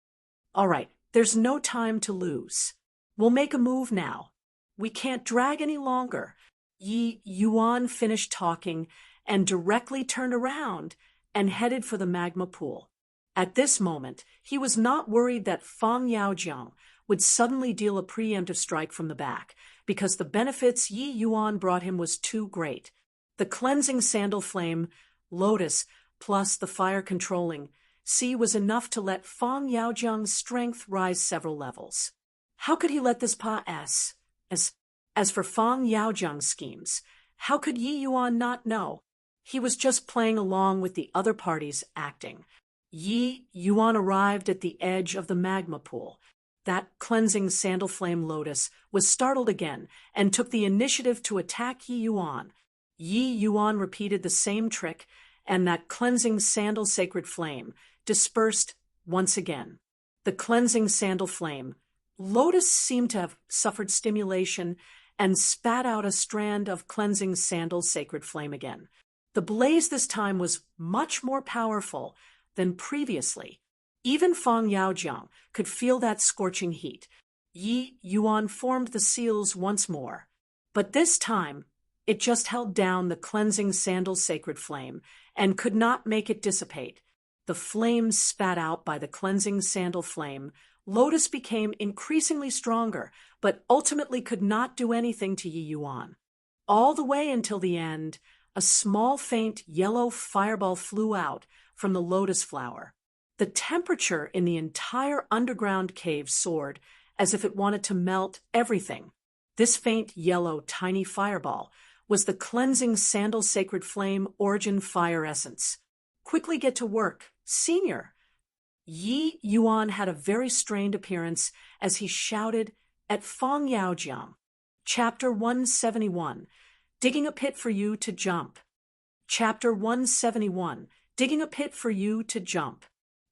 All right, there's no time to lose. We'll make a move now. We can't drag any longer. Yi Yuan finished talking and directly turned around and headed for the magma pool. At this moment, he was not worried that Feng Yaojiang would suddenly deal a preemptive strike from the back, because the benefits Yi Yuan brought him was too great. The cleansing sandal flame, Lotus, plus the fire-controlling sea was enough to let Feng Yaojiang's strength rise several levels. How could he let this pass? As for Feng Yaojiang's schemes, how could Yi Yuan not know? He was just playing along with the other parties acting. Yi Yuan arrived at the edge of the magma pool. That cleansing sandal flame Lotus was startled again and took the initiative to attack Yi Yuan. Yi Yuan repeated the same trick, and that cleansing sandal sacred flame dispersed once again. The cleansing sandal flame, Lotus seemed to have suffered stimulation and spat out a strand of cleansing sandal sacred flame again. The blaze this time was much more powerful than previously. Even Feng Yaojiang could feel that scorching heat. Yi Yuan formed the seals once more, but this time it just held down the cleansing sandal sacred flame and could not make it dissipate. The flames spat out by the cleansing sandal flame, Lotus became increasingly stronger, but ultimately could not do anything to Yi Yuan. All the way until the end, a small faint yellow fireball flew out from the lotus flower. The temperature in the entire underground cave soared as if it wanted to melt everything. This faint yellow tiny fireball was the cleansing sandal sacred flame origin fire essence. Quickly get to work, Senior. Yi Yuan had a very strained appearance as he shouted at Feng Yaojiang. Chapter 171, Digging a Pit for You to Jump. Chapter 171, Digging a Pit for You to Jump.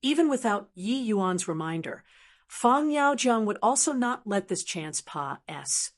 Even without Yi Yuan's reminder, Feng Yaojiang would also not let this chance pass.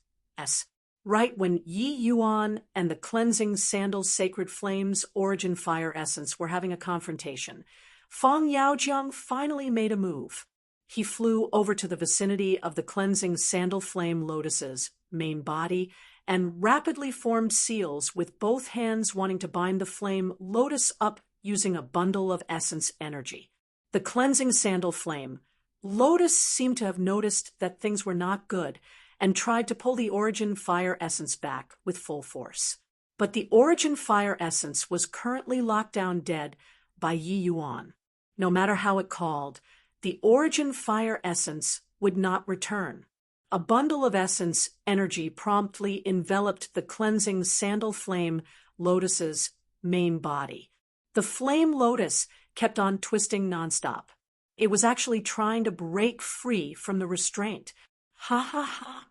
Right when Yi Yuan and the cleansing sandal sacred flames origin fire essence were having a confrontation, Feng Yaojiang finally made a move. He flew over to the vicinity of the cleansing sandal flame lotus's main body and rapidly formed seals with both hands wanting to bind the flame lotus up using a bundle of essence energy. The cleansing sandal flame, Lotus seemed to have noticed that things were not good and tried to pull the origin fire essence back with full force. But the origin fire essence was currently locked down dead by Yi Yuan. No matter how it called, the origin fire essence would not return. A bundle of essence energy promptly enveloped the cleansing sandal flame lotus's main body. The flame lotus kept on twisting nonstop. It was actually trying to break free from the restraint. Ha ha ha.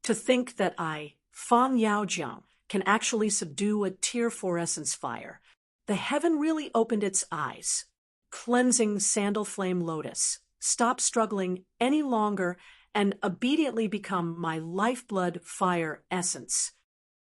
To think that I, Fan Yaojiang, can actually subdue a Tier 4 essence fire. The heaven really opened its eyes. Cleansing sandal flame lotus, stop struggling any longer and obediently become my lifeblood fire essence.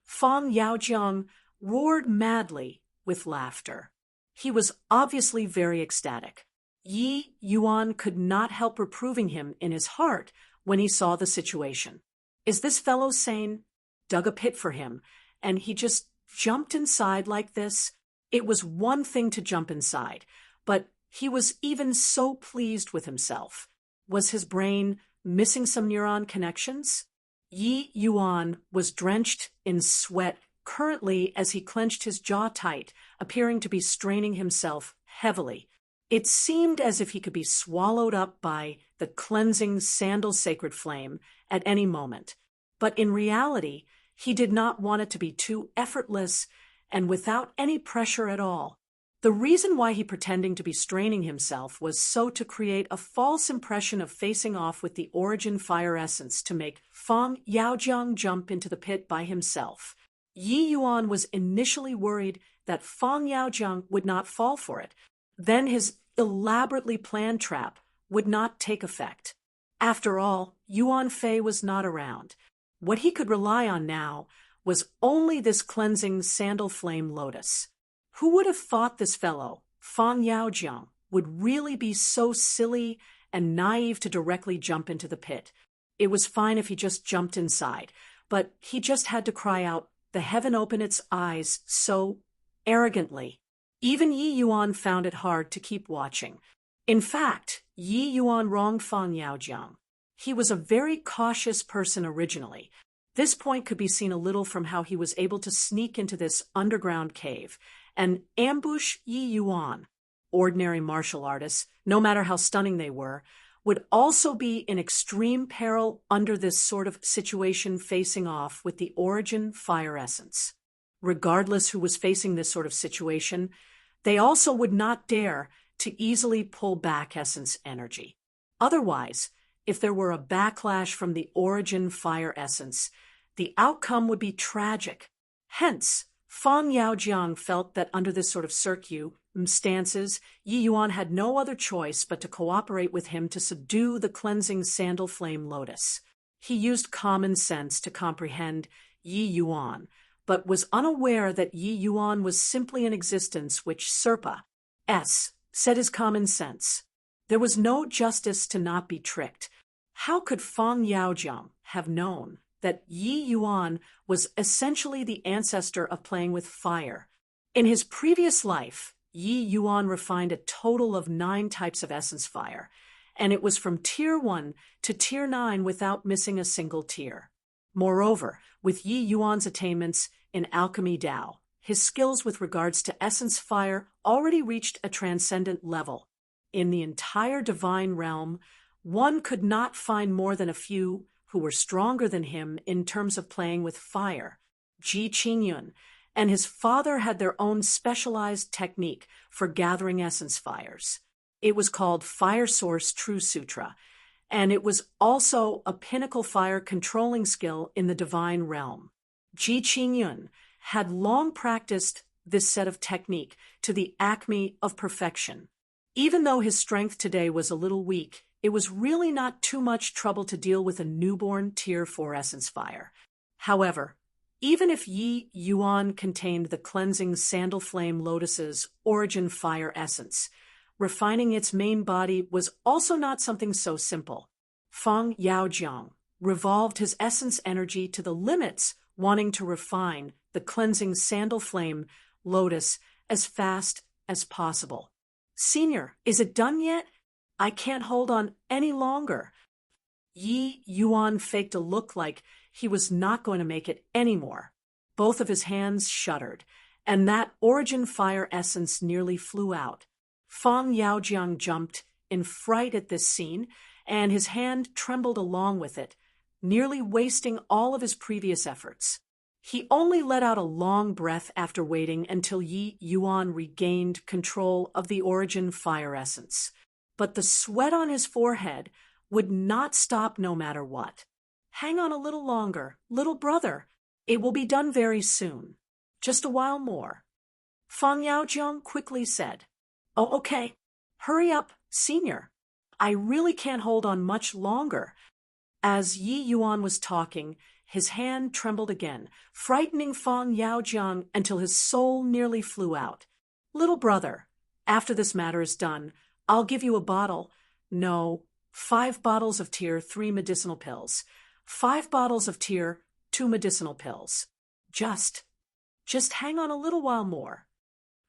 Fan Yaojiang roared madly with laughter. He was obviously very ecstatic. Yi Yuan could not help reproving him in his heart when he saw the situation. Is this fellow sane? Dug a pit for him, and he just jumped inside like this? It was one thing to jump inside, but he was even so pleased with himself. Was his brain missing some neuron connections? Yi Yuan was drenched in sweat currently as he clenched his jaw tight, appearing to be straining himself heavily. It seemed as if he could be swallowed up by the cleansing sandal sacred flame at any moment. But in reality, he did not want it to be too effortless and without any pressure at all. The reason why he pretending to be straining himself was so to create a false impression of facing off with the origin fire essence to make Fan Yaojiang jump into the pit by himself. Yi Yuan was initially worried that Fan Yaojiang would not fall for it. Then his elaborately planned trap would not take effect. After all, Yuan Fei was not around. What he could rely on now was only this cleansing sandal flame lotus. Who would have thought this fellow, Fan Yaojiang, would really be so silly and naive to directly jump into the pit? It was fine if he just jumped inside, but he just had to cry out, "The heaven open its eyes," so arrogantly. Even Yi Yuan found it hard to keep watching. In fact, Yi Yuan wronged Fan Yaojiang. He was a very cautious person originally. This point could be seen a little from how he was able to sneak into this underground cave and ambush Yi Yuan. Ordinary martial artists, no matter how stunning they were, would also be in extreme peril under this sort of situation facing off with the origin fire essence. Regardless who was facing this sort of situation, they also would not dare to easily pull back essence energy. Otherwise, if there were a backlash from the origin fire essence, the outcome would be tragic. Hence, Fan Yaojiang felt that under this sort of circumstances, Yi Yuan had no other choice but to cooperate with him to subdue the cleansing sandal flame lotus. He used common sense to comprehend Yi Yuan, but was unaware that Yi Yuan was simply an existence which Serpa said is common sense. There was no justice to not be tricked. How could Fan Yaojiang have known that Yi Yuan was essentially the ancestor of playing with fire? In his previous life, Yi Yuan refined a total of 9 types of essence fire, and it was from Tier 1 to Tier 9 without missing a single tier. Moreover, with Yi Yuan's attainments in alchemy Dao, his skills with regards to essence fire already reached a transcendent level. In the entire divine realm, one could not find more than a few who were stronger than him in terms of playing with fire. Ji Qingyun and his father had their own specialized technique for gathering essence fires. It was called Fire Source True Sutra, and it was also a pinnacle fire controlling skill in the divine realm. Ji Qingyun had long practiced this set of technique to the acme of perfection. Even though his strength today was a little weak, it was really not too much trouble to deal with a newborn Tier 4 essence fire. However, even if Yi Yuan contained the cleansing sandal flame lotus's origin fire essence, refining its main body was also not something so simple. Fan Yaojiang revolved his essence energy to the limits, wanting to refine the cleansing sandal flame lotus as fast as possible. "Senior, is it done yet?" I can't hold on any longer. Yi Yuan faked a look like he was not going to make it anymore. Both of his hands shuddered, and that origin fire essence nearly flew out. Fang Yaojiang jumped in fright at this scene, and his hand trembled along with it, nearly wasting all of his previous efforts. He only let out a long breath after waiting until Yi Yuan regained control of the origin fire essence. But the sweat on his forehead would not stop no matter what. Hang on a little longer, little brother. It will be done very soon. Just a while more. Fang Yaojiang quickly said. Oh, okay. Hurry up, senior. I really can't hold on much longer. As Yi Yuan was talking, his hand trembled again, frightening Fang Yaojiang until his soul nearly flew out. Little brother, after this matter is done, I'll give you a bottle. No, 5 bottles of Tier 3 medicinal pills. 5 bottles of Tier 2 medicinal pills. Just hang on a little while more.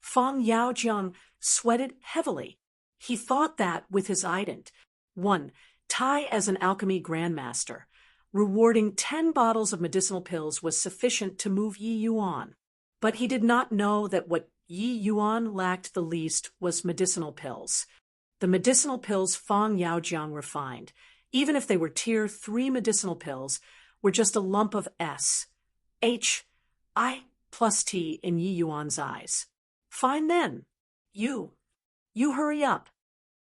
Fang Yaojiang sweated heavily. He thought that with his ident, 1, Tai as an alchemy grandmaster, rewarding 10 bottles of medicinal pills was sufficient to move Yi Yuan. But he did not know that what Yi Yuan lacked the least was medicinal pills. The medicinal pills Fang Yaojiang refined, even if they were Tier 3 medicinal pills, were just a lump of S, H, I plus T in Yi Yuan's eyes. Fine then. You hurry up.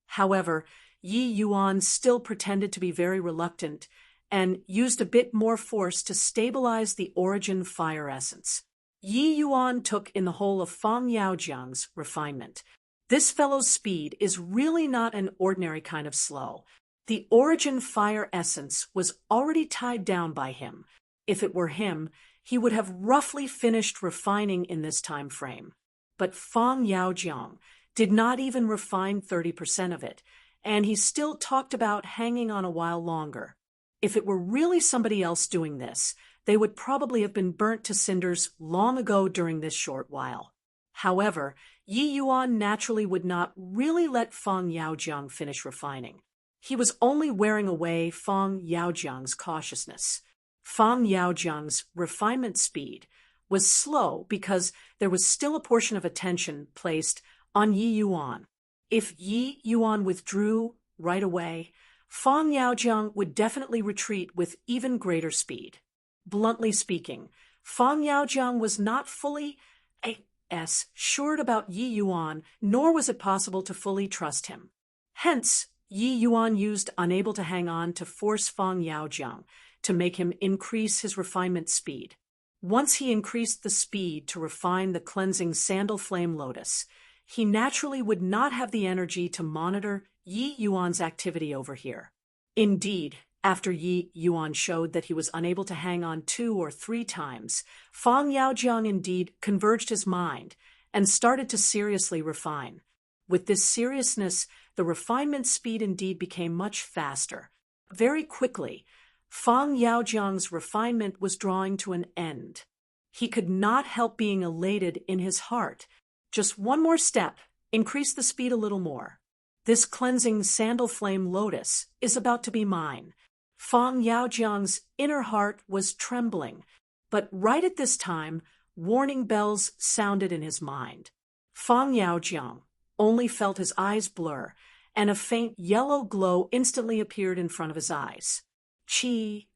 However, Yi Yuan still pretended to be very reluctant and used a bit more force to stabilize the origin fire essence. Yi Yuan took in the whole of Fang Yaojiang's refinement. This fellow's speed is really not an ordinary kind of slow. The origin fire essence was already tied down by him. If it were him, he would have roughly finished refining in this time frame. But Fang Yaojiang did not even refine 30% of it, and he still talked about hanging on a while longer. If it were really somebody else doing this, they would probably have been burnt to cinders long ago during this short while. However, Yi Yuan naturally would not really let Fang Yaojiang finish refining. He was only wearing away Fang Yaojiang's cautiousness. Fang Yaojiang's refinement speed was slow because there was still a portion of attention placed on Yi Yuan. If Yi Yuan withdrew right away, Fang Yaojiang would definitely retreat with even greater speed. Bluntly speaking, Fang Yaojiang was not fully assured about Yi Yuan, nor was it possible to fully trust him. Hence, Yi Yuan used unable to hang on to force Fang Yaojiang to make him increase his refinement speed. Once he increased the speed to refine the cleansing sandal flame lotus, he naturally would not have the energy to monitor Yi Yuan's activity over here. Indeed, after Yi Yuan showed that he was unable to hang on 2 or 3 times, Fang Yaojiang indeed converged his mind and started to seriously refine. With this seriousness, the refinement speed indeed became much faster. Very quickly, Fang Yaojiang's refinement was drawing to an end. He could not help being elated in his heart. Just one more step, increase the speed a little more. This cleansing sandal flame lotus is about to be mine. Fang Yaojiang's inner heart was trembling, but right at this time, warning bells sounded in his mind. Fang Yaojiang only felt his eyes blur, and a faint yellow glow instantly appeared in front of his eyes. Qi!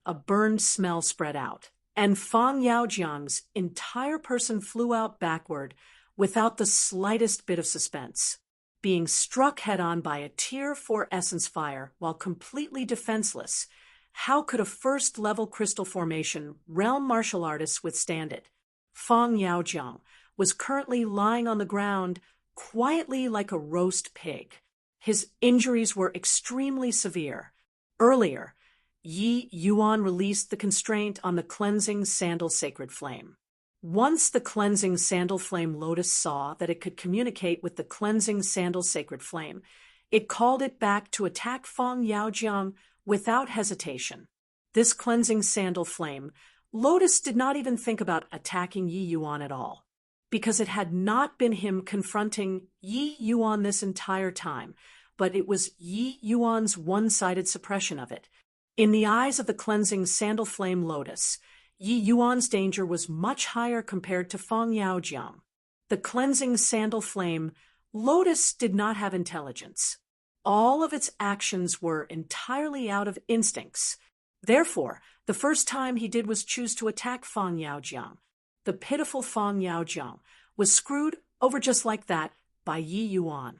A burned smell spread out, and Fang Yaojiang's entire person flew out backward without the slightest bit of suspense. Being struck head-on by a Tier 4 essence fire while completely defenseless, how could a first-level crystal formation realm martial artist withstand it? Fang Yaojiang was currently lying on the ground, quietly like a roast pig. His injuries were extremely severe. Earlier, Yi Yuan released the constraint on the cleansing sandal sacred flame. Once the cleansing sandal flame lotus saw that it could communicate with the cleansing sandal sacred flame, it called it back to attack Fang Yaojiang without hesitation. This cleansing sandal flame, Lotus did not even think about attacking Yi Yuan at all, because it had not been him confronting Yi Yuan this entire time. but it was Yi Yuan's one-sided suppression of it. In the eyes of the cleansing sandal flame lotus, Yi Yuan's danger was much higher compared to Fang Yaojiang. The cleansing sandal flame lotus did not have intelligence. All of its actions were entirely out of instincts. Therefore, the first time he did was choose to attack Fang Yaojiang. The pitiful Fang Yaojiang was screwed over just like that by Yi Yuan.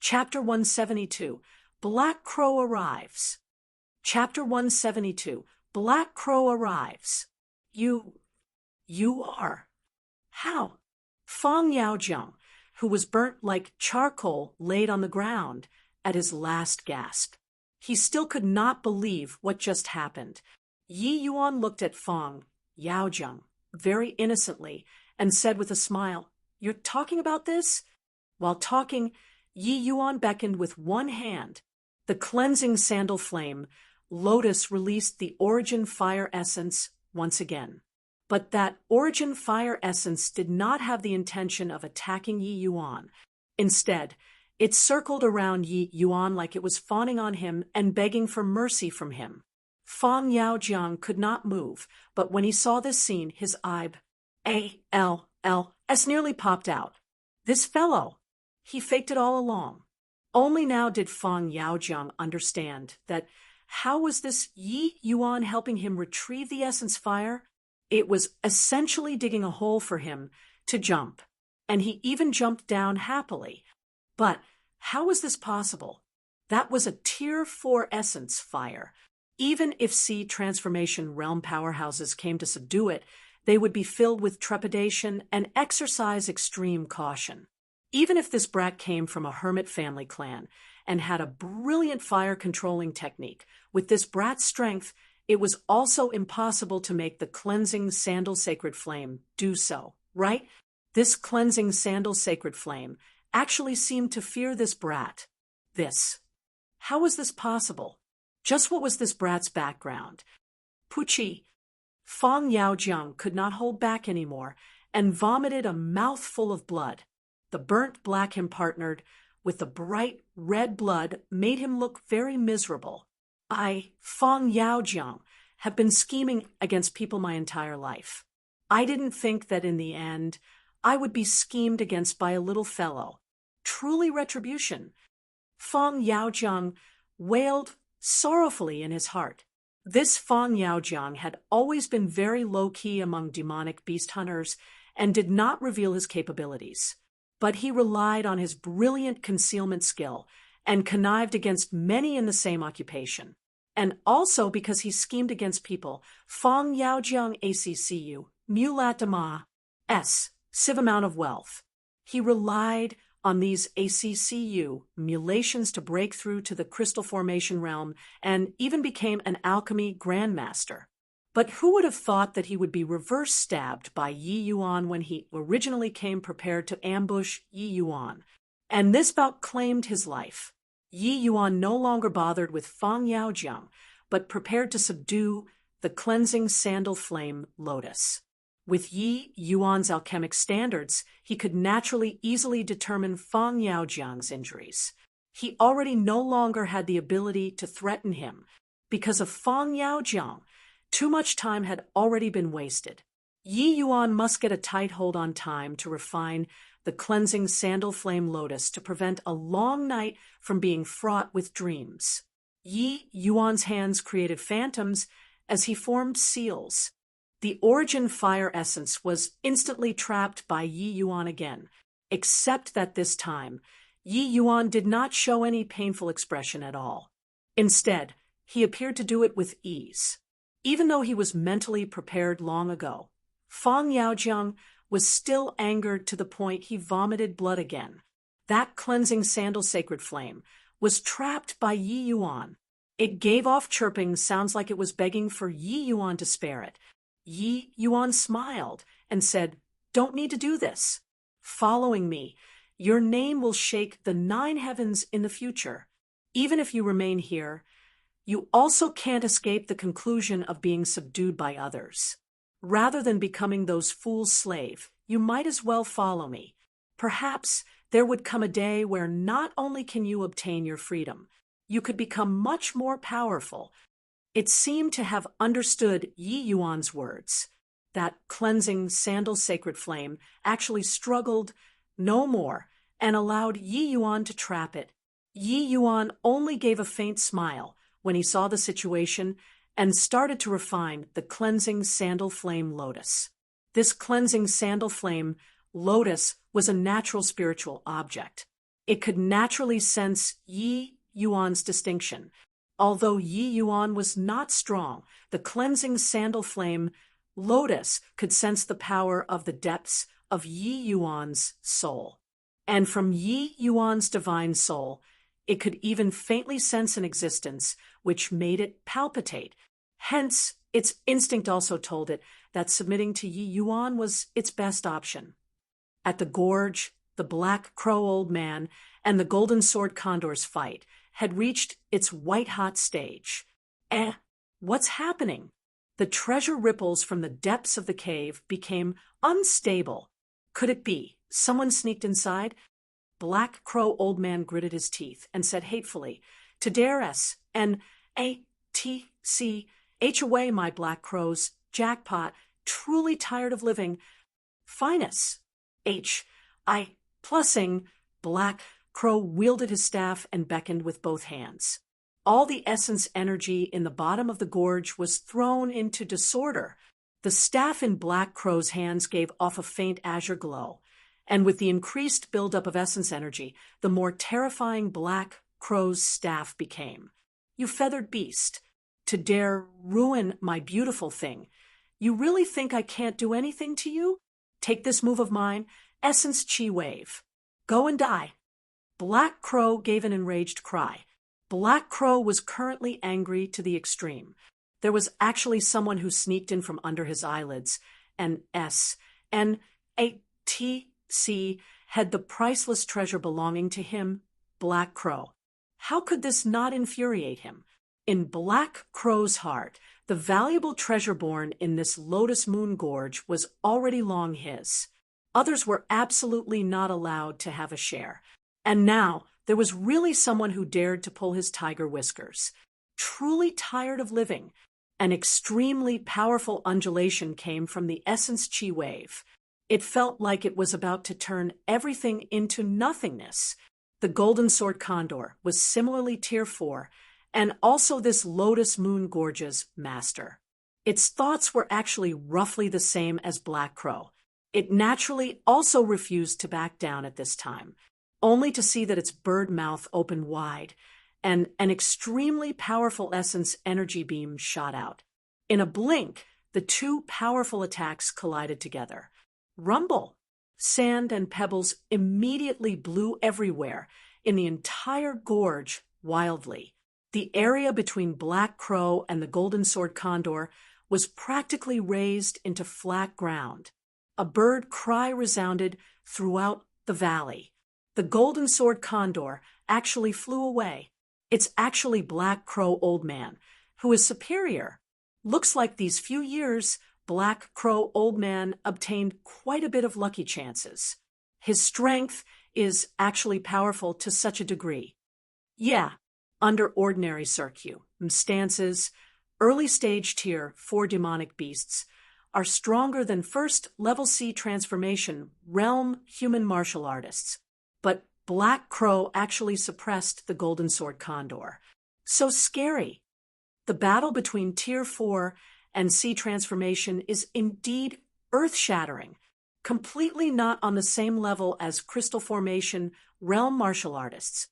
Chapter 172, Black Crow Arrives. Chapter 172, Black Crow Arrives. You are. How? Fang Yaojiang, who was burnt like charcoal laid on the ground at his last gasp. He still could not believe what just happened. Yi Yuan looked at Fang Yaojiang very innocently and said with a smile, "You're talking about this?" While talking, Yi Yuan beckoned with one hand. The cleansing sandal flame, lotus released the origin fire essence once again. But that origin fire essence did not have the intention of attacking Yi Yuan. Instead, it circled around Yi Yuan like it was fawning on him and begging for mercy from him. Fang Yaojiang could not move, but when he saw this scene, his eyes nearly popped out. This fellow! He faked it all along. Only now did Fang Yaojiang understand that how was this Yi Yuan helping him retrieve the essence fire? It was essentially digging a hole for him to jump, and he even jumped down happily. But how was this possible? That was a Tier 4 essence fire. Even if Sea Transformation realm powerhouses came to subdue it, they would be filled with trepidation and exercise extreme caution. Even if this brat came from a hermit family clan and had a brilliant fire-controlling technique, with this brat's strength, it was also impossible to make the cleansing sandal sacred flame do so, right? This cleansing sandal sacred flame actually seemed to fear this brat. How was this possible? Just what was this brat's background? Puchi. Fang Yaojiang could not hold back anymore and vomited a mouthful of blood. The burnt black him partnered with the bright red blood made him look very miserable. I, Fang Yaojiang, have been scheming against people my entire life. I didn't think that in the end I would be schemed against by a little fellow. Truly retribution. Fang Yaojiang wailed sorrowfully in his heart. This Fang Yaojiang had always been very low-key among demonic beast hunters and did not reveal his capabilities. But he relied on his brilliant concealment skill and connived against many in the same occupation. And also because he schemed against people, Fang Yaojiang ACCU, Mulatama, Civ amount of wealth. He relied on these ACCU mulations to break through to the crystal formation realm and even became an alchemy grandmaster. But who would have thought that he would be reverse stabbed by Yi Yuan when he originally came prepared to ambush Yi Yuan? And this bout claimed his life. Yi Yuan no longer bothered with Fang Yaojiang, but prepared to subdue the cleansing sandal flame lotus. With Yi Yuan's alchemic standards, he could naturally easily determine Fang Yaojiang's injuries. He already no longer had the ability to threaten him. Because of Fang Yaojiang, too much time had already been wasted. Yi Yuan must get a tight hold on time to refine the cleansing sandal flame lotus to prevent a long night from being fraught with dreams. Yi Yuan's hands created phantoms as he formed seals. The origin fire essence was instantly trapped by Yi Yuan again, except that this time, Yi Yuan did not show any painful expression at all. Instead, he appeared to do it with ease. Even though he was mentally prepared long ago, Fang Yaojiang was still angered to the point he vomited blood again. That cleansing sandal sacred flame was trapped by Yi Yuan. It gave off chirping sounds like it was begging for Yi Yuan to spare it. Yi Yuan smiled and said, "Don't need to do this. Following me, your name will shake the 9 heavens in the future. Even if you remain here, you also can't escape the conclusion of being subdued by others. Rather than becoming those fools' slave, you might as well follow me. Perhaps there would come a day where not only can you obtain your freedom, you could become much more powerful. It seemed to have understood Yi Yuan's words. That cleansing sandal sacred flame actually struggled no more and allowed Yi Yuan to trap it. Yi Yuan only gave a faint smile when he saw the situation and started to refine the cleansing sandal flame lotus. This cleansing sandal flame lotus was a natural spiritual object. It could naturally sense Yi Yuan's distinction. Although Yi Yuan was not strong, the cleansing sandal flame lotus could sense the power of the depths of Yi Yuan's soul. And from Yi Yuan's divine soul, it could even faintly sense an existence which made it palpitate. Hence, its instinct also told it that submitting to Yi Yuan was its best option. At the gorge, the Black Crow Old Man and the Golden Sword Condor's fight had reached its white-hot stage. What's happening? The treasure ripples from the depths of the cave became unstable. Could it be someone sneaked inside? Black Crow Old Man gritted his teeth and said hatefully, "To dare us, N-A-T-C-H away, my Black Crows, jackpot, truly tired of living. Finus, H-I, plussing." Black Crow wielded his staff and beckoned with both hands. All the essence energy in the bottom of the gorge was thrown into disorder. The staff in Black Crow's hands gave off a faint azure glow, and with the increased buildup of essence energy, the more terrifying Black Crow's staff became. "You feathered beast, to dare ruin my beautiful thing. You really think I can't do anything to you? Take this move of mine, Essence Chi Wave. Go and die." Black Crow gave an enraged cry. Black Crow was currently angry to the extreme. There was actually someone who sneaked in from under his eyelids, and S-N-A-T-C had the priceless treasure belonging to him, Black Crow. How could this not infuriate him? In Black Crow's heart, the valuable treasure born in this Lotus Moon Gorge was already long his. Others were absolutely not allowed to have a share. And now, there was really someone who dared to pull his tiger whiskers. Truly tired of living, an extremely powerful undulation came from the Essence Chi Wave. It felt like it was about to turn everything into nothingness. The Golden Sword Condor was similarly Tier 4, and also this Lotus Moon Gorge's master. Its thoughts were actually roughly the same as Black Crow. It naturally also refused to back down at this time, only to see that its bird mouth opened wide, and an extremely powerful essence energy beam shot out. In a blink, the two powerful attacks collided together. Rumble! Sand and pebbles immediately blew everywhere, in the entire gorge, wildly. The area between Black Crow and the Golden Sword Condor was practically raised into flat ground. A bird cry resounded throughout the valley. The Golden Sword Condor actually flew away. It's actually Black Crow Old Man, who is superior. Looks like these few years, Black Crow Old Man obtained quite a bit of lucky chances. His strength is actually powerful to such a degree. Yeah, under ordinary circumstances, early stage Tier 4 demonic beasts are stronger than first level C transformation realm human martial artists. But Black Crow actually suppressed the Golden Sword Condor. So scary. The battle between Tier 4 and C transformation is indeed earth-shattering, completely not on the same level as Crystal Formation realm martial artists.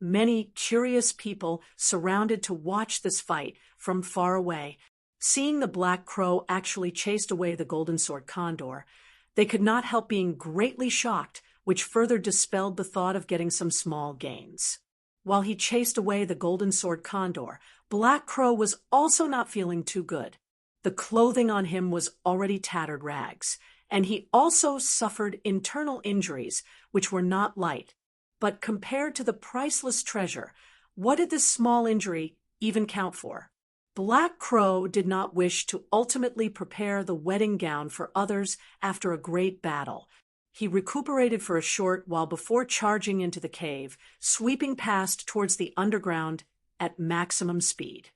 Many curious people surrounded to watch this fight from far away. Seeing the Black Crow actually chased away the Golden Sword Condor, they could not help being greatly shocked, which further dispelled the thought of getting some small gains. While he chased away the Golden Sword Condor, Black Crow was also not feeling too good. The clothing on him was already tattered rags, and he also suffered internal injuries, which were not light. But compared to the priceless treasure, what did this small injury even count for? Black Crow did not wish to ultimately prepare the wedding gown for others after a great battle. He recuperated for a short while before charging into the cave, sweeping past towards the underground at maximum speed.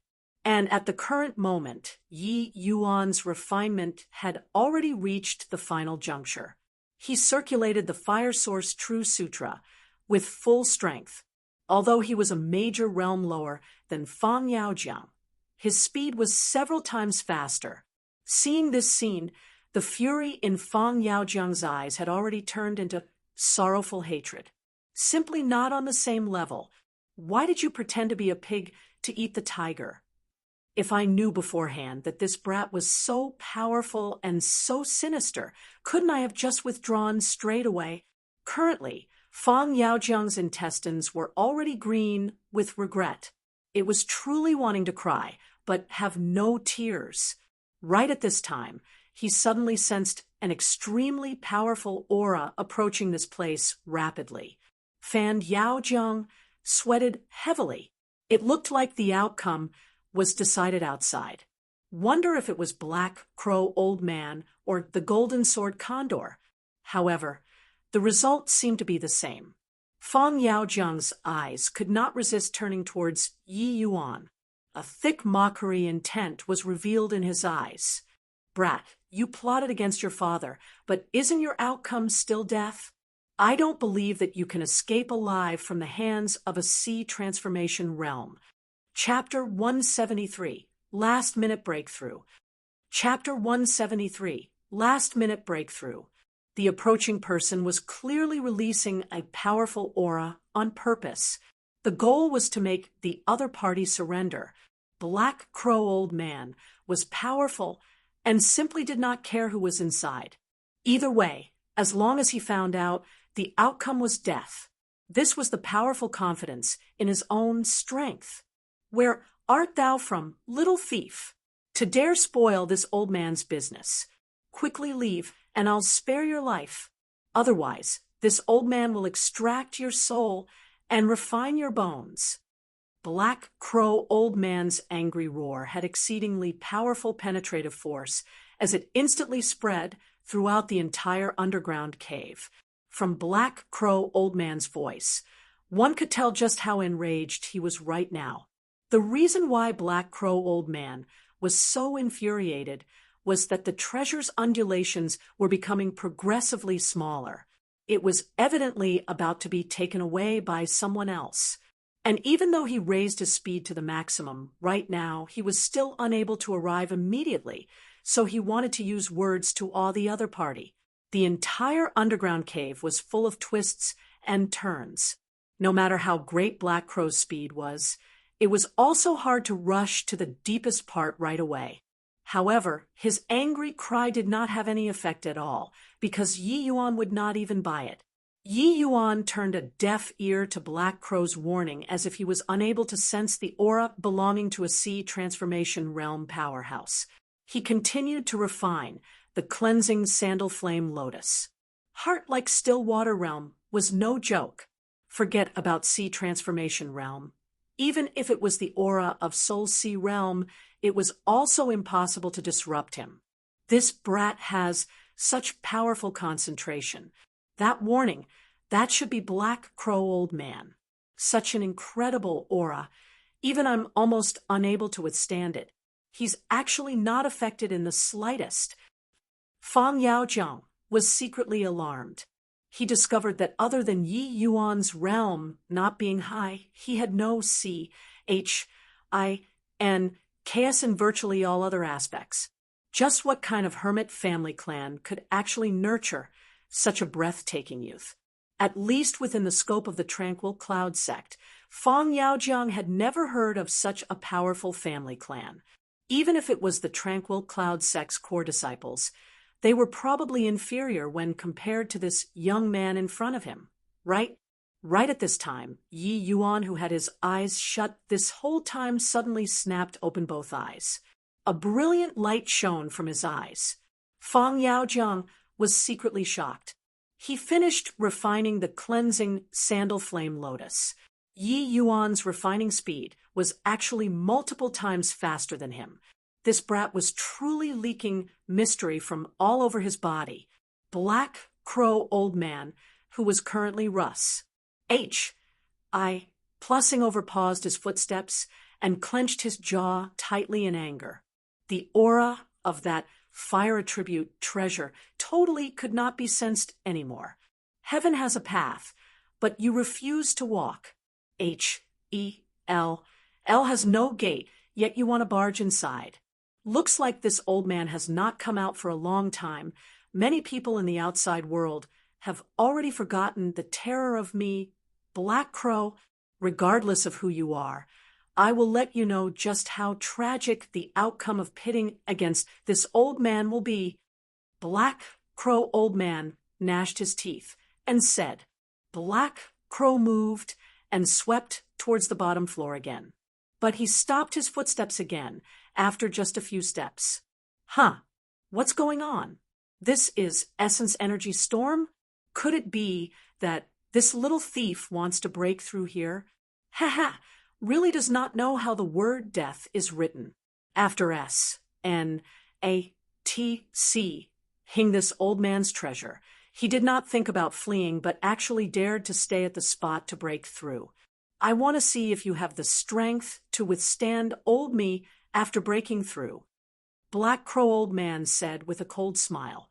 And at the current moment, Yi Yuan's refinement had already reached the final juncture. He circulated the Fire Source True Sutra with full strength. Although he was a major realm lower than Fang Yaojiang, his speed was several times faster. Seeing this scene, the fury in Fang Yaojiang's eyes had already turned into sorrowful hatred. Simply not on the same level. Why did you pretend to be a pig to eat the tiger? If I knew beforehand that this brat was so powerful and so sinister, couldn't I have just withdrawn straight away? Currently, Fang Yaojiang's intestines were already green with regret. It was truly wanting to cry, but have no tears. Right at this time, he suddenly sensed an extremely powerful aura approaching this place rapidly. Fan Yaojiang sweated heavily. It looked like the outcome was decided outside. Wonder if it was Black Crow Old Man or the Golden Sword Condor. However, the result seemed to be the same. Fang Yaojiang's eyes could not resist turning towards Yi Yuan. A thick mockery intent was revealed in his eyes. Brat, you plotted against your father, but isn't your outcome still death? I don't believe that you can escape alive from the hands of a sea transformation realm. Chapter 173, Last Minute Breakthrough. Chapter 173, Last Minute Breakthrough. The approaching person was clearly releasing a powerful aura on purpose. The goal was to make the other party surrender. Black Crow Old Man was powerful and simply did not care who was inside. Either way, as long as he found out, the outcome was death. This was the powerful confidence in his own strength. Where art thou from, little thief? To dare spoil this old man's business. Quickly leave, and I'll spare your life. Otherwise, this old man will extract your soul and refine your bones. Black Crow Old Man's angry roar had exceedingly powerful penetrative force as it instantly spread throughout the entire underground cave. From Black Crow Old Man's voice, one could tell just how enraged he was right now. The reason why Black Crow Old Man was so infuriated was that the treasure's undulations were becoming progressively smaller. It was evidently about to be taken away by someone else. And even though he raised his speed to the maximum, right now he was still unable to arrive immediately, so he wanted to use words to awe the other party. The entire underground cave was full of twists and turns. No matter how great Black Crow's speed was, it was also hard to rush to the deepest part right away. However, his angry cry did not have any effect at all, because Yi Yuan would not even buy it. Yi Yuan turned a deaf ear to Black Crow's warning as if he was unable to sense the aura belonging to a sea transformation realm powerhouse. He continued to refine the cleansing sandal flame lotus. Heart like still water realm was no joke. Forget about sea transformation realm. Even if it was the aura of Soul Sea realm, it was also impossible to disrupt him. This brat has such powerful concentration. That warning, that should be Black Crow Old Man. Such an incredible aura. Even I'm almost unable to withstand it. He's actually not affected in the slightest. Fang Yaojiang was secretly alarmed. He discovered that other than Yi Yuan's realm not being high, he had no C, H, I, N, chaos in virtually all other aspects. Just what kind of hermit family clan could actually nurture such a breathtaking youth? At least within the scope of the Tranquil Cloud sect, Fang Yaojiang had never heard of such a powerful family clan. Even if it was the Tranquil Cloud sect's core disciples, they were probably inferior when compared to this young man in front of him, right? Right at this time, Yi Yuan, who had his eyes shut this whole time, suddenly snapped open both eyes. A brilliant light shone from his eyes. Fang Yaojiang was secretly shocked. He finished refining the cleansing sandal flame lotus. Yi Yuan's refining speed was actually multiple times faster than him. This brat was truly leaking mystery from all over his body. Black crow old man, who was currently Russ. I, plussing over, paused his footsteps and clenched his jaw tightly in anger. The aura of that fire attribute treasure totally could not be sensed anymore. Heaven has a path, but you refuse to walk. H-E-L. L has no gate, yet you want to barge inside. Looks like this old man has not come out for a long time. Many people in the outside world have already forgotten the terror of me, Black Crow. Regardless of who you are, I will let you know just how tragic the outcome of pitting against this old man will be. Black Crow old man gnashed his teeth and said. Black Crow moved and swept towards the bottom floor again. But he stopped his footsteps again after just a few steps. What's going on? This is Essence Energy Storm? Could it be that this little thief wants to break through here? Really does not know how the word death is written. After S-N-A-T-C hing this old man's treasure. He did not think about fleeing, but actually dared to stay at the spot to break through. I want to see if you have the strength to withstand old me after breaking through. Black Crow old man said with a cold smile.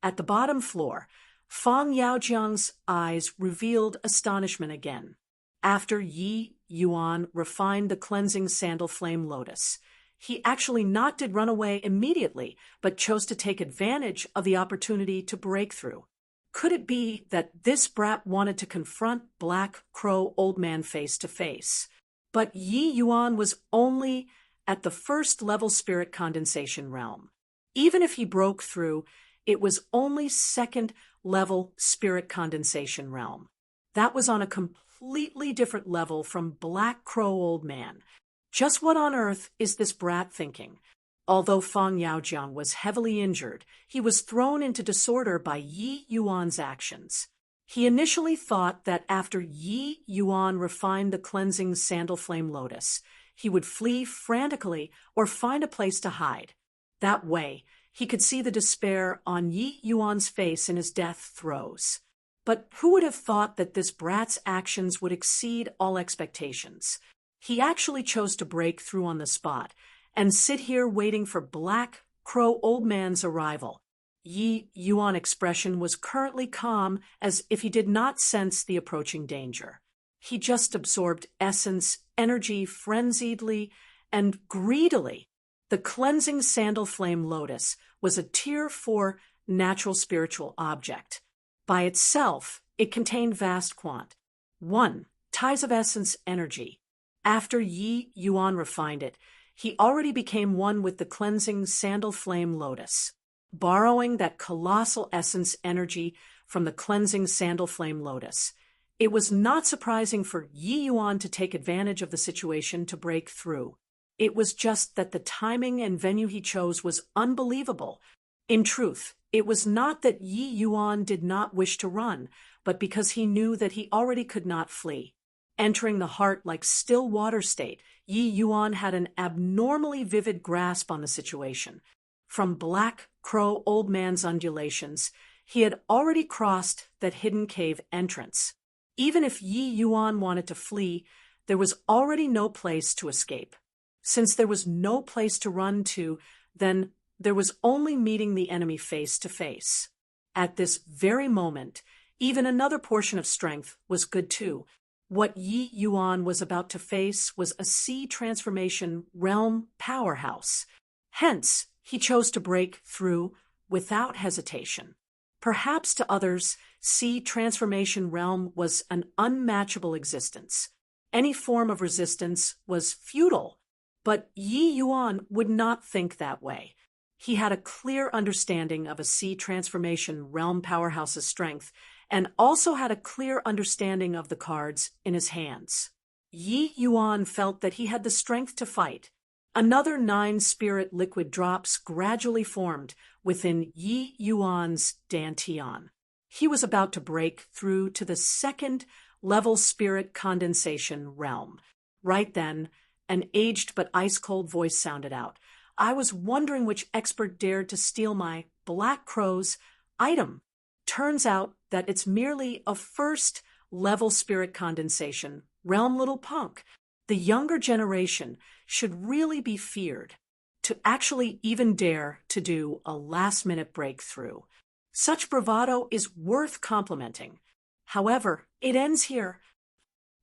At the bottom floor, Fang Yaojiang's eyes revealed astonishment again. After Yi Yuan refined the cleansing sandal flame lotus, he actually not did run away immediately, but chose to take advantage of the opportunity to break through. Could it be that this brat wanted to confront Black Crow old man face to face? But Yi Yuan was only at the first level spirit condensation realm. Even if he broke through, it was only second level spirit condensation realm. That was on a completely different level from Black Crow old man. Just what on earth is this brat thinking? Although Fang Yaojiang was heavily injured, he was thrown into disorder by Yi Yuan's actions. He initially thought that after Yi Yuan refined the cleansing sandal flame lotus, he would flee frantically or find a place to hide. That way, he could see the despair on Yi Yuan's face in his death throes. But who would have thought that this brat's actions would exceed all expectations? He actually chose to break through on the spot and sit here waiting for Black Crow old man's arrival. Yi Yuan expression was currently calm, as if he did not sense the approaching danger. He just absorbed essence, energy frenziedly and greedily. The cleansing sandal flame lotus was a tier 4 natural spiritual object. By itself, it contained vast quant. 1. Ties of essence energy. After Yi Yuan refined it, he already became one with the cleansing sandal flame lotus. Borrowing that colossal essence energy from the cleansing sandal flame lotus, it was not surprising for Yi Yuan to take advantage of the situation to break through. It was just that the timing and venue he chose was unbelievable. In truth, it was not that Yi Yuan did not wish to run, but because he knew that he already could not flee. Entering the heart like still water state, Yi Yuan had an abnormally vivid grasp on the situation. From Black Crow old man's undulations, he had already crossed that hidden cave entrance. Even if Yi Yuan wanted to flee, there was already no place to escape. Since there was no place to run to, then there was only meeting the enemy face to face. At this very moment, even another portion of strength was good too. What Yi Yuan was about to face was a sea transformation realm powerhouse. Hence, he chose to break through without hesitation. Perhaps to others, sea transformation realm was an unmatchable existence. Any form of resistance was futile, but Yi Yuan would not think that way. He had a clear understanding of a sea transformation realm powerhouse's strength, and also had a clear understanding of the cards in his hands. Yi Yuan felt that he had the strength to fight. Another 9 spirit liquid drops gradually formed within Yi Yuan's dantian. He was about to break through to the 2nd level spirit condensation realm. Right then, an aged but ice-cold voice sounded out. I was wondering which expert dared to steal my Black Crow's item. turns out that it's merely a first-level spirit condensation. Realm little punk. The younger generation should really be feared to actually even dare to do a last-minute breakthrough. Such bravado is worth complimenting. However, it ends here.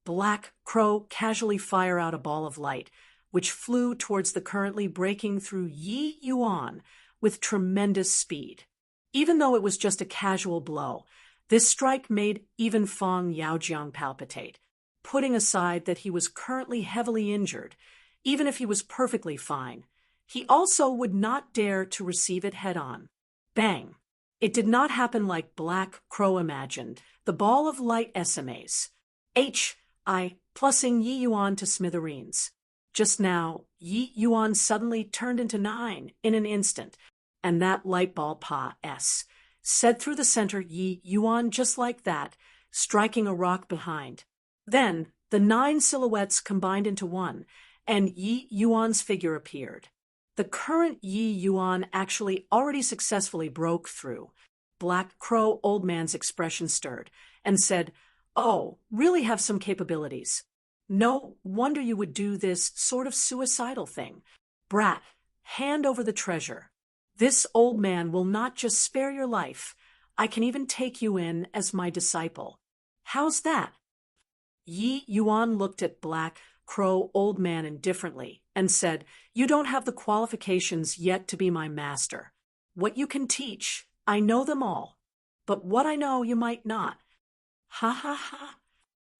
Black Crow casually fire out a ball of light, which flew towards the currently breaking through Yi Yuan with tremendous speed. Even though it was just a casual blow, this strike made even Fang Yaojiang palpitate, putting aside that he was currently heavily injured. Even if he was perfectly fine, he also would not dare to receive it head-on. Bang! It did not happen like Black Crow imagined. The ball of light SMAs. Plussing Yi Yuan to smithereens. Just now, Yi Yuan suddenly turned into 9 in an instant, and that light ball said through the center Yi Yuan just like that, striking a rock behind. Then, the 9 silhouettes combined into one, and Yi Yuan's figure appeared. The current Yi Yuan actually already successfully broke through. Black Crow old man's expression stirred, and said, "Oh, really have some capabilities. No wonder you would do this sort of suicidal thing. Brat, hand over the treasure. This old man will not just spare your life. I can even take you in as my disciple. How's that?" Yi Yuan looked at Black Crow old man indifferently and said, "You don't have the qualifications yet to be my master. What you can teach, I know them all. But what I know you might not." Ha ha ha.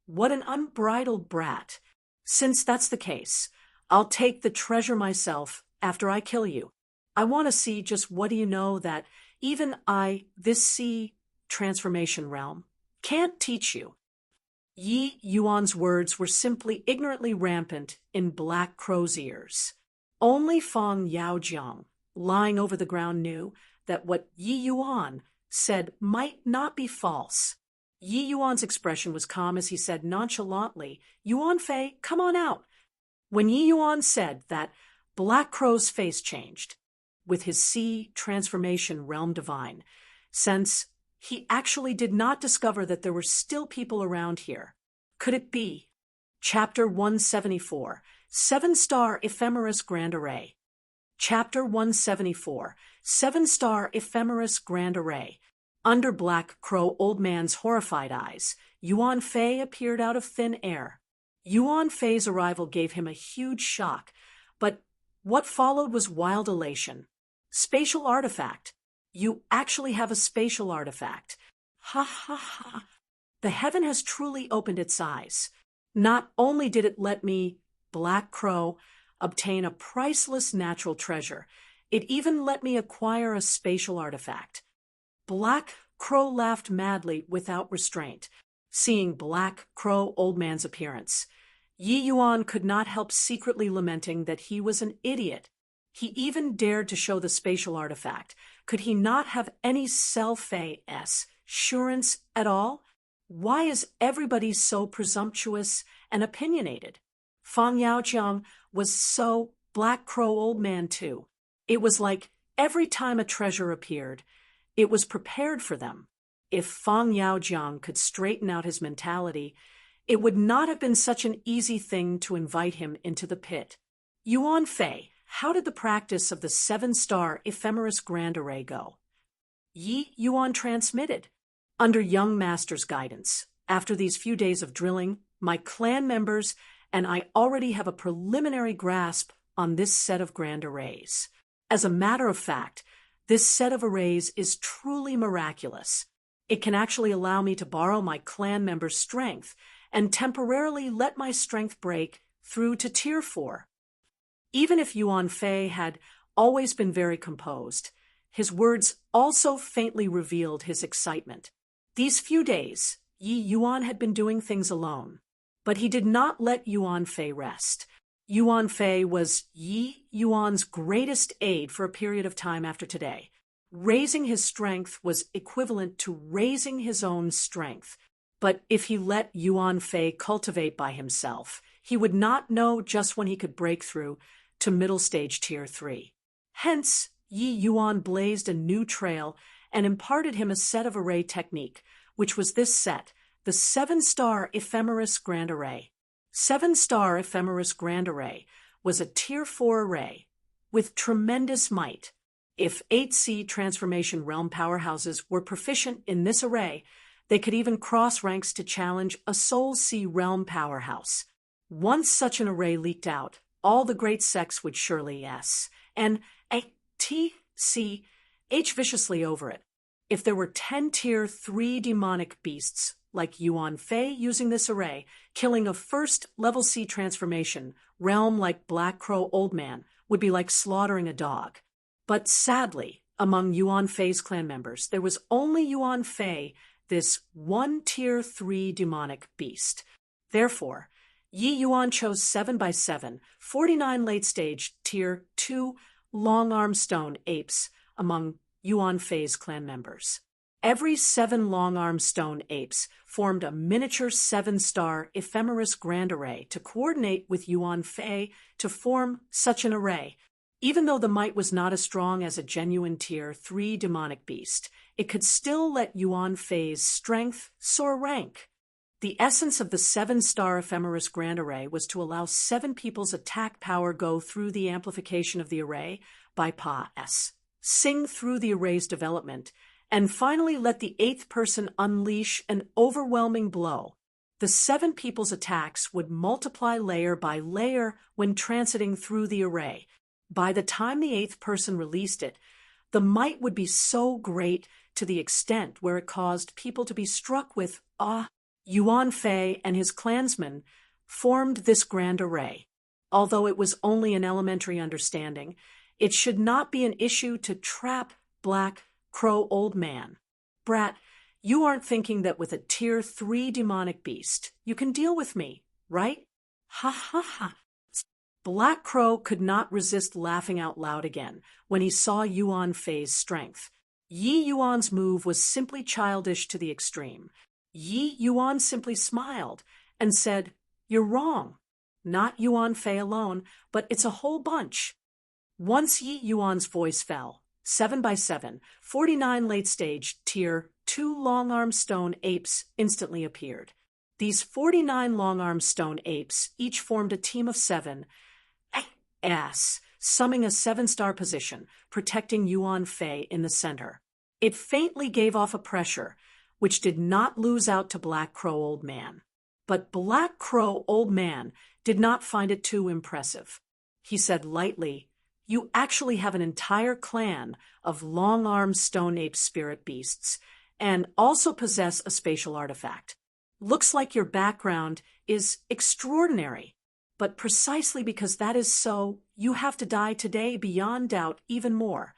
What an unbridled brat. Since that's the case, I'll take the treasure myself after I kill you. I want to see just what do you know that even this sea transformation realm, can't teach you. Yi Yuan's words were simply ignorantly rampant in Black Crow's ears. Only Fang Yaojiang, lying over the ground, knew that what Yi Yuan said might not be false. Yi Yuan's expression was calm as he said nonchalantly, "Yuan Fei, come on out." When Yi Yuan said that, Black Crow's face changed, with his sea transformation realm divine, since he actually did not discover that there were still people around here. Could it be? Chapter 174, 7-Star Ephemeris Grand Array. Chapter 174, 7-Star Ephemeris Grand Array. Under Black Crow old man's horrified eyes, Yuan Fei appeared out of thin air. Yuan Fei's arrival gave him a huge shock, but what followed was wild elation. Spatial artifact. You actually have a spatial artifact. Ha ha ha. The heaven has truly opened its eyes. Not only did it let me, Black Crow, obtain a priceless natural treasure, it even let me acquire a spatial artifact. Black Crow laughed madly without restraint, seeing Black Crow old man's appearance. Yi Yuan could not help secretly lamenting that he was an idiot. He even dared to show the spatial artifact. Could he not have any self-assurance at all? Why is everybody so presumptuous and opinionated? Fang Yaojiang was so Black Crow old man too. It was like every time a treasure appeared, it was prepared for them. If Fang Yaojiang could straighten out his mentality, it would not have been such an easy thing to invite him into the pit. Yuan Fei, how did the practice of the 7-Star Ephemeris Grand Array go? Yi Yuan transmitted. Under young master's guidance, after these few days of drilling, my clan members and I already have a preliminary grasp on this set of grand arrays. As a matter of fact, this set of arrays is truly miraculous. It can actually allow me to borrow my clan members' strength and temporarily let my strength break through to Tier 4. Even if Yuan Fei had always been very composed, his words also faintly revealed his excitement. These few days, Yi Yuan had been doing things alone, but he did not let Yuan Fei rest. Yuan Fei was Yi Yuan's greatest aid for a period of time after today. Raising his strength was equivalent to raising his own strength. But if he let Yuan Fei cultivate by himself, he would not know just when he could break through to middle stage Tier 3. Hence, Yi Yuan blazed a new trail and imparted him a set of array technique, which was this set, the 7-star Ephemeris Grand Array. 7-star Ephemeris Grand Array was a Tier 4 array with tremendous might. If 8C transformation realm powerhouses were proficient in this array, they could even cross ranks to challenge a Soul C realm powerhouse. Once such an array leaked out, all the great sects would surely yes, and H viciously over it. If there were 10 Tier 3 demonic beasts like Yuan Fei using this array, killing a first level C transformation realm like Black Crow Old Man would be like slaughtering a dog. But sadly, among Yuan Fei's clan members, there was only Yuan Fei, this one Tier 3 demonic beast. Therefore, Yi Yuan chose 7x7, 49 late-stage Tier 2 long-arm stone apes among Yuan Fei's clan members. Every 7 long-arm stone apes formed a miniature 7-star Ephemeris Grand Array to coordinate with Yuan Fei to form such an array. Even though the might was not as strong as a genuine Tier 3 demonic beast, it could still let Yuan Fei's strength soar rank. The essence of the 7-star Ephemeris Grand Array was to allow 7 people's attack power go through the amplification of the array, bypass, sing through the array's development, and finally let the 8th person unleash an overwhelming blow. The 7 people's attacks would multiply layer by layer when transiting through the array. By the time the 8th person released it, the might would be so great to the extent where it caused people to be struck with awe. Yuan Fei and his clansmen formed this grand array. Although it was only an elementary understanding, it should not be an issue to trap Black Crow Old Man. Brat, you aren't thinking that with a Tier 3 demonic beast, you can deal with me, right? Ha ha ha. Black Crow could not resist laughing out loud again when he saw Yuan Fei's strength. Yi Yuan's move was simply childish to the extreme. Yi Yuan simply smiled and said, "You're wrong. Not Yuan Fei alone, but it's a whole bunch." Once Yi Yuan's voice fell, 7x7, 49 late-stage Tier 2 long-arm stone apes instantly appeared. These 49 long-arm stone apes each formed a team of 7, summing a 7-star position, protecting Yuan Fei in the center. It faintly gave off a pressure, which did not lose out to Black Crow Old Man. But Black Crow Old Man did not find it too impressive. He said lightly, "You actually have an entire clan of long-armed stone ape spirit beasts, and also possess a spatial artifact. Looks like your background is extraordinary. But precisely because that is so, you have to die today beyond doubt even more."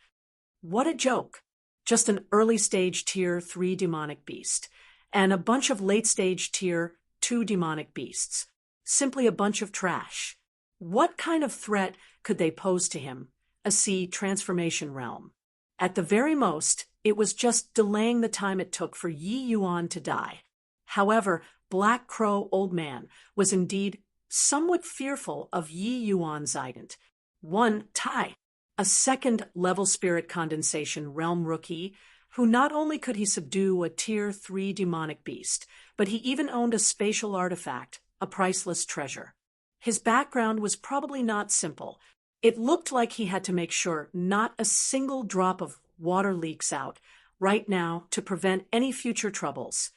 What a joke. Just an early-stage Tier 3 demonic beast, and a bunch of late-stage Tier 2 demonic beasts. Simply a bunch of trash. What kind of threat could they pose to him, a C transformation realm? At the very most, it was just delaying the time it took for Yi Yuan to die. However, Black Crow Old Man was indeed somewhat fearful of Yi Yuan's ident. One, Tai, a second-level spirit condensation realm rookie, who not only could he subdue a Tier 3 demonic beast, but he even owned a spatial artifact, a priceless treasure. His background was probably not simple. It looked like he had to make sure not a single drop of water leaks out right now to prevent any future troubles.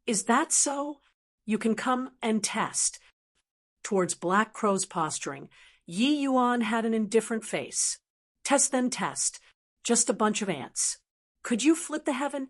Is that so? You can come and test. Towards Black Crow's posturing, Yi Yuan had an indifferent face. Test then test. Just a bunch of ants. Could you flit the heaven?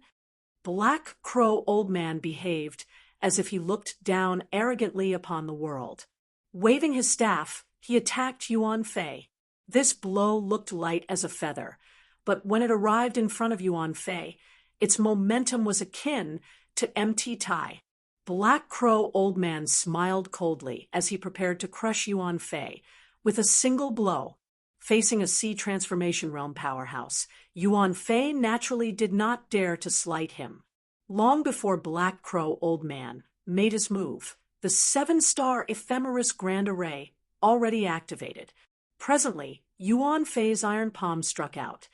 Black Crow Old Man behaved as if he looked down arrogantly upon the world. Waving his staff, he attacked Yuan Fei. This blow looked light as a feather, but when it arrived in front of Yuan Fei, its momentum was akin to empty Tai. Black Crow Old Man smiled coldly as he prepared to crush Yuan Fei with a single blow. Facing a C transformation realm powerhouse, Yuan Fei naturally did not dare to slight him. Long before Black Crow Old Man made his move, the 7-star Ephemeris Grand Array already activated. Presently, Yuan Fei's iron palm struck out.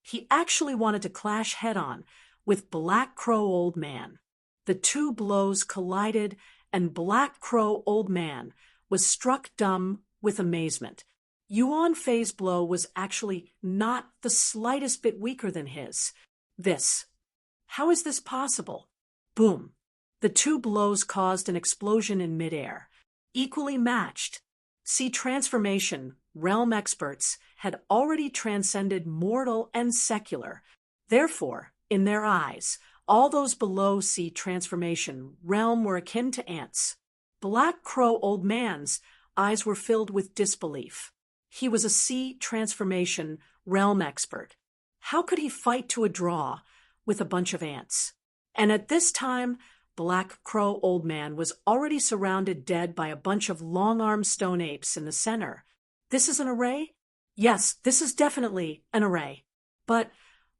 He actually wanted to clash head-on with Black Crow Old Man. The two blows collided, and Black Crow Old Man was struck dumb with amazement. Yuan Fei's blow was actually not the slightest bit weaker than his. How is this possible? Boom. The two blows caused an explosion in midair. Equally matched. See, transformation realm experts had already transcended mortal and secular. Therefore, in their eyes, all those below sea transformation realm were akin to ants. Black Crow Old Man's eyes were filled with disbelief. He was a sea transformation realm expert. How could he fight to a draw with a bunch of ants? And at this time, Black Crow Old Man was already surrounded dead by a bunch of long-armed stone apes in the center. This is an array? Yes, this is definitely an array. But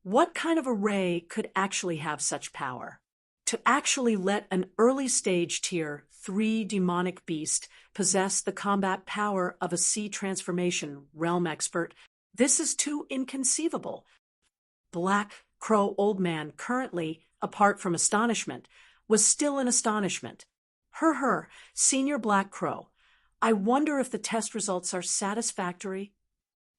what kind of array could actually have such power? To actually let an early-stage Tier 3 demonic beast possess the combat power of a sea transformation realm expert, this is too inconceivable. Black Crow Old Man currently, apart from astonishment, was still in astonishment. Senior Black Crow, I wonder if the test results are satisfactory?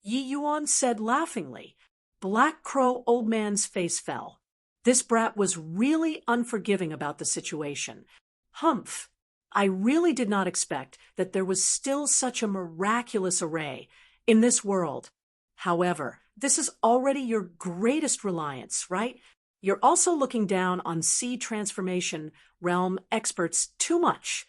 Yi Yuan said laughingly. Black Crow Old Man's face fell. This brat was really unforgiving about the situation. Humph! I really did not expect that there was still such a miraculous array in this world. However, this is already your greatest reliance, right? You're also looking down on sea transformation realm experts too much.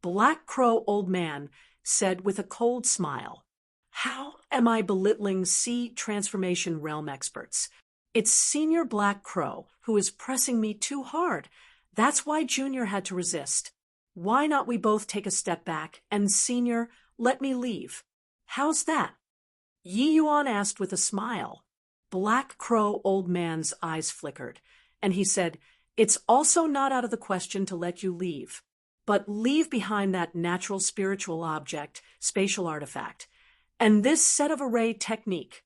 Black Crow Old Man said with a cold smile. How am I belittling sea transformation realm experts? It's Senior Black Crow who is pressing me too hard. That's why Junior had to resist. Why not we both take a step back and Senior, let me leave? How's that? Yi Yuan asked with a smile. Black Crow Old Man's eyes flickered, and he said, It's also not out of the question to let you leave, but leave behind that natural spiritual object, spatial artifact, and this set of array technique.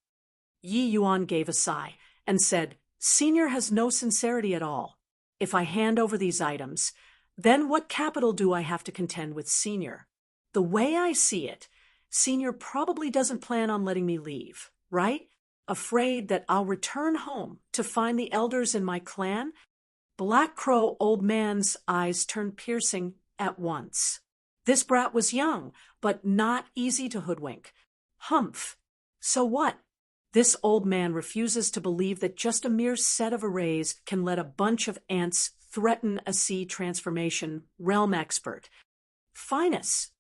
Yi Yuan gave a sigh and said, Senior has no sincerity at all. If I hand over these items, then what capital do I have to contend with Senior? The way I see it, Senior probably doesn't plan on letting me leave, right? Afraid that I'll return home to find the elders in my clan? Black Crow Old Man's eyes turned piercing at once. This brat was young, but not easy to hoodwink. Humph! So what? This old man refuses to believe that just a mere set of arrays can let a bunch of ants threaten a sea transformation realm expert. Finus.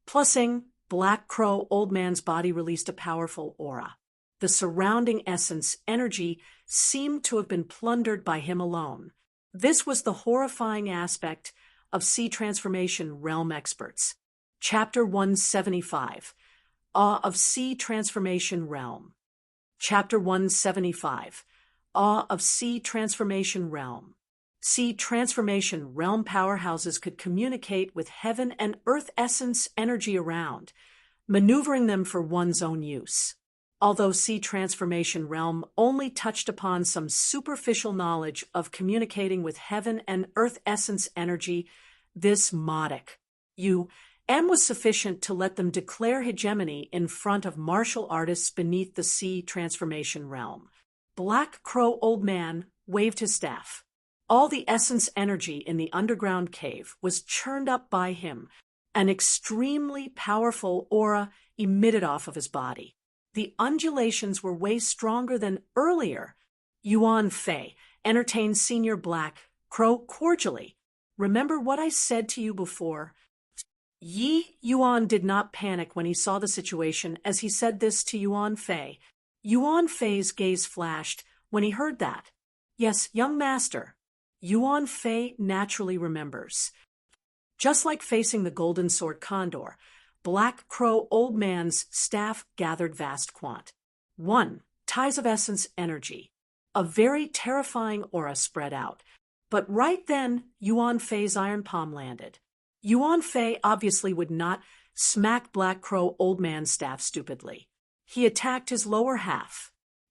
Plussing. Black Crow Old Man's body released a powerful aura. The surrounding essence energy seemed to have been plundered by him alone. This was the horrifying aspect of sea transformation realm experts. Chapter 175. Awe of Sea Transformation Realm. Chapter 175. Awe of Sea Transformation Realm. Sea Transformation Realm powerhouses could communicate with heaven and earth essence energy around, maneuvering them for one's own use. Although Sea Transformation Realm only touched upon some superficial knowledge of communicating with heaven and earth essence energy, this modic was sufficient to let them declare hegemony in front of martial artists beneath the Sea Transformation Realm. Black Crow Old Man waved his staff. All the essence energy in the underground cave was churned up by him. An extremely powerful aura emitted off of his body. The undulations were way stronger than earlier. Yuan Fei entertained Senior Black Crow cordially. Remember what I said to you before? Yi Yuan did not panic when he saw the situation as he said this to Yuan Fei. Yuan Fei's gaze flashed when he heard that. Yes, young master. Yuan Fei naturally remembers. Just like facing the golden sword condor, Black Crow Old Man's staff gathered vast quant. 1. Ties of essence energy. A very terrifying aura spread out. But right then, Yuan Fei's iron palm landed. Yuan Fei obviously would not smack Black Crow Old Man's staff stupidly. He attacked his lower half.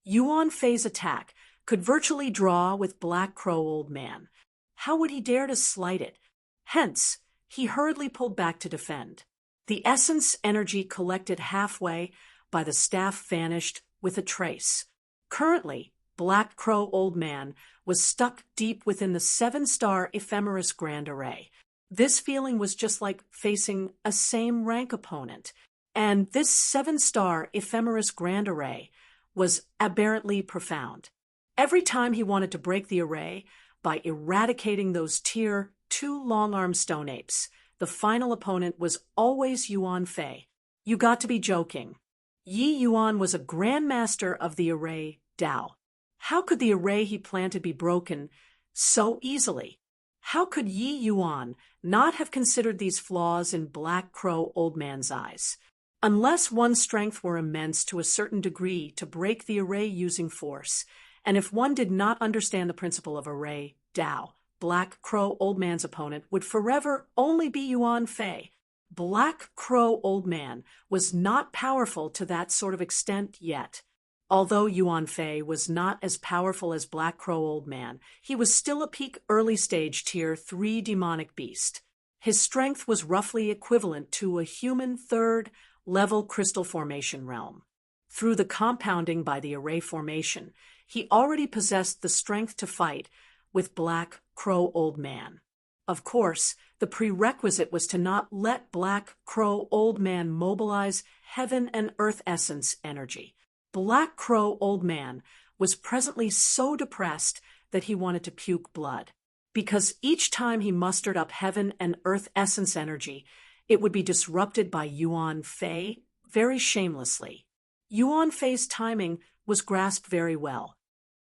Yuan Fei's attack could virtually draw with Black Crow Old Man. How would he dare to slight it? Hence, he hurriedly pulled back to defend. The essence energy collected halfway by the staff vanished with a trace. Currently, Black Crow Old Man was stuck deep within the 7-star Ephemeris Grand Array. This feeling was just like facing a same-rank opponent, and this 7-star Ephemeris Grand Array was aberrantly profound. Every time he wanted to break the array by eradicating those Tier 2 long-arm stone apes, the final opponent was always Yuan Fei. You got to be joking. Yi Yuan was a grandmaster of the array Dao. How could the array he planted be broken so easily? How could Yi Yuan not have considered these flaws in Black Crow Old Man's eyes? Unless one's strength were immense to a certain degree to break the array using force, and if one did not understand the principle of array Dao, Black Crow Old Man's opponent would forever only be Yuan Fei. Black Crow Old Man was not powerful to that sort of extent yet. Although Yuan Fei was not as powerful as Black Crow Old Man, he was still a peak early-stage Tier 3 demonic beast. His strength was roughly equivalent to a human third-level crystal formation realm. Through the compounding by the array formation, he already possessed the strength to fight with Black Crow Old Man. Of course, the prerequisite was to not let Black Crow Old Man mobilize heaven and earth essence energy. Black Crow Old Man was presently so depressed that he wanted to puke blood, because each time he mustered up heaven and earth essence energy, it would be disrupted by Yuan Fei very shamelessly. Yuan Fei's timing was grasped very well.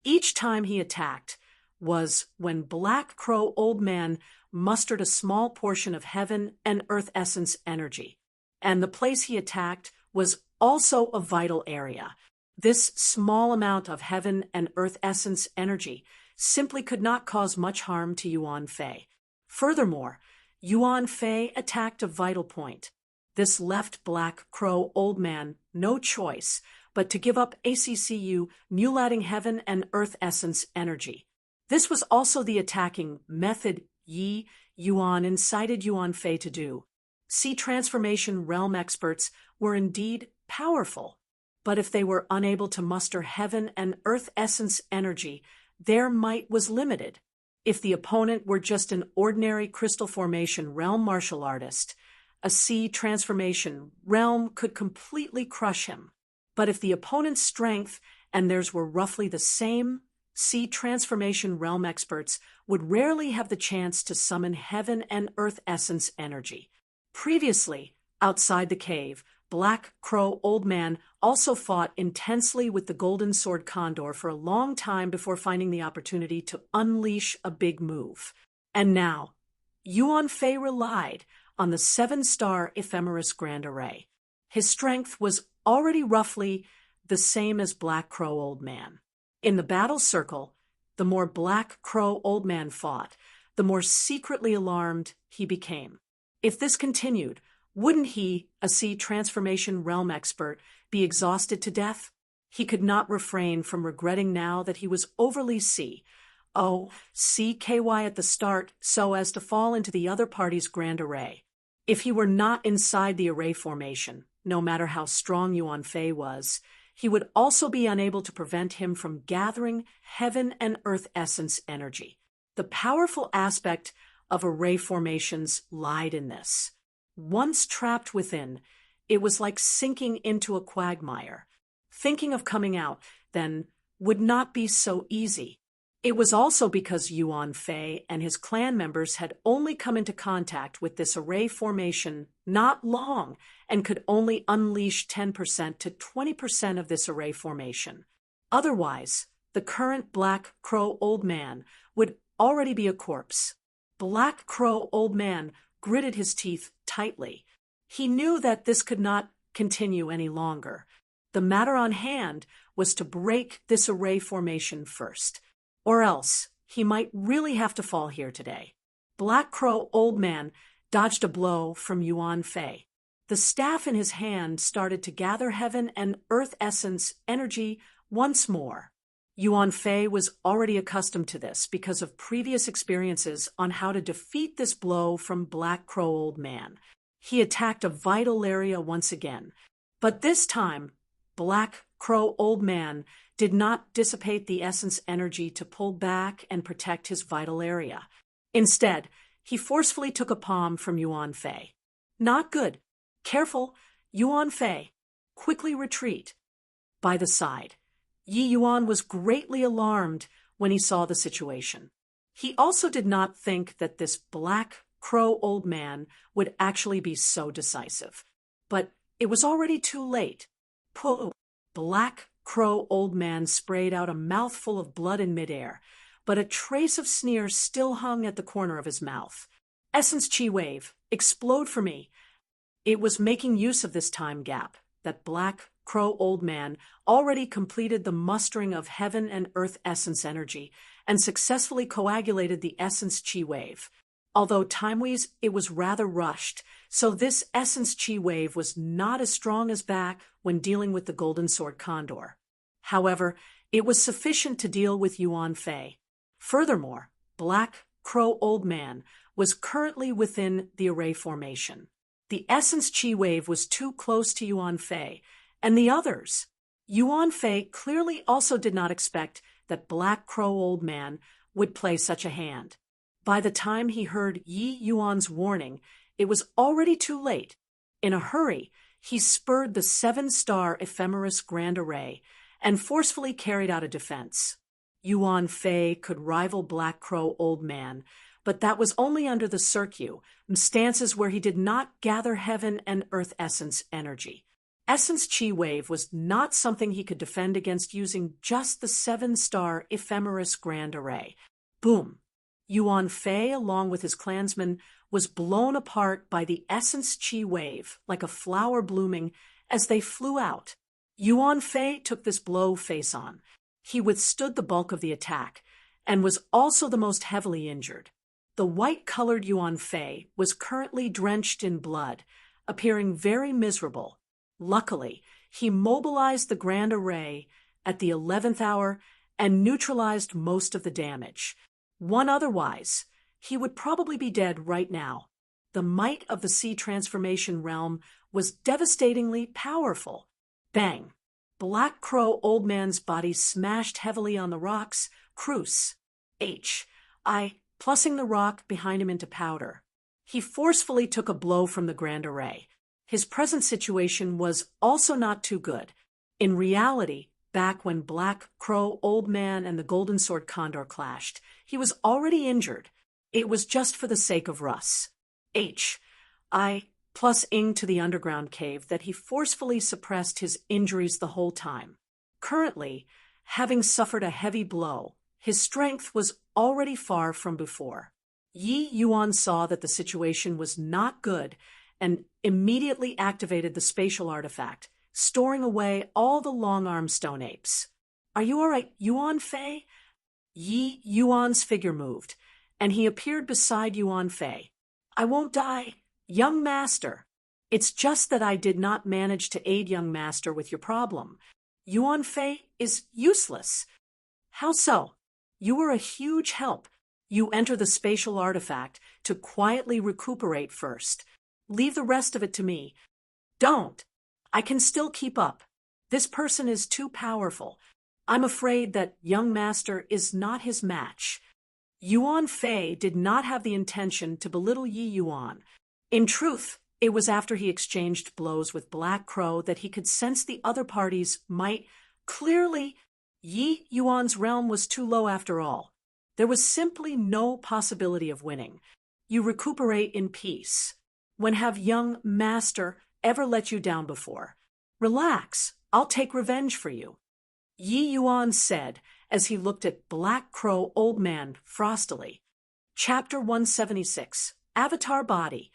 Each time he attacked was when Black Crow Old Man mustered a small portion of heaven and earth essence energy, and the place he attacked was also a vital area. This small amount of heaven and earth essence energy simply could not cause much harm to Yuan Fei. Furthermore, Yuan Fei attacked a vital point. This left Black Crow Old Man no choice but to give up ACCU mulating heaven and earth essence energy. This was also the attacking method Yi Yuan incited Yuan Fei to do. See, transformation realm experts were indeed powerful, but if they were unable to muster heaven and earth essence energy, their might was limited. If the opponent were just an ordinary crystal formation realm martial artist, a C transformation realm could completely crush him. But if the opponent's strength and theirs were roughly the same, C transformation realm experts would rarely have the chance to summon heaven and earth essence energy. Previously, outside the cave, Black Crow Old Man also fought intensely with the Golden Sword Condor for a long time before finding the opportunity to unleash a big move. And now, Yuan Fei relied on the 7-star Ephemeris Grand Array. His strength was already roughly the same as Black Crow Old Man. In the battle circle, the more Black Crow Old Man fought, the more secretly alarmed he became. If this continued, wouldn't he, a C transformation realm expert, be exhausted to death? He could not refrain from regretting now that he was overly CKY at the start so as to fall into the other party's grand array. If he were not inside the array formation, no matter how strong Yuan Fei was, he would also be unable to prevent him from gathering heaven and earth essence energy. The powerful aspect of array formations lied in this. Once trapped within, it was like sinking into a quagmire. Thinking of coming out, then, would not be so easy. It was also because Yuan Fei and his clan members had only come into contact with this array formation not long and could only unleash 10% to 20% of this array formation. Otherwise, the current Black Crow Old Man would already be a corpse. Black Crow Old Man gritted his teeth tightly. He knew that this could not continue any longer. The matter on hand was to break this array formation first, or else he might really have to fall here today. Black Crow Old Man dodged a blow from Yuan Fei. The staff in his hand started to gather heaven and earth essence energy Once more. Yuan Fei was already accustomed to this because of previous experiences on how to defeat this blow from Black Crow Old Man. He attacked a vital area once again, but this time, Black Crow Old Man did not dissipate the essence energy to pull back and protect his vital area. Instead, he forcefully took a palm from Yuan Fei. Not good. Careful, Yuan Fei. Quickly retreat. By the side. Yi Yuan was greatly alarmed when he saw the situation. He also did not think that this Black Crow Old Man would actually be so decisive. But it was already too late. Puh! Black Crow Old Man sprayed out a mouthful of blood in midair, but a trace of sneer still hung at the corner of his mouth. Essence Chi Wave, explode for me. It was making use of this time gap that Black Crow Old Man already completed the mustering of heaven and earth essence energy and successfully coagulated the essence Chi Wave. Although time-wise it was rather rushed, so this essence Chi Wave was not as strong as back when dealing with the Golden Sword Condor. However, it was sufficient to deal with Yuan Fei. Furthermore, Black Crow Old Man was currently within the array formation. The essence Chi Wave was too close to Yuan Fei, and the others. Yuan Fei clearly also did not expect that Black Crow Old Man would play such a hand. By the time he heard Yi Yuan's warning, it was already too late. In a hurry, he spurred the 7-star ephemeris Grand Array and forcefully carried out a defense. Yuan Fei could rival Black Crow Old Man, but that was only under the circuit, stances where he did not gather heaven and earth essence energy. Essence Chi Wave was not something he could defend against using just the 7-star ephemeris Grand Array. Boom! Yuan Fei, along with his clansmen, was blown apart by the essence Chi Wave like a flower blooming as they flew out. Yuan Fei took this blow face on. He withstood the bulk of the attack and was also the most heavily injured. The white-colored Yuan Fei was currently drenched in blood, appearing very miserable. Luckily, he mobilized the Grand Array at the 11th hour and neutralized most of the damage. Otherwise, he would probably be dead right now. The might of the sea transformation realm was devastatingly powerful. Bang! Black Crow Old Man's body smashed heavily on the rocks. Cruce. Plussing the rock behind him into powder. He forcefully took a blow from the Grand Array. His present situation was also not too good. In reality, back when Black Crow Old Man and the Golden Sword Condor clashed, he was already injured. It was just for the sake of Russ. Plus ing to the underground cave that he forcefully suppressed his injuries the whole time. Currently, having suffered a heavy blow, his strength was already far from before. Yi Yuan saw that the situation was not good and immediately activated the spatial artifact, storing away all the long-armed stone apes. Are you all right, Yuan Fei? Yi Yuan's figure moved, and he appeared beside Yuan Fei. I won't die, young master. It's just that I did not manage to aid young master with your problem. Yuan Fei is useless. How so? You were a huge help. You enter the spatial artifact to quietly recuperate first. Leave the rest of it to me. Don't. I can still keep up. This person is too powerful. I'm afraid that young master is not his match. Yuan Fei did not have the intention to belittle Yi Yuan. In truth, it was after he exchanged blows with Black Crow that he could sense the other party's might. Clearly, Yi Yuan's realm was too low after all. There was simply no possibility of winning. You recuperate in peace. When have young master ever let you down before? Relax, I'll take revenge for you. Yi Yuan said as he looked at Black Crow Old Man frostily. Chapter 176, Avatar Body.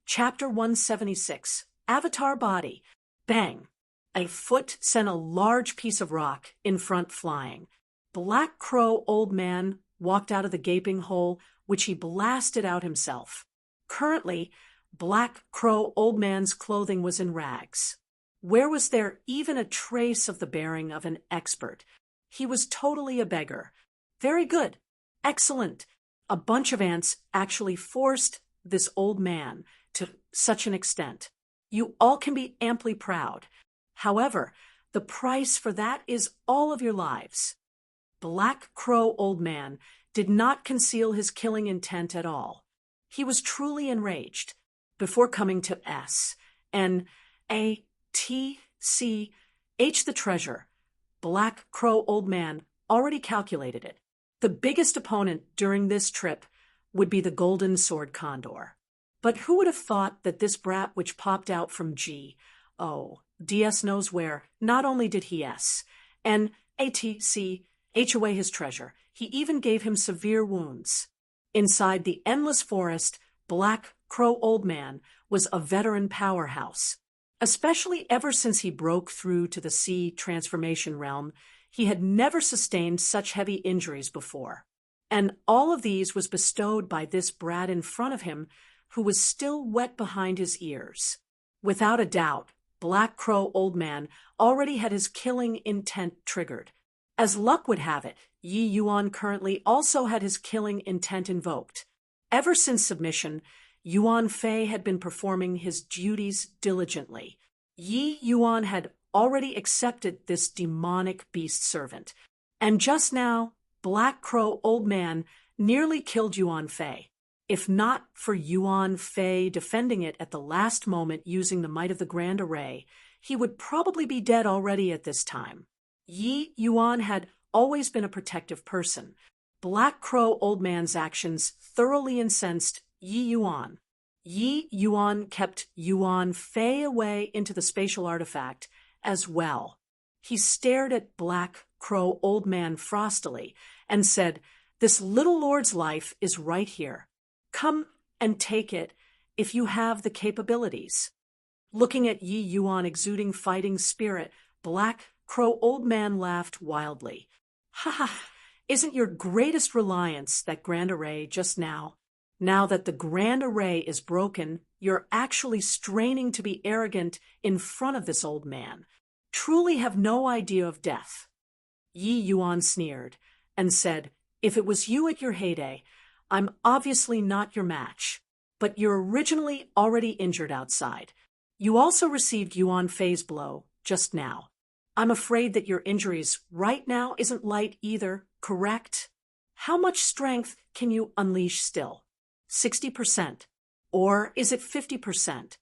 Chapter 176, Avatar Body. Bang! A foot sent a large piece of rock in front flying. Black Crow Old Man walked out of the gaping hole, which he blasted out himself. Currently, Black Crow Old Man's clothing was in rags. Where was there even a trace of the bearing of an expert? He was totally a beggar. Very good. Excellent. A bunch of ants actually forced this old man to such an extent. You all can be amply proud. However, the price for that is all of your lives. Black Crow Old Man did not conceal his killing intent at all. He was truly enraged. Before coming to S, N, A, T, C, H the treasure, Black Crow Old Man already calculated it. The biggest opponent during this trip would be the golden sword condor. But who would have thought that this brat which popped out from G, O, DS knows where, not only did he S, N, A, T, C, H away his treasure, he even gave him severe wounds. Inside the endless forest, Black Crow Old Man was a veteran powerhouse. Especially ever since he broke through to the C transformation realm, he had never sustained such heavy injuries before. And all of these was bestowed by this brat in front of him, who was still wet behind his ears. Without a doubt, Black Crow Old Man already had his killing intent triggered. As luck would have it, Yi Yuan currently also had his killing intent invoked. Ever since submission, Yuan Fei had been performing his duties diligently. Yi Yuan had already accepted this demonic beast servant. And just now, Black Crow Old Man nearly killed Yuan Fei. If not for Yuan Fei defending it at the last moment using the might of the Grand Array, he would probably be dead already at this time. Yi Yuan had always been a protective person. Black Crow Old Man's actions thoroughly incensed Yi Yuan. Yi Yuan kept Yuan Fei away into the spatial artifact as well. He stared at Black Crow Old Man frostily and said, "This little lord's life is right here. Come and take it if you have the capabilities." Looking at Yi Yuan exuding fighting spirit, Black Crow Old Man laughed wildly. "Ha ha! Isn't your greatest reliance that Grand Array just now? Now that the Grand Array is broken, you're actually straining to be arrogant in front of this old man. Truly have no idea of death." Yi Yuan sneered and said, "If it was you at your heyday, I'm obviously not your match. But you're originally already injured outside. You also received Yuan Fei's blow just now. I'm afraid that your injuries right now isn't light either, correct? How much strength can you unleash still? 60%? Or is it 50%?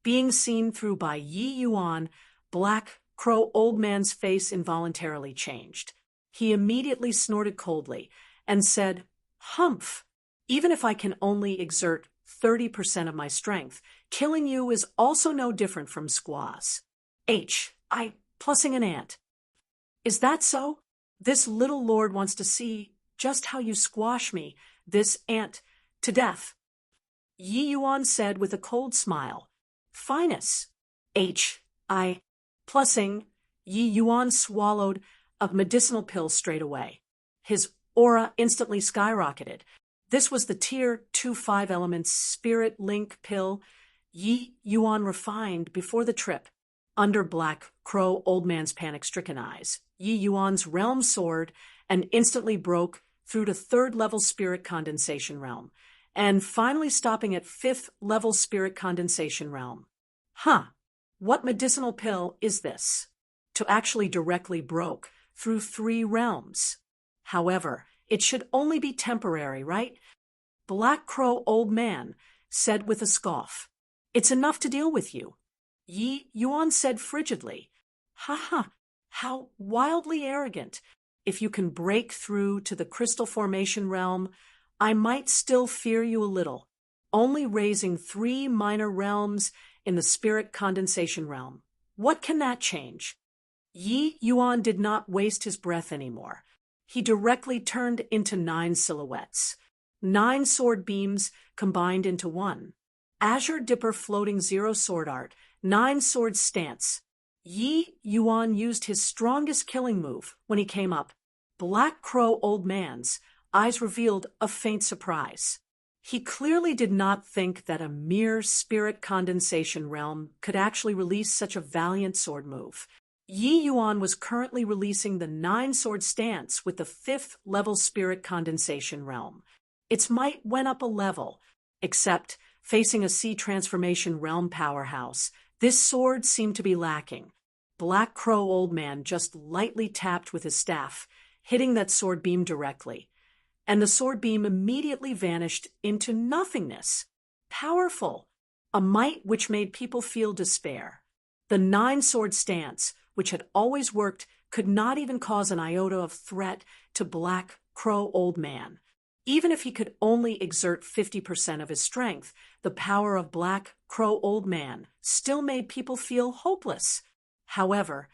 Being seen through by Yi Yuan, Black Crow Old Man's face involuntarily changed. He immediately snorted coldly and said, "Humph! Even if I can only exert 30% of my strength, killing you is also no different from squaws. Plussing an ant. Is that so? This little lord wants to see just how you squash me, this ant, to death." Yi Yuan said with a cold smile, "Finus." Plussing, Yi Yuan swallowed a medicinal pill straight away. His aura instantly skyrocketed. This was the Tier 2 5 Elements Spirit Link pill Yi Yuan refined before the trip. Under Black Crow Old Man's panic-stricken eyes, Yi Yuan's realm soared and instantly broke through to 3rd level spirit condensation realm, and finally stopping at 5th level spirit condensation realm. What medicinal pill is this? To actually directly broke through 3 realms. However, it should only be temporary, right? Black Crow Old Man said with a scoff, "It's enough to deal with you." Yi Yuan said frigidly, how wildly arrogant. If you can break through to the crystal formation realm, I might still fear you a little. Only raising 3 minor realms in the spirit condensation realm. What can that change? Yi Yuan did not waste his breath anymore. He directly turned into 9 silhouettes. 9 sword beams combined into 1. Azure Dipper floating 0 sword art, 9 sword stance. Yi Yuan used his strongest killing move when he came up. Black Crow Old Man's eyes revealed a faint surprise. He clearly did not think that a mere spirit condensation realm could actually release such a valiant sword move. Yi Yuan was currently releasing the 9-sword stance with the 5th level spirit condensation realm. Its might went up a level, except facing a sea transformation realm powerhouse, this sword seemed to be lacking. Black Crow Old Man just lightly tapped with his staff, hitting that sword beam directly, and the sword beam immediately vanished into nothingness. Powerful, a might which made people feel despair. The 9-sword stance, which had always worked, could not even cause an iota of threat to Black Crow Old Man. Even if he could only exert 50% of his strength, the power of Black Crow Old Man still made people feel hopeless. However,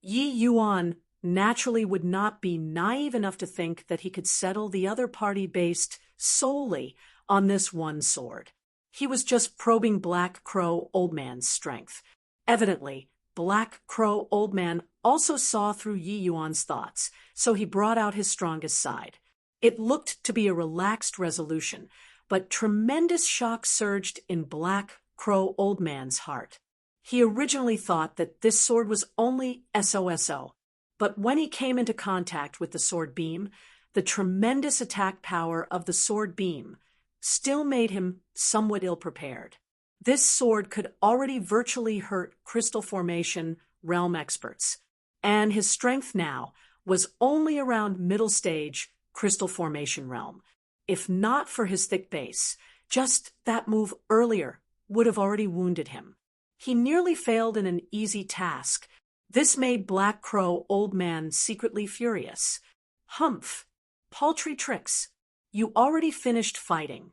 Yi Yuan naturally would not be naive enough to think that he could settle the other party based solely on this one sword. He was just probing Black Crow Old Man's strength. Evidently, Black Crow Old Man also saw through Yi Yuan's thoughts, so he brought out his strongest side. It looked to be a relaxed resolution, but tremendous shock surged in Black Crow Old Man's heart. He originally thought that this sword was only SOSO, but when he came into contact with the sword beam, the tremendous attack power of the sword beam still made him somewhat ill-prepared. This sword could already virtually hurt crystal formation realm experts, and his strength now was only around middle stage crystal formation realm. If not for his thick base, just that move earlier would have already wounded him. He nearly failed in an easy task. This made Black Crow Old Man secretly furious. Humph! Paltry tricks. You already finished fighting.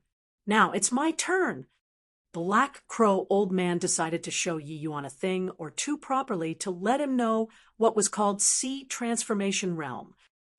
Now it's my turn. Black Crow Old Man decided to show Yi Yuan a thing or two properly to let him know what was called Sea Transformation Realm.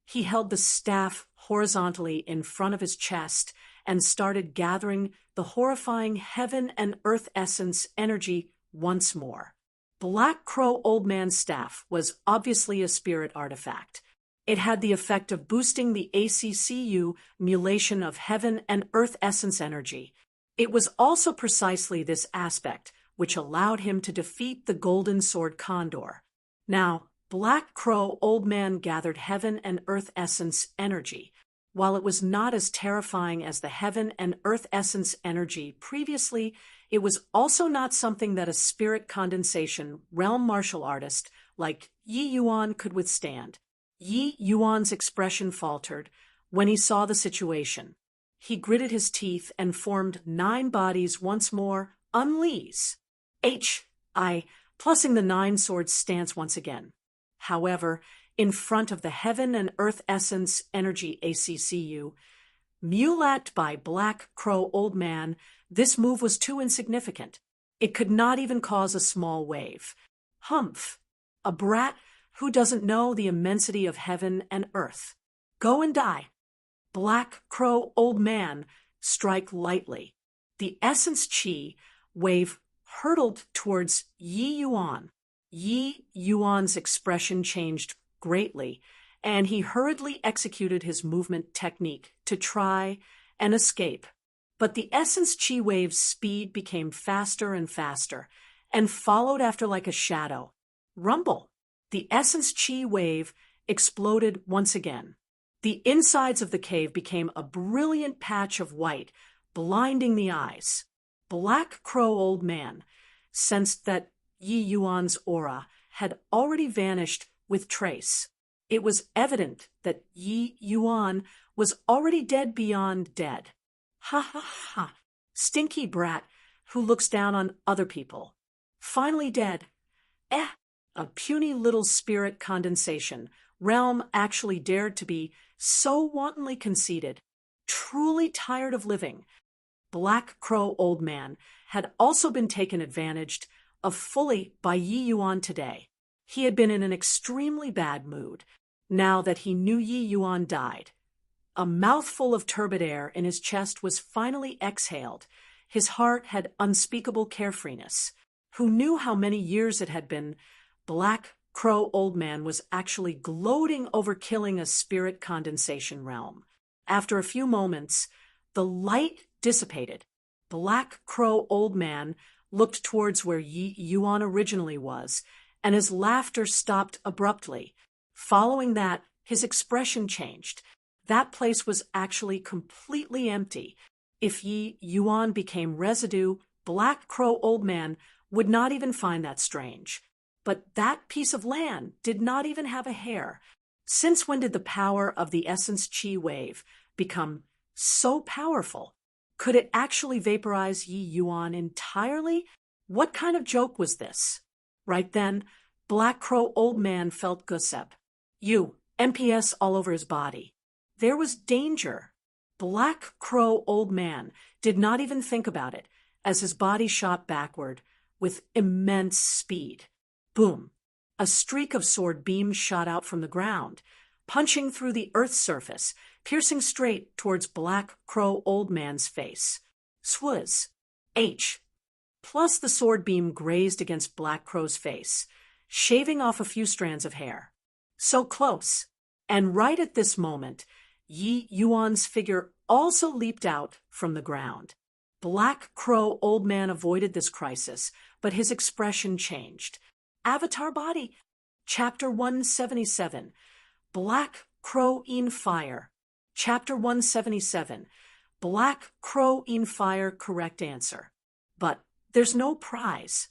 He held the staff horizontally in front of his chest and started gathering the horrifying heaven and earth essence energy once more. Black Crow Old Man's staff was obviously a spirit artifact. It had the effect of boosting the ACCU mulation of heaven and earth essence energy. It was also precisely this aspect which allowed him to defeat the Golden Sword Condor. Now, Black Crow Old Man gathered heaven and earth essence energy. While it was not as terrifying as the heaven and earth essence energy previously, it was also not something that a spirit condensation realm martial artist like Yi Yuan could withstand. Yi Yuan's expression faltered when he saw the situation. He gritted his teeth and formed 9 bodies once more. Unleash. Plussing the 9-sword stance once again. However, in front of the heaven and earth essence energy ACCU, mulat by Black Crow Old Man, this move was too insignificant. It could not even cause a small wave. Humph! A brat who doesn't know the immensity of heaven and earth. Go and die. Black Crow Old Man, strike lightly. The essence chi wave hurtled towards Yi Yuan. Yi Yuan's expression changed greatly, and he hurriedly executed his movement technique to try and escape. But the essence chi wave's speed became faster and faster, and followed after like a shadow. Rumble! The essence chi wave exploded once again. The insides of the cave became a brilliant patch of white, blinding the eyes. Black Crow Old Man sensed that Yi Yuan's aura had already vanished with trace. It was evident that Yi Yuan was already dead beyond dead. Ha ha ha! Stinky brat who looks down on other people. Finally dead. A puny little spirit condensation realm actually dared to be so wantonly conceited. Truly tired of living. Black Crow Old Man had also been taken advantage of fully by Yi Yuan today. He had been in an extremely bad mood, now that he knew Yi Yuan died. A mouthful of turbid air in his chest was finally exhaled. His heart had unspeakable carefreeness. Who knew how many years it had been? Black Crow Old Man was actually gloating over killing a spirit condensation realm. After a few moments, the light dissipated. Black Crow Old Man looked towards where Yi Yuan originally was, and his laughter stopped abruptly. Following that, his expression changed. That place was actually completely empty. If Yi Yuan became residue, Black Crow Old Man would not even find that strange. But that piece of land did not even have a hair. Since when did the power of the essence Qi wave become so powerful? Could it actually vaporize Yi Yuan entirely? What kind of joke was this? Right then, Black Crow Old Man felt Gusep. MPS all over his body. There was danger. Black Crow Old Man did not even think about it as his body shot backward with immense speed. Boom! A streak of sword beams shot out from the ground, punching through the earth's surface, piercing straight towards Black Crow Old Man's face. Swizz. H. Plus the sword beam grazed against Black Crow's face, shaving off a few strands of hair. So close. And right at this moment, Yi Yuan's figure also leaped out from the ground. Black Crow Old Man avoided this crisis, but his expression changed. Avatar Body. Chapter 177. Black Crow in Fire. Chapter 177. Black Crow in Fire. Correct answer. But there's no prize.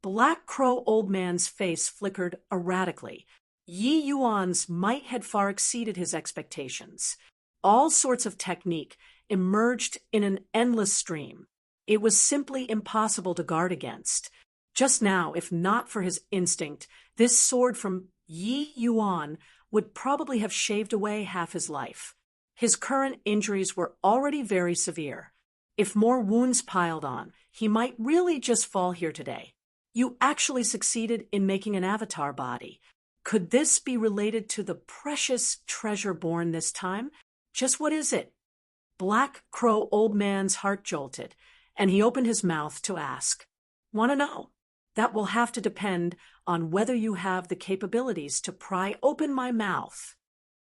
Black Crow Old Man's face flickered erratically. Yi Yuan's might had far exceeded his expectations. All sorts of technique emerged in an endless stream. It was simply impossible to guard against. Just now, if not for his instinct, this sword from Yi Yuan would probably have shaved away half his life. His current injuries were already very severe. If more wounds piled on, he might really just fall here today. You actually succeeded in making an avatar body. Could this be related to the precious treasure born this time? Just what is it? Black Crow Old Man's heart jolted, and he opened his mouth to ask. Want to know? That will have to depend on whether you have the capabilities to pry open my mouth.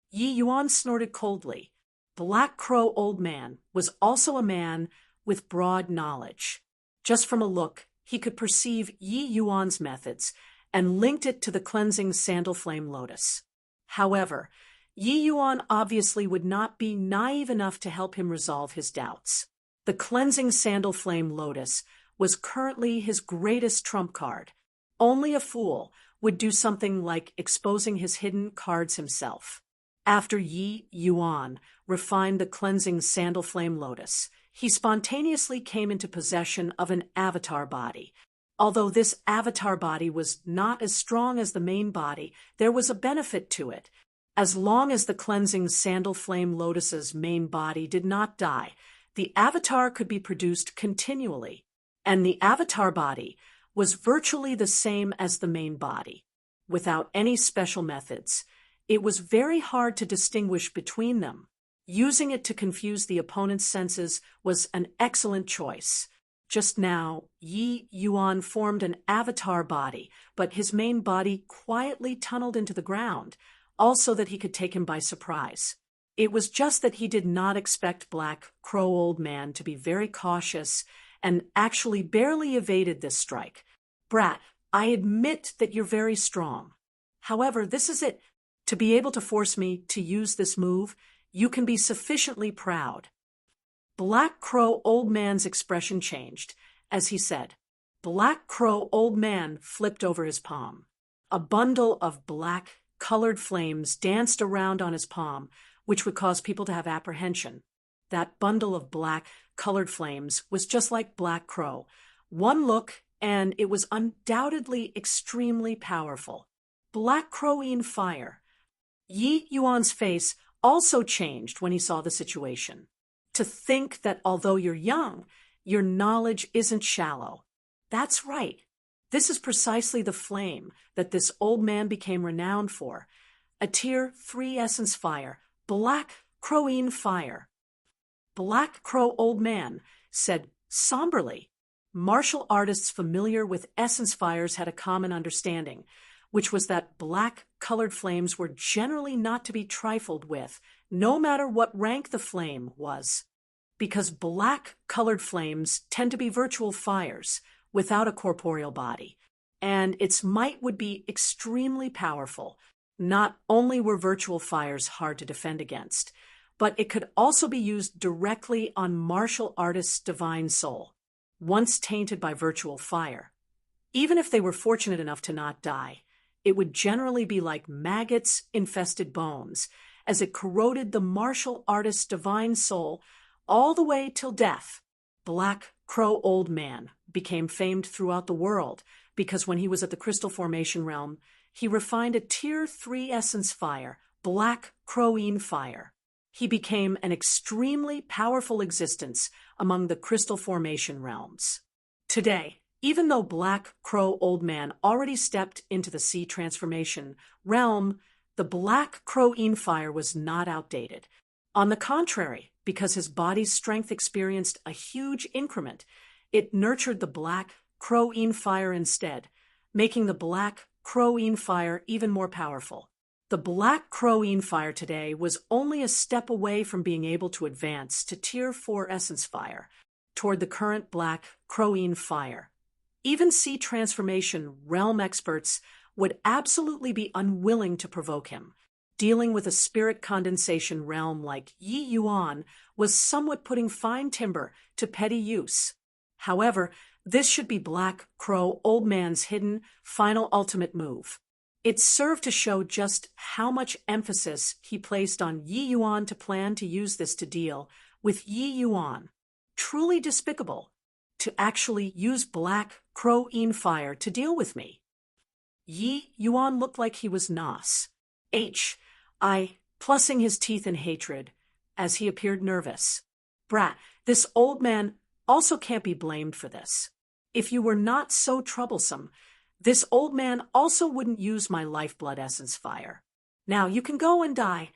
Yi Yuan snorted coldly. Black Crow Old Man was also a man with broad knowledge. Just from a look, he could perceive Yi Yuan's methods and linked it to the cleansing sandal flame lotus. However, Yi Yuan obviously would not be naive enough to help him resolve his doubts. The cleansing sandal flame lotus was currently his greatest trump card. Only a fool would do something like exposing his hidden cards himself. After Yi Yuan refined the cleansing sandal flame lotus, he spontaneously came into possession of an avatar body. Although this avatar body was not as strong as the main body, there was a benefit to it. As long as the cleansing sandal flame lotus's main body did not die, the avatar could be produced continually. And the avatar body was virtually the same as the main body. Without any special methods, it was very hard to distinguish between them. Using it to confuse the opponent's senses was an excellent choice. Just now, Yi Yuan formed an avatar body, but his main body quietly tunneled into the ground, also that he could take him by surprise. It was just that he did not expect Black Crow Old Man to be very cautious and actually barely evaded this strike. Brat, I admit that you're very strong. However, this is it. To be able to force me to use this move, you can be sufficiently proud. Black Crow Old Man's expression changed as he said. Black Crow Old Man flipped over his palm. A bundle of black, colored flames danced around on his palm, which would cause people to have apprehension. That bundle of black, colored flames was just like Black Crow. One look, and it was undoubtedly extremely powerful. Black Crow in Fire. Yi Yuan's face also changed when he saw the situation. To think that although you're young, your knowledge isn't shallow. That's right. This is precisely the flame that this old man became renowned for. A Tier 3 Essence Fire, Black Crow in Fire. Black Crow Old Man said somberly. Martial artists familiar with essence fires had a common understanding, which was that black colored flames were generally not to be trifled with, no matter what rank the flame was. because black-colored flames tend to be virtual fires without a corporeal body, and its might would be extremely powerful. Not only were virtual fires hard to defend against, but it could also be used directly on martial artists' divine soul, once tainted by virtual fire. Even if they were fortunate enough to not die, it would generally be like maggots-infested bones, as it corroded the martial artist's divine soul all the way till death. Black Crow Old Man became famed throughout the world because when he was at the Crystal Formation realm, he refined a Tier 3 essence fire, Black Crowine Fire. He became an extremely powerful existence among the Crystal Formation realms. Today, even though Black Crow Old Man already stepped into the Sea Transformation realm, the Black Crowine Fire was not outdated. On the contrary, because his body's strength experienced a huge increment, it nurtured the Black Crowine Fire instead, making the Black Crowine Fire even more powerful. The Black Crowine Fire today was only a step away from being able to advance to Tier 4 Essence Fire, toward the current Black Crowine Fire. Even Sea Transformation realm experts would absolutely be unwilling to provoke him. Dealing with a spirit condensation realm like Yi Yuan was somewhat putting fine timber to petty use. However, this should be Black Crow Old Man's hidden, final ultimate move. It served to show just how much emphasis he placed on Yi Yuan to plan to use this to deal with Yi Yuan. Truly despicable to actually use Black Crowine Fire to deal with me. Yi Yuan looked like he was Nos. Plussing his teeth in hatred as he appeared nervous. Brat, this old man also can't be blamed for this. If you were not so troublesome, this old man also wouldn't use my lifeblood essence fire. Now you can go and die.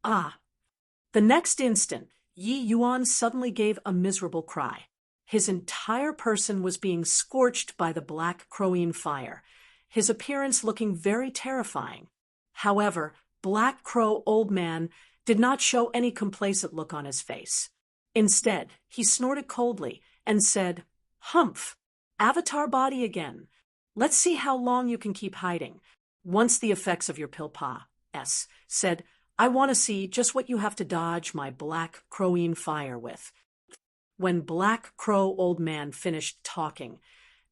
The next instant, Yi Yuan suddenly gave a miserable cry. His entire person was being scorched by the Black Crowine Fire, his appearance looking very terrifying. However, Black Crow Old Man did not show any complacent look on his face. Instead, he snorted coldly and said, "Humph! Avatar body again. Let's see how long you can keep hiding." Once the effects of your Pilpa said, "I want to see just what you have to dodge my Black Crowine Fire with." When Black Crow Old Man finished talking,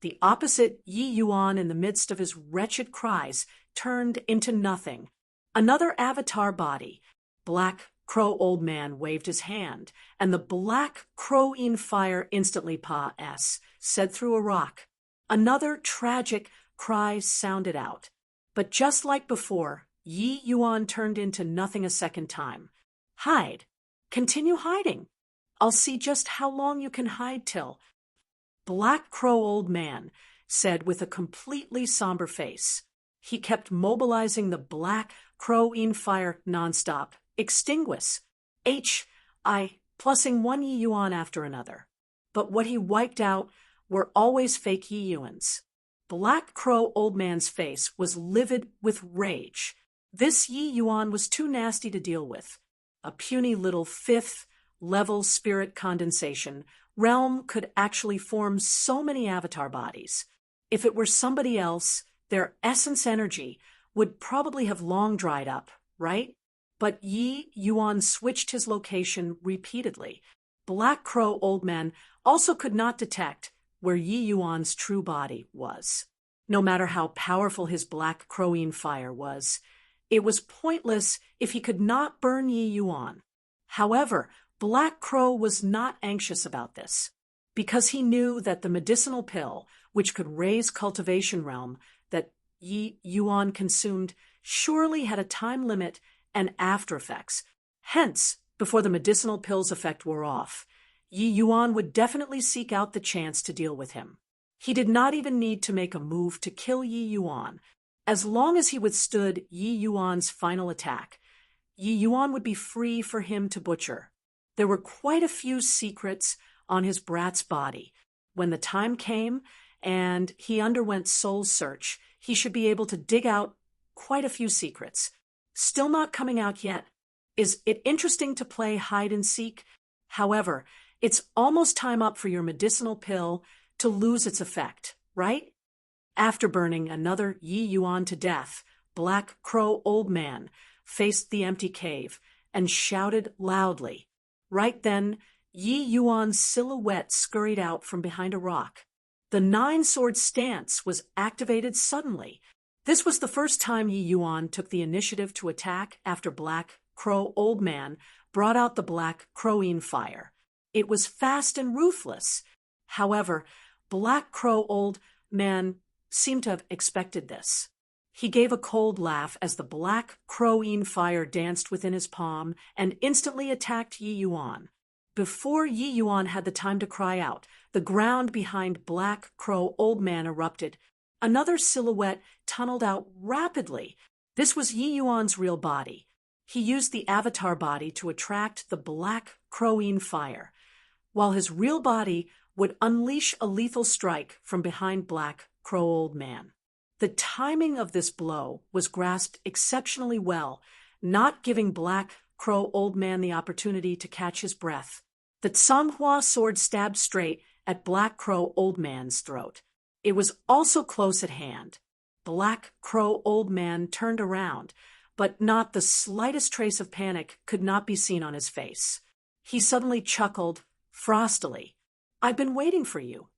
the opposite Yi Yuan in the midst of his wretched cries turned into nothing. Another avatar body. Black Crow Old Man waved his hand, and the Black Crowine Fire instantly said through a rock. Another tragic cry sounded out. But just like before, Yi Yuan turned into nothing a second time. Hide. Continue hiding. I'll see just how long you can hide till. Black Crow Old Man said with a completely somber face. He kept mobilizing the Black Crowine Fire nonstop. Extinguish. Plussing one Yi Yuan after another. But what he wiped out were always fake Yi Yuans. Black Crow Old Man's face was livid with rage. This Yi Yuan was too nasty to deal with. A puny little 5th-level spirit condensation realm could actually form so many avatar bodies. If it were somebody else, their essence energy would probably have long dried up, right? But Yi Yuan switched his location repeatedly. Black Crow Old Man also could not detect where Yi Yuan's true body was. No matter how powerful his Black Crowine Fire was, it was pointless if he could not burn Yi Yuan. However, Black Crow was not anxious about this, because he knew that the medicinal pill, which could raise cultivation realm, that Yi Yuan consumed, surely had a time limit and after effects. Hence, before the medicinal pill's effect wore off, Yi Yuan would definitely seek out the chance to deal with him. He did not even need to make a move to kill Yi Yuan. As long as he withstood Yi Yuan's final attack, Yi Yuan would be free for him to butcher. There were quite a few secrets on his brat's body. When the time came and he underwent soul search, he should be able to dig out quite a few secrets. Still not coming out yet. Is it interesting to play hide and seek? However, it's almost time up for your medicinal pill to lose its effect, right? After burning another Yi Yuan to death, Black Crow Old Man faced the empty cave and shouted loudly. Right then, Yi Yuan's silhouette scurried out from behind a rock. The nine-sword stance was activated suddenly. This was the first time Yi Yuan took the initiative to attack after Black Crow Old Man brought out the Black Crowine fire. It was fast and ruthless. However, Black Crow Old Man seemed to have expected this. He gave a cold laugh as the Black Crowine fire danced within his palm and instantly attacked Yi Yuan. Before Yi Yuan had the time to cry out, the ground behind Black Crow Old Man erupted. Another silhouette tunneled out rapidly. This was Yi Yuan's real body. He used the avatar body to attract the Black Crowine fire, while his real body would unleash a lethal strike from behind Black Crow Old Man. The timing of this blow was grasped exceptionally well, not giving Black Crow Old Man the opportunity to catch his breath. The Tsanghua sword stabbed straight at Black Crow Old Man's throat. It was also close at hand. Black Crow Old Man turned around, but not the slightest trace of panic could not be seen on his face. He suddenly chuckled frostily. "I've been waiting for you."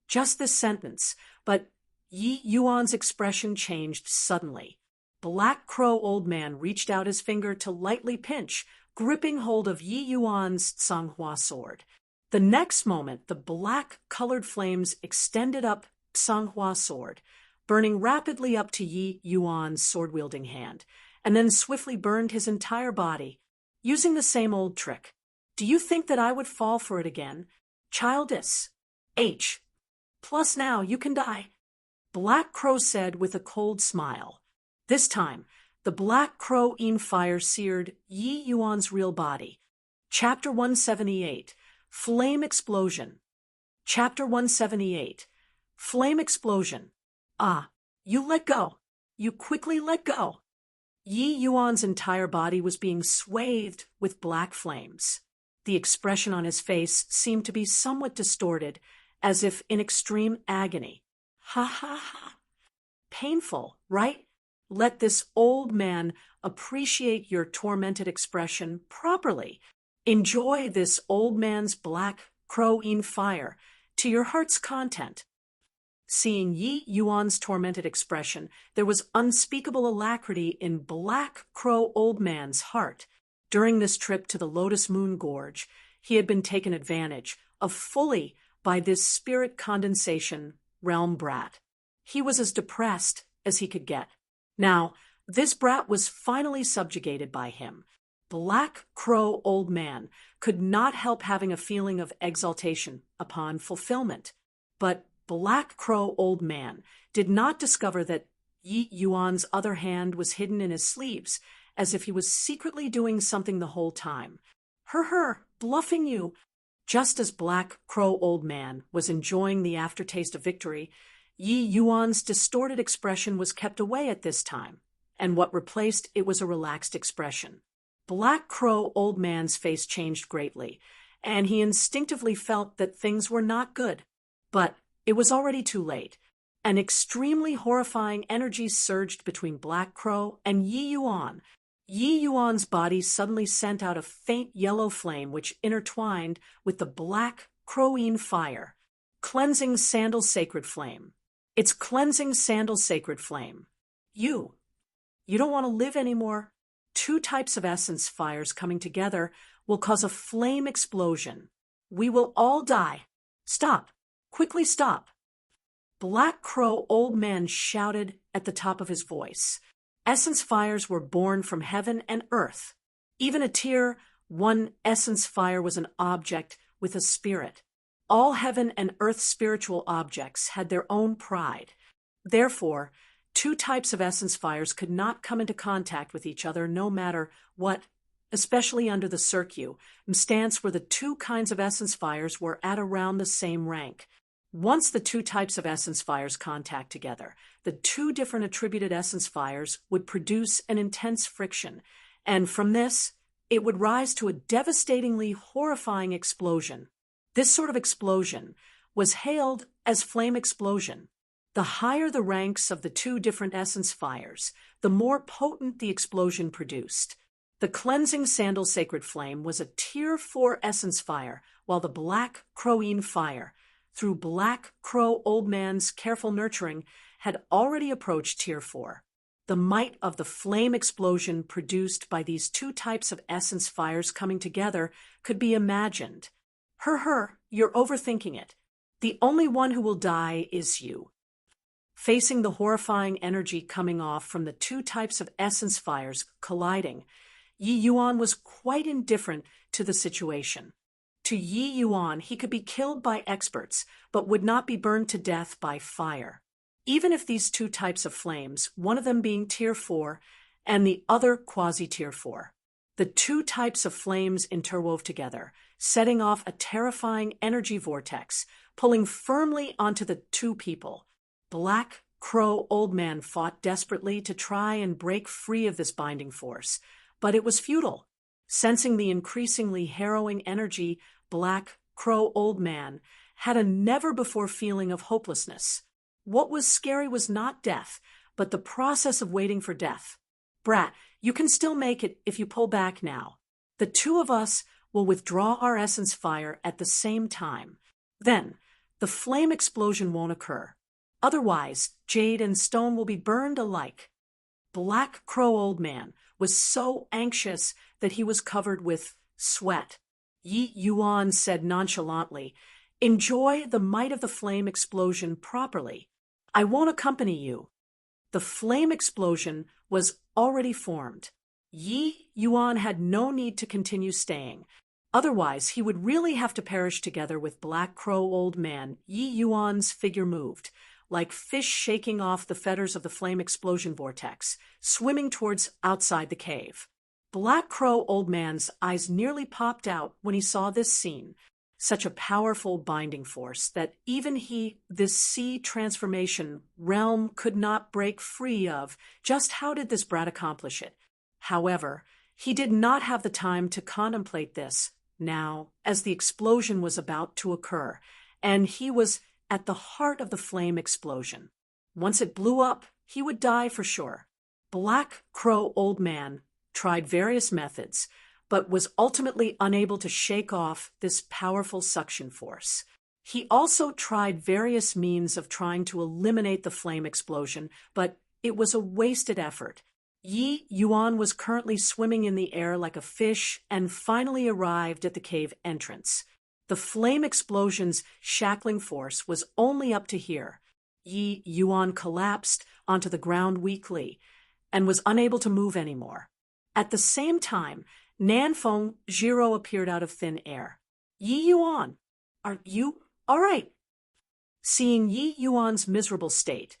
Just this sentence, but Yi Yuan's expression changed suddenly. Black Crow Old Man reached out his finger to lightly pinch, gripping hold of Yi Yuan's Tsanghua sword. The next moment, the black-colored flames extended up Tsanghua sword, burning rapidly up to Yi Yuan's sword-wielding hand, and then swiftly burned his entire body, using the same old trick. "Do you think that I would fall for it again? Childish. H. Plus now you can die," Black Crow said with a cold smile. This time, the Black Crowine fire seared Yi Yuan's real body. Chapter 178, Flame Explosion. Chapter 178, Flame Explosion. "Ah, you let go. You quickly let go." Yi Yuan's entire body was being swathed with black flames. The expression on his face seemed to be somewhat distorted, as if in extreme agony. "Ha ha ha. Painful, right? Let this old man appreciate your tormented expression properly. Enjoy this old man's Black Crowine fire to your heart's content." Seeing Yi Yuan's tormented expression, there was unspeakable alacrity in Black Crow Old Man's heart. During this trip to the Lotus Moon Gorge, he had been taken advantage of fully by this spirit condensation realm brat. He was as depressed as he could get. Now, this brat was finally subjugated by him. Black Crow Old Man could not help having a feeling of exaltation upon fulfillment. But Black Crow Old Man did not discover that Yi Yuan's other hand was hidden in his sleeves, as if he was secretly doing something the whole time. Her, bluffing you." Just as Black Crow Old Man was enjoying the aftertaste of victory, Yi Yuan's distorted expression was kept away at this time, and what replaced it was a relaxed expression. Black Crow Old Man's face changed greatly, and he instinctively felt that things were not good. But it was already too late. An extremely horrifying energy surged between Black Crow and Yi Yuan. Yi Yuan's body suddenly sent out a faint yellow flame which intertwined with the Black Crowine fire. Cleansing Sandal Sacred Flame. It's Cleansing Sandal Sacred Flame. You don't want to live anymore. 2 types of essence fires coming together will cause a flame explosion. We will all die. Stop. Quickly stop. Black Crow Old Man shouted at the top of his voice. Essence fires were born from heaven and earth. Even a Tier 1 essence fire was an object with a spirit. All heaven and earth spiritual objects had their own pride. Therefore, 2 types of essence fires could not come into contact with each other no matter what, especially under the circumstance where the 2 kinds of essence fires were at around the same rank. Once the 2 types of essence fires contact together, the 2 different attributed essence fires would produce an intense friction, and from this, it would rise to a devastatingly horrifying explosion. This sort of explosion was hailed as flame explosion. The higher the ranks of the two different essence fires, the more potent the explosion produced. The cleansing sandal sacred flame was a tier 4 essence fire, while the black crowine fire, through Black Crow Old Man's careful nurturing, had already approached tier 4. The might of the flame explosion produced by these two types of essence fires coming together could be imagined. You're overthinking it. The only one who will die is you. Facing the horrifying energy coming off from the two types of essence fires colliding, Yi Yuan was quite indifferent to the situation. To Yi Yuan, he could be killed by experts, but would not be burned to death by fire. Even if these two types of flames, one of them being tier 4 and the other quasi-tier 4, the two types of flames interwove together, setting off a terrifying energy vortex, pulling firmly onto the two people. Black Crow Old Man fought desperately to try and break free of this binding force, but it was futile. Sensing the increasingly harrowing energy, Black Crow Old Man had a never-before feeling of hopelessness. What was scary was not death, but the process of waiting for death. Brat, you can still make it if you pull back now. The two of us will withdraw our essence fire at the same time. Then, the flame explosion won't occur. Otherwise, jade and stone will be burned alike. Black Crow Old Man was so anxious that he was covered with sweat. Yi Yuan said nonchalantly, "Enjoy the might of the flame explosion properly. I won't accompany you." The flame explosion was already formed. Yi Yuan had no need to continue staying. Otherwise, he would really have to perish together with Black Crow Old Man. Yi Yuan's figure moved, like fish shaking off the fetters of the flame explosion vortex, swimming towards outside the cave. Black Crow Old Man's eyes nearly popped out when he saw this scene. Such a powerful binding force that even this sea transformation realm could not break free of. Just how did this brat accomplish it? However, he did not have the time to contemplate this now, as the explosion was about to occur, and he was at the heart of the flame explosion. Once it blew up, he would die for sure. Black Crow Old Man tried various methods, but was ultimately unable to shake off this powerful suction force. He also tried various means of trying to eliminate the flame explosion, but it was a wasted effort. Yi Yuan was currently swimming in the air like a fish and finally arrived at the cave entrance. The flame explosion's shackling force was only up to here. Yi Yuan collapsed onto the ground weakly and was unable to move anymore. At the same time, Nanfeng Jiro appeared out of thin air. "Yi Yuan, are you all right?" Seeing Yi Yuan's miserable state,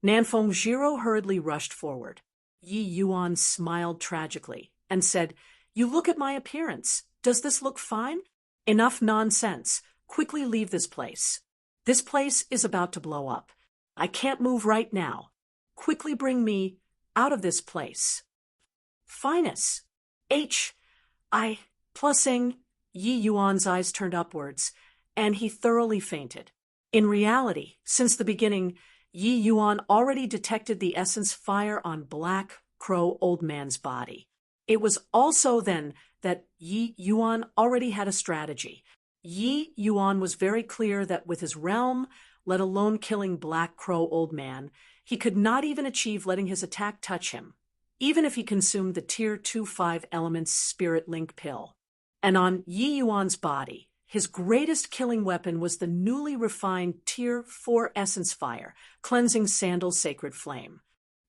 Nanfeng Jiro hurriedly rushed forward. Yi Yuan smiled tragically and said, "You look at my appearance. Does this look fine? Enough nonsense. Quickly leave this place. This place is about to blow up. I can't move right now. Quickly bring me out of this place." "Finus. Plussing." Yi Yuan's eyes turned upwards, and he thoroughly fainted. In reality, since the beginning, Yi Yuan already detected the essence fire on Black Crow Old Man's body. It was also then that Yi Yuan already had a strategy. Yi Yuan was very clear that with his realm, let alone killing Black Crow Old Man, he could not even achieve letting his attack touch him, even if he consumed the Tier 2-5 Elements Spirit Link pill. And on Yi Yuan's body, his greatest killing weapon was the newly refined Tier 4 Essence Fire, Cleansing Sandal Sacred Flame.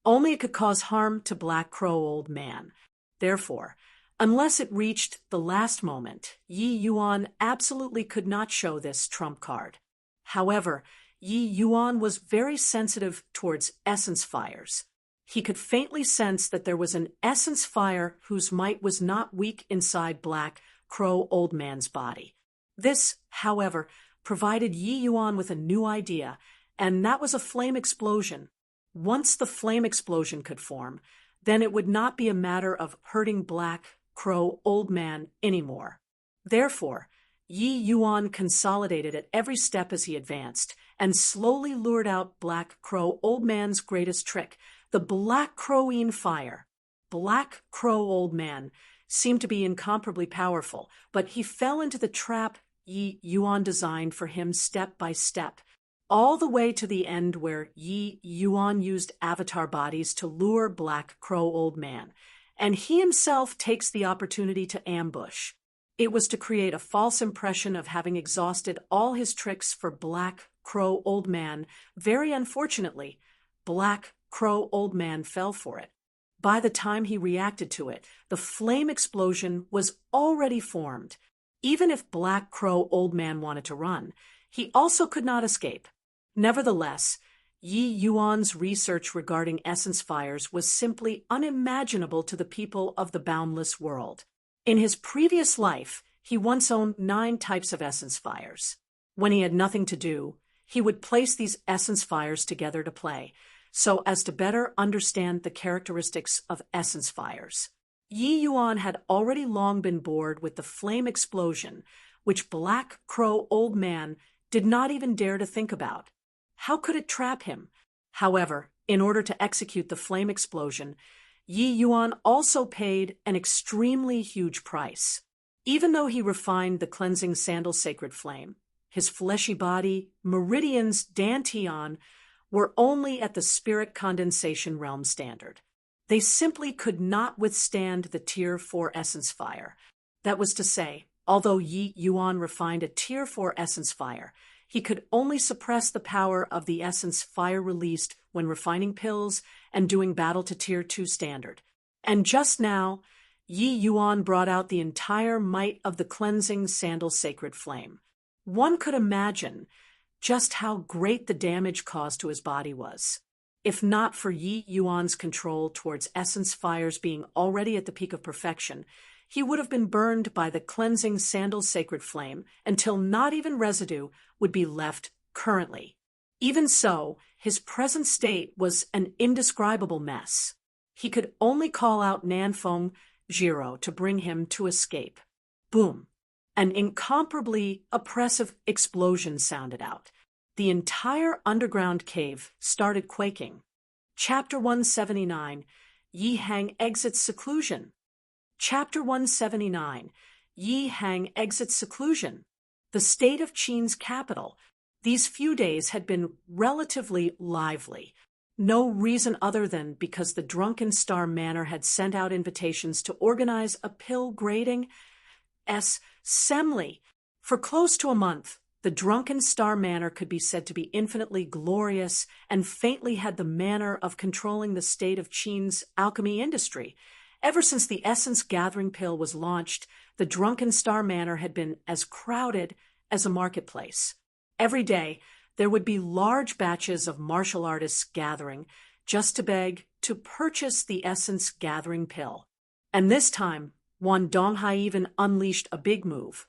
Only it could cause harm to Black Crow Old Man. Therefore, unless it reached the last moment, Yi Yuan absolutely could not show this trump card. However, Yi Yuan was very sensitive towards essence fires. He could faintly sense that there was an essence fire whose might was not weak inside Black Crow Old Man's body. This, however, provided Yi Yuan with a new idea, and that was a flame explosion. Once the flame explosion could form, then it would not be a matter of hurting Black Crow Old Man anymore. Therefore, Yi Yuan consolidated at every step as he advanced, and slowly lured out Black Crow Old Man's greatest trick, the Black Crowine Fire. Black Crow Old Man seemed to be incomparably powerful, but he fell into the trap Yi Yuan designed for him step by step, all the way to the end where Yi Yuan used avatar bodies to lure Black Crow Old Man, and he himself takes the opportunity to ambush. It was to create a false impression of having exhausted all his tricks for Black Crow Old Man. Very unfortunately, Black Crow Old Man fell for it. By the time he reacted to it, the flame explosion was already formed. Even if Black Crow Old Man wanted to run, he also could not escape. Nevertheless, Yi Yuan's research regarding essence fires was simply unimaginable to the people of the boundless world. In his previous life, he once owned 9 types of essence fires. When he had nothing to do, he would place these essence fires together to play, so as to better understand the characteristics of essence fires. Yi Yuan had already long been bored with the flame explosion, which Black Crow Old Man did not even dare to think about. How could it trap him? However, in order to execute the flame explosion, Yi Yuan also paid an extremely huge price. Even though he refined the cleansing sandal sacred flame, his fleshy body, meridians dantian, were only at the spirit condensation realm standard. They simply could not withstand the Tier 4 essence fire. That was to say, although Yi Yuan refined a Tier 4 essence fire, he could only suppress the power of the essence fire released when refining pills and doing battle to Tier 2 standard. And just now, Yi Yuan brought out the entire might of the cleansing sandal sacred flame. One could imagine just how great the damage caused to his body was. If not for Yi Yuan's control towards essence fires being already at the peak of perfection, he would have been burned by the cleansing sandal sacred flame until not even residue would be left currently. Even so, his present state was an indescribable mess. He could only call out Nanfeng Jiro to bring him to escape. Boom! An incomparably oppressive explosion sounded out. The entire underground cave started quaking. Chapter 179, Yi Hang Exits Seclusion. Chapter 179, Yi Hang Exits Seclusion. The state of Qin's capital. These few days had been relatively lively. No reason other than because the Drunken Star Manor had sent out invitations to organize a pill grading assembly. For close to a month, the Drunken Star Manor could be said to be infinitely glorious and faintly had the manner of controlling the state of Qin's alchemy industry. Ever since the Essence Gathering Pill was launched, the Drunken Star Manor had been as crowded as a marketplace. Every day, there would be large batches of martial artists gathering just to beg to purchase the Essence Gathering Pill. And this time, Wan Donghai even unleashed a big move,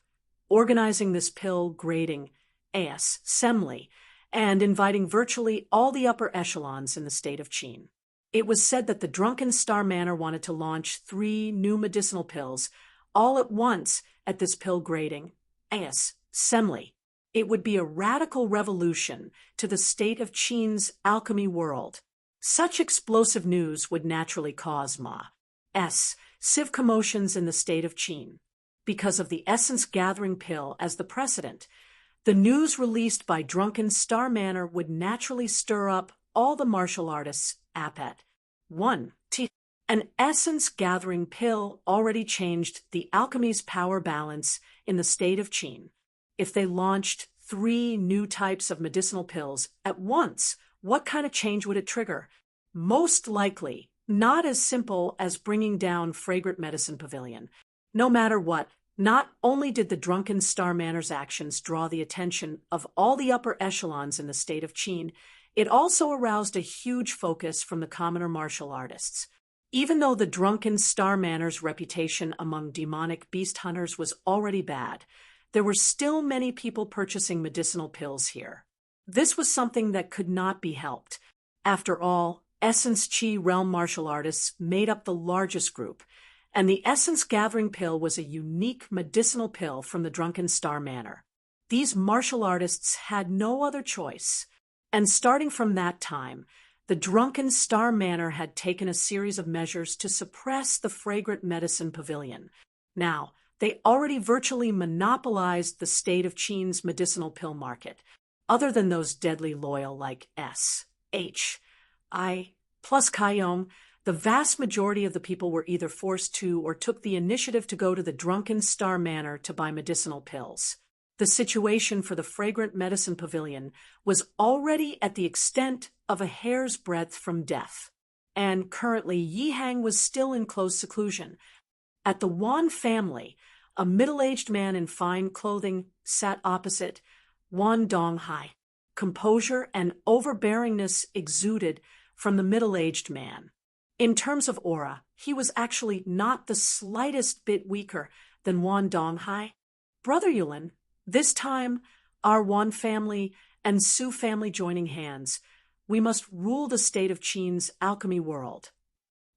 organizing this pill grading assembly and inviting virtually all the upper echelons in the state of Qin. It was said that the Drunken Star Manor wanted to launch 3 new medicinal pills all at once at this pill grading assembly. It would be a radical revolution to the state of Qin's alchemy world. Such explosive news would naturally cause massive commotions in the state of Qin. Because of the Essence Gathering Pill as the precedent, the news released by Drunken Star Manor would naturally stir up all the martial artists at 1. An Essence Gathering Pill already changed the alchemy's power balance in the state of Qin. If they launched 3 new types of medicinal pills at once, what kind of change would it trigger? Most likely, not as simple as bringing down Fragrant Medicine Pavilion. No matter what, not only did the Drunken Star Manor's actions draw the attention of all the upper echelons in the state of Qin, it also aroused a huge focus from the commoner martial artists. Even though the Drunken Star Manor's reputation among demonic beast hunters was already bad, there were still many people purchasing medicinal pills here. This was something that could not be helped. After all, Essence Qi realm martial artists made up the largest group, and the essence-gathering pill was a unique medicinal pill from the Drunken Star Manor. These martial artists had no other choice, and starting from that time, the Drunken Star Manor had taken a series of measures to suppress the fragrant medicine pavilion. Now, they already virtually monopolized the state of Qin's medicinal pill market, other than those deadly loyal like S, H, I, plus Kaiyong. The vast majority of the people were either forced to or took the initiative to go to the Drunken Star Manor to buy medicinal pills. The situation for the fragrant medicine pavilion was already at the extent of a hair's breadth from death, and currently Yi Hang was still in close seclusion. At the Wan family, a middle-aged man in fine clothing sat opposite Wan Donghai. Composure and overbearingness exuded from the middle-aged man. In terms of aura, he was actually not the slightest bit weaker than Wan Donghai. Brother Yulin, this time, our Wan family and Su family joining hands, we must rule the state of Qin's alchemy world.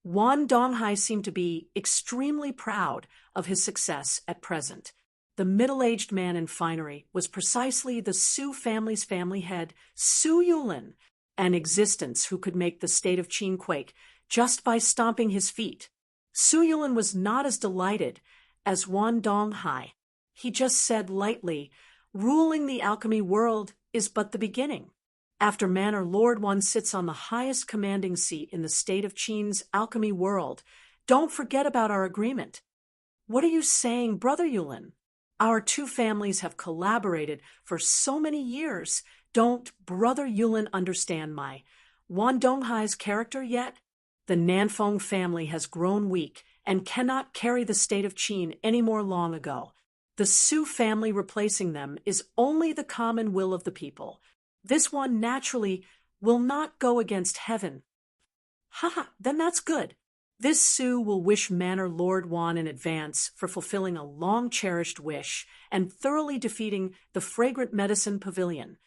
Wan Donghai seemed to be extremely proud of his success at present. The middle-aged man in finery was precisely the Su family's family head, Su Yulin, an existence who could make the state of Qin quake just by stomping his feet. Su Yulin was not as delighted as Wan Donghai. He just said lightly, "Ruling the alchemy world is but the beginning. After Manor Lord Wan sits on the highest commanding seat in the state of Qin's alchemy world, don't forget about our agreement." "What are you saying, Brother Yulin? Our two families have collaborated for so many years. Don't Brother Yulin understand my Wan Donghai's character yet? The Nanfeng family has grown weak and cannot carry the state of Qin any more long ago. The Su family replacing them is only the common will of the people. This one naturally will not go against heaven." "Ha, then that's good. This Su will wish Manor Lord Wan in advance for fulfilling a long-cherished wish and thoroughly defeating the fragrant medicine pavilion."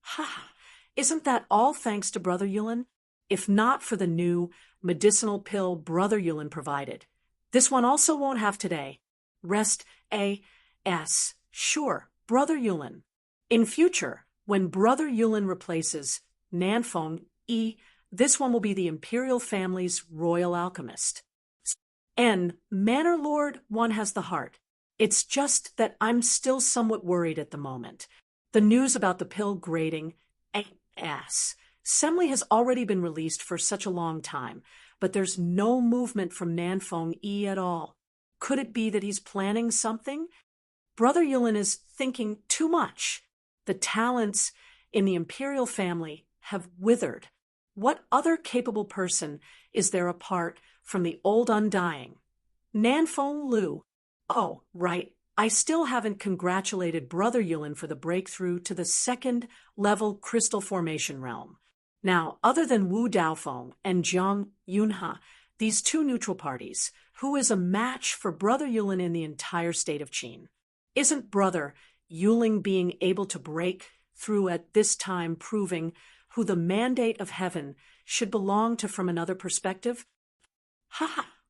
"Ha, isn't that all thanks to Brother Yulin? If not for the new medicinal pill Brother Yulin provided, this one also won't have today. Rest A.S. Sure, Brother Yulin. In future, when Brother Yulin replaces Nanfeng E, this one will be the Imperial family's royal alchemist. And Manor Lord Wan has the heart. It's just that I'm still somewhat worried at the moment. The news about the pill grading A.S. Semli has already been released for such a long time, but there's no movement from Nanfeng E at all. Could it be that he's planning something? Brother Yulin is thinking too much. The talents in the Imperial family have withered. What other capable person is there apart from the old Undying? Nanfeng Lu. Oh, right. I still haven't congratulated Brother Yulin for the breakthrough to the second-level crystal formation realm. Now, other than Wu Daofeng and Jiang Yunha, these two neutral parties, who is a match for Brother Yulin in the entire state of Qin? Isn't Brother Yulin being able to break through at this time proving who the mandate of heaven should belong to from another perspective?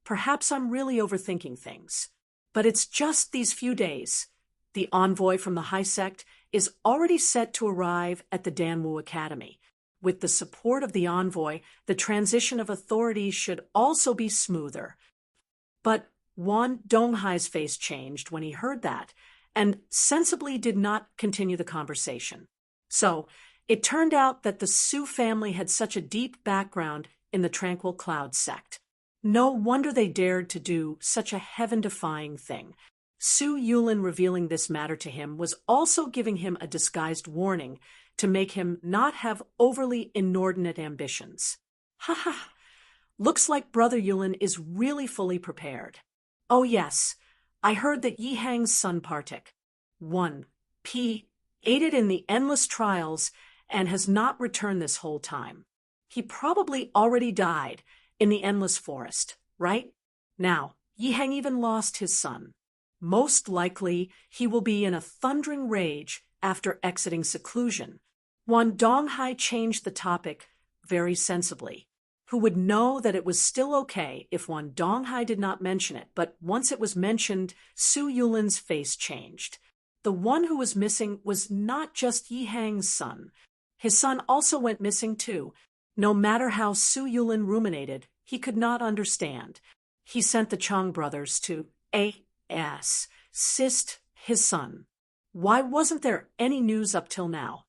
Perhaps I'm really overthinking things. But it's just these few days. The envoy from the High Sect is already set to arrive at the Danwu Academy. With the support of the envoy, the transition of authority should also be smoother. But Wan Donghai's face changed when he heard that, and sensibly did not continue the conversation. So, it turned out that the Su family had such a deep background in the Tranquil Cloud sect. No wonder they dared to do such a heaven-defying thing. Su Yulin revealing this matter to him was also giving him a disguised warning to make him not have overly inordinate ambitions. Looks like Brother Yulin is really fully prepared. Oh yes, I heard that Yi Hang's son Partik, 1P, aided in the endless trials and has not returned this whole time. He probably already died in the endless forest, right? Now, Yi Hang even lost his son. Most likely, he will be in a thundering rage after exiting seclusion. Wan Donghai changed the topic very sensibly. who would know that it was still okay if Wan Donghai did not mention it, but once it was mentioned, Su Yulin's face changed. The one who was missing was not just Yi Hang's son. His son also went missing too. No matter how Su Yulin ruminated, he could not understand. He sent the Chang brothers to assist his son. Why wasn't there any news up till now?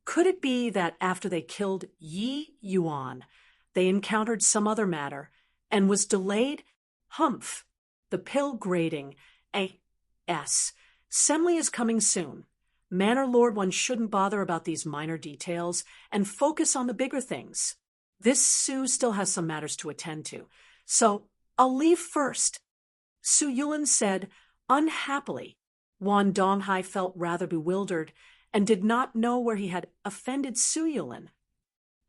Could it be that after they killed Yi Yuan, they encountered some other matter and was delayed? Humph. The pill grating. Semli is coming soon. Manor Lord, one shouldn't bother about these minor details and focus on the bigger things. This Su still has some matters to attend to, so I'll leave first. Su Yulin said, unhappily. Wan Donghai felt rather bewildered and did not know where he had offended Su Yulin.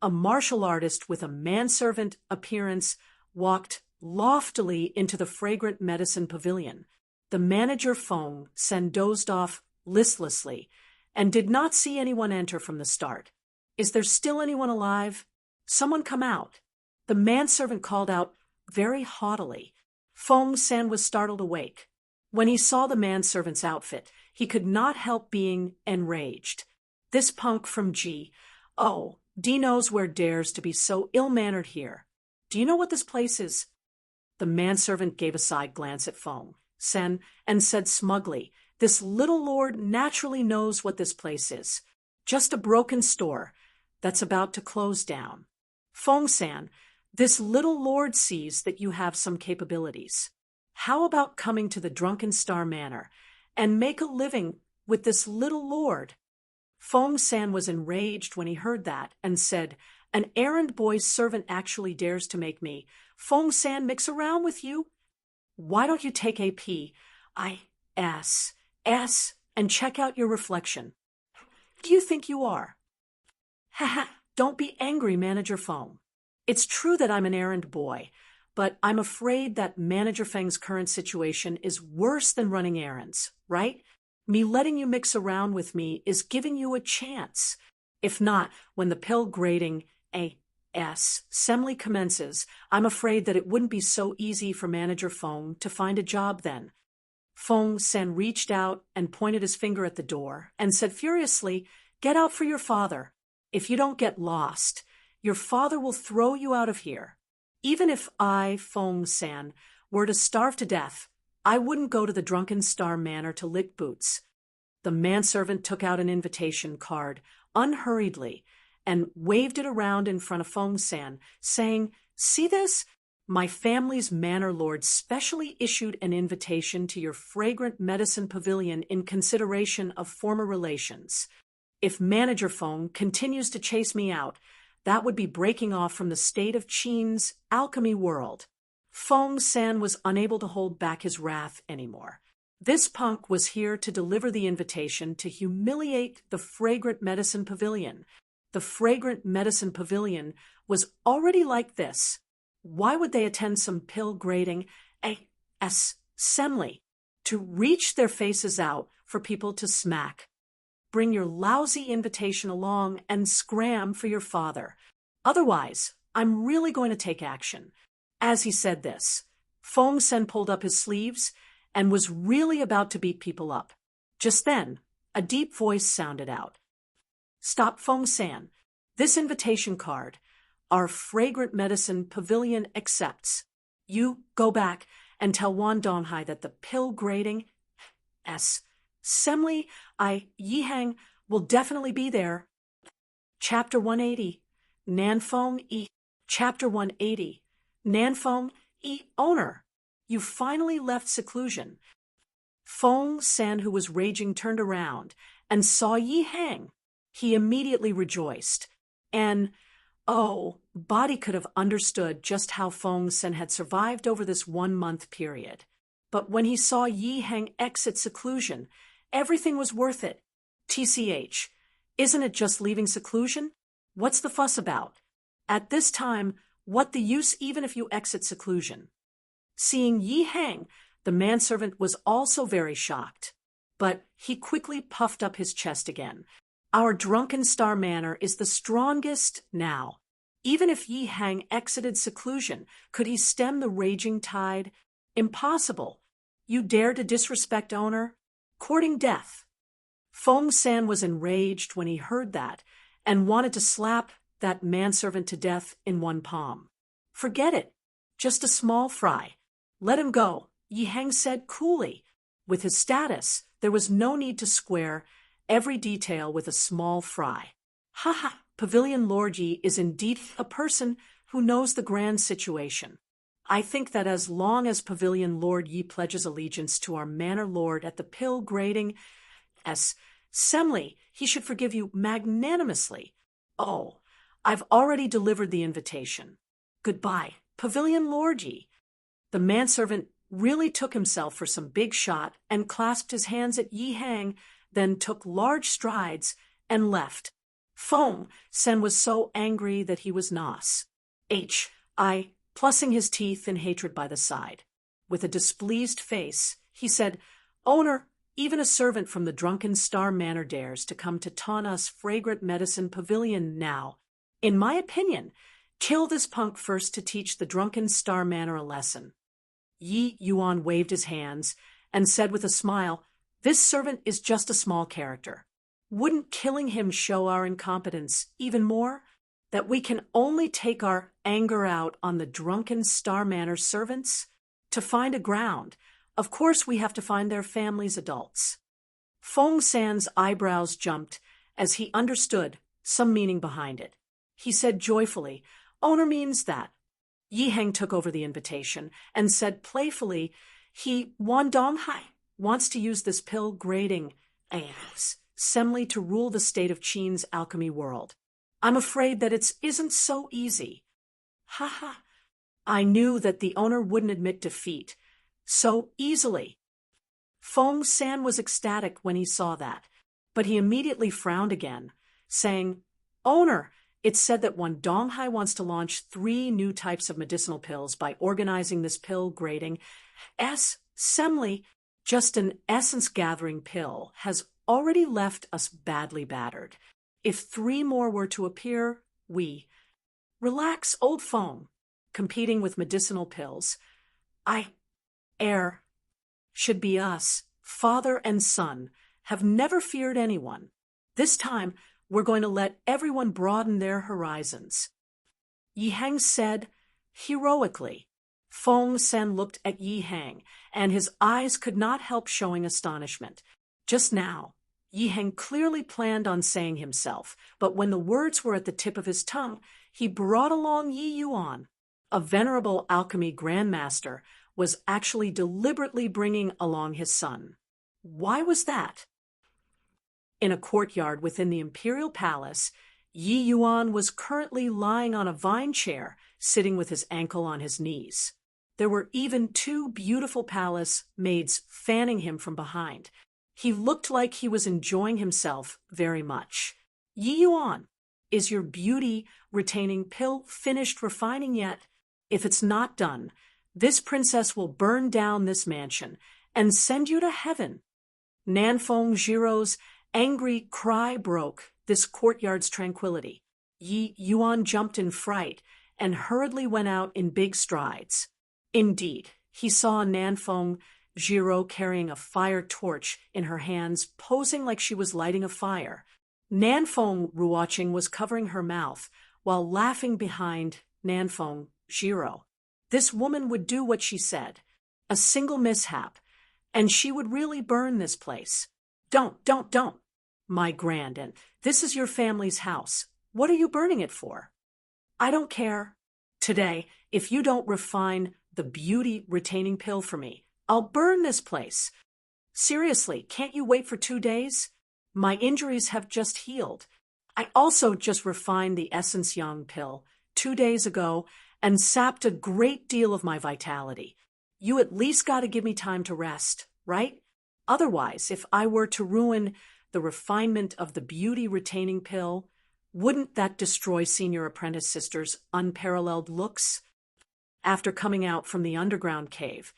A martial artist with a manservant appearance walked loftily into the fragrant medicine pavilion. The manager Feng Sen dozed off listlessly and did not see anyone enter from the start. Is there still anyone alive? Someone come out. The manservant called out very haughtily. Feng Sen was startled awake. When he saw the manservant's outfit, he could not help being enraged. This punk from G. Oh, D knows where dares to be so ill-mannered here. Do you know what this place is? The manservant gave a side glance at Feng Sen and said smugly, this little lord naturally knows what this place is. Just a broken store that's about to close down. Feng San, this little lord sees that you have some capabilities. How about coming to the Drunken Star Manor and make a living with this little lord? Feng San was enraged when he heard that and said, an errand boy's servant actually dares to make me, Feng San, mix around with you? Why don't you take a S, and check out your reflection? Do you think you are? Haha, don't be angry, Manager Feng. It's true that I'm an errand boy, but I'm afraid that Manager Feng's current situation is worse than running errands, right? Me letting you mix around with me is giving you a chance. If not, when the pill grading assembly commences, I'm afraid that it wouldn't be so easy for Manager Feng to find a job then. Feng Sen reached out and pointed his finger at the door and said furiously, get out for your father. If you don't get lost, your father will throw you out of here. Even if I, Feng Sen, were to starve to death, I wouldn't go to the Drunken Star Manor to lick boots. The manservant took out an invitation card unhurriedly and waved it around in front of Feng San, saying, see this? My family's manor lord specially issued an invitation to your fragrant medicine pavilion in consideration of former relations. If Manager Feng continues to chase me out, that would be breaking off from the state of Qin's alchemy world. Feng San was unable to hold back his wrath anymore. This punk was here to deliver the invitation to humiliate the fragrant medicine pavilion. The fragrant medicine pavilion was already like this. Why would they attend some pill grading assembly to reach their faces out for people to smack? Bring your lousy invitation along and scram for your father. Otherwise, I'm really going to take action. As he said this, Feng Sen pulled up his sleeves and was really about to beat people up. Just then, a deep voice sounded out. Stop, Feng San. This invitation card, our fragrant medicine pavilion accepts. You go back and tell Wan Donghai that the pill grading assembly Yi Hang will definitely be there. Chapter 180. Nanfeng E. Chapter 180. Nanfeng E. Owner. You finally left seclusion. Feng San, who was raging, turned around and saw Yi Hang. He immediately rejoiced. And, Body could have understood just how Feng San had survived over this 1-month period. But when he saw Yi Hang exit seclusion, everything was worth it. TCH, isn't it just leaving seclusion? What's the fuss about? At this time, what the use even if you exit seclusion? Seeing Yi Hang, the manservant was also very shocked. But he quickly puffed up his chest again. Our Drunken Star Manor is the strongest now. Even if Yi Hang exited seclusion, could he stem the raging tide? Impossible. You dare to disrespect owner? Courting death. Feng San was enraged when he heard that and wanted to slap that manservant to death in one palm. Forget it. Just a small fry. Let him go, Yi Hang said coolly. With his status, there was no need to square every detail with a small fry. Ha ha, Pavilion Lord Yi is indeed a person who knows the grand situation. I think that as long as Pavilion Lord Yi pledges allegiance to our manor lord at the pill grading assembly, he should forgive you magnanimously. Oh, I've already delivered the invitation. Goodbye, Pavilion Lord Yi. The manservant really took himself for some big shot and clasped his hands at Yi Hang, then took large strides and left. Feng San was so angry that he was nos. Plussing his teeth in hatred by the side. With a displeased face, he said, Owner, even a servant from the drunken Star Manor dares to come to taunt us fragrant medicine pavilion now. In my opinion, kill this punk first to teach the drunken Star Manor a lesson. Yi Yuan waved his hands and said with a smile, This servant is just a small character. Wouldn't killing him show our incompetence even more? That we can only take our anger out on the drunken Star Manor servants? To find a ground, of course we have to find their families' adults. Feng San's eyebrows jumped as he understood some meaning behind it. He said joyfully, Owner means that. Yi Hang took over the invitation and said playfully, Wan Donghai wants to use this pill grading assembly to rule the state of Qin's alchemy world. I'm afraid that it isn't so easy. Ha ha. I knew that the owner wouldn't admit defeat so easily. Feng San was ecstatic when he saw that, but he immediately frowned again, saying, Owner, it's said that Wan Donghai wants to launch 3 new types of medicinal pills by organizing this pill grading assembly. Just an essence-gathering pill has already left us badly battered. If 3 more were to appear, relax, old Feng, competing with medicinal pills. Should be us, father and son, have never feared anyone. This time, we're going to let everyone broaden their horizons. Yi Hang said, heroically. Feng San looked at Yi Hang, and his eyes could not help showing astonishment. Just now, Yi Hang clearly planned on saying himself, but when the words were at the tip of his tongue, he brought along Yi Yuan. A venerable alchemy grandmaster was actually deliberately bringing along his son. Why was that? In a courtyard within the imperial palace, Yi Yuan was currently lying on a vine chair, sitting with his ankle on his knees. There were even 2 beautiful palace maids fanning him from behind. He looked like he was enjoying himself very much. Yi Yuan, is your beauty-retaining pill finished refining yet? If it's not done, this princess will burn down this mansion and send you to heaven. Nanfeng Jiro's angry cry broke this courtyard's tranquility. Yi Yuan jumped in fright and hurriedly went out in big strides. Indeed, he saw Nanfeng Jiro carrying a fire torch in her hands, posing like she was lighting a fire. Nanfeng Ruoqing was covering her mouth while laughing behind Nanfeng Jiro. This woman would do what she said. A single mishap, and she would really burn this place. Don't. My grand aunt, this is your family's house. What are you burning it for? I don't care. Today, if you don't refine the beauty-retaining pill for me, I'll burn this place. Seriously, can't you wait for 2 days? My injuries have just healed. I also just refined the Essence Yang pill 2 days ago and sapped a great deal of my vitality. You at least got to give me time to rest, right? Otherwise, if I were to ruin the refinement of the beauty-retaining pill, wouldn't that destroy Senior Apprentice Sister's unparalleled looks? After coming out from the underground cave,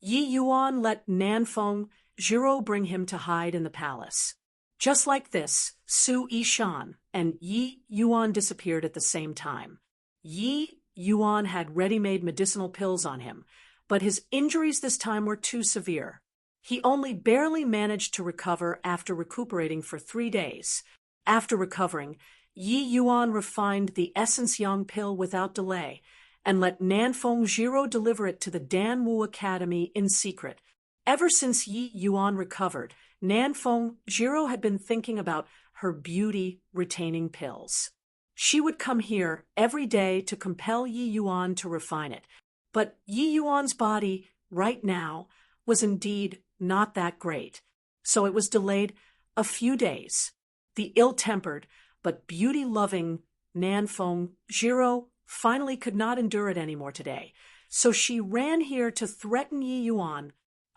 Yi Yuan let Nanfeng Jiro bring him to hide in the palace. Just like this, Su Yishan and Yi Yuan disappeared at the same time. Yi Yuan had ready-made medicinal pills on him, but his injuries this time were too severe. He only barely managed to recover after recuperating for 3 days. After recovering, Yi Yuan refined the Essence Yang pill without delay and let Nanfeng Jiro deliver it to the Danwu Academy in secret. Ever since Yi Yuan recovered, Nanfeng Jiro had been thinking about her beauty-retaining pills. She would come here every day to compel Yi Yuan to refine it. But Yi Yuan's body, right now, was indeed not that great, so it was delayed a few days. The ill-tempered but beauty-loving Nanfeng Jiro finally could not endure it anymore today, so she ran here to threaten Yi Yuan.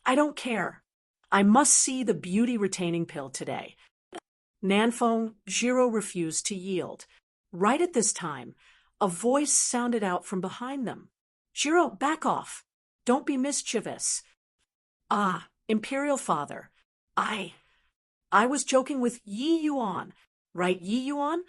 "I don't care. I must see the beauty-retaining pill today." Nanfeng Jiro refused to yield. Right at this time, a voice sounded out from behind them. "Jiro, back off. Don't be mischievous." "Ah, Imperial Father, I was joking with Yi Yuan. Right, Yi Yuan?"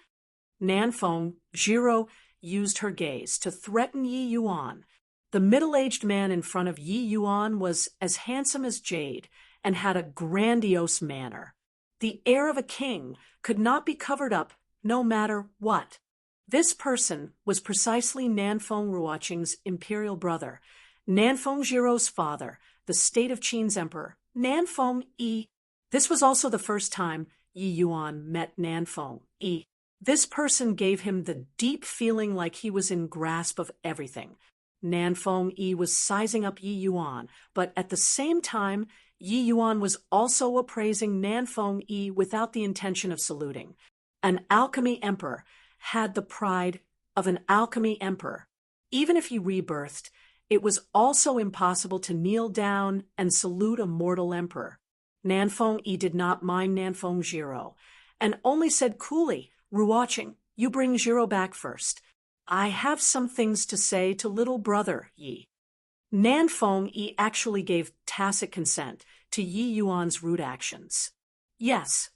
Nanfeng Jiro used her gaze to threaten Yi Yuan. The middle-aged man in front of Yi Yuan was as handsome as jade and had a grandiose manner. The air of a king could not be covered up no matter what. This person was precisely Nanfeng Ruoqing's imperial brother, Nanfeng Jiro's father, the state of Qin's emperor, Nanfeng Yi. This was also the first time Yi Yuan met Nanfeng Yi. This person gave him the deep feeling like he was in grasp of everything. Nanfeng Yi was sizing up Yi Yuan, but at the same time, Yi Yuan was also appraising Nanfeng Yi without the intention of saluting. An alchemy emperor had the pride of an alchemy emperor. Even if he rebirthed, it was also impossible to kneel down and salute a mortal emperor. Nanfeng Yi did not mind Nanfeng Jiro, and only said coolly, "Ruoqing, you bring Jiro back first. I have some things to say to little brother Yi." Nanfeng Yi actually gave tacit consent to Yi Yuan's rude actions. Yes,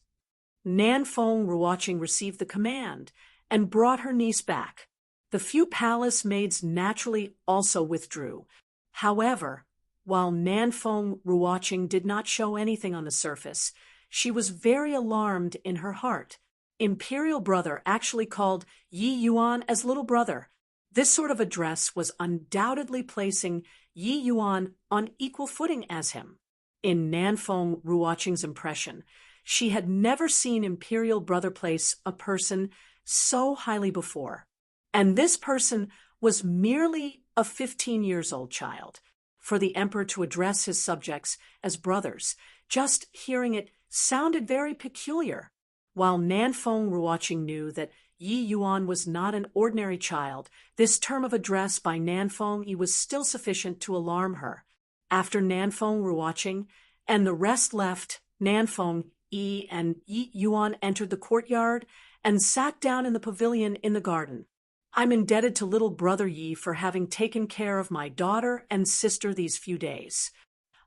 Nanfeng Ruoqing received the command and brought her niece back. The few palace maids naturally also withdrew. However, while Nanfeng Ruoqing did not show anything on the surface, she was very alarmed in her heart. Imperial brother actually called Yi Yuan as little brother. This sort of address was undoubtedly placing Yi Yuan on equal footing as him. In Nanfeng Ruoqing's impression, she had never seen imperial brother place a person so highly before. And this person was merely a 15-year-old child. For the emperor to address his subjects as brothers, just hearing it sounded very peculiar. While Nanfeng Ruoqing knew that Yi Yuan was not an ordinary child, this term of address by Nanfeng Yi was still sufficient to alarm her. After Nanfeng Ruoqing and the rest left, Nanfeng Yi and Yi Yuan entered the courtyard and sat down in the pavilion in the garden. "I'm indebted to little brother Yi for having taken care of my daughter and sister these few days.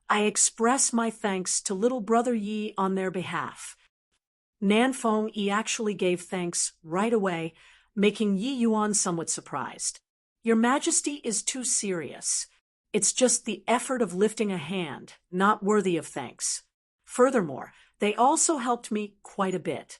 I express my thanks to little brother Yi on their behalf." Nanfeng Yi actually gave thanks right away, making Yi Yuan somewhat surprised. "Your Majesty is too serious. It's just the effort of lifting a hand, not worthy of thanks. Furthermore, they also helped me quite a bit."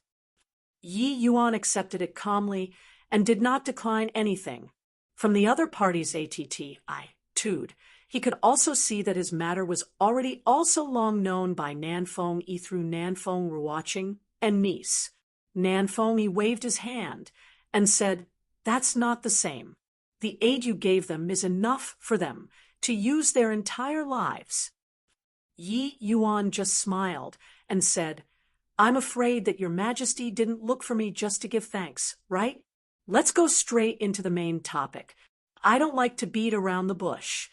Yi Yuan accepted it calmly and did not decline anything. From the other party's attitude, he could also see that his matter was already also long known by Nanfeng Yi through Nanfeng Ruoqing and niece. Nanfeng Yi waved his hand and said, "That's not the same. The aid you gave them is enough for them to use their entire lives." Yi Yuan just smiled and said, "I'm afraid that your Majesty didn't look for me just to give thanks, right? Let's go straight into the main topic. I don't like to beat around the bush.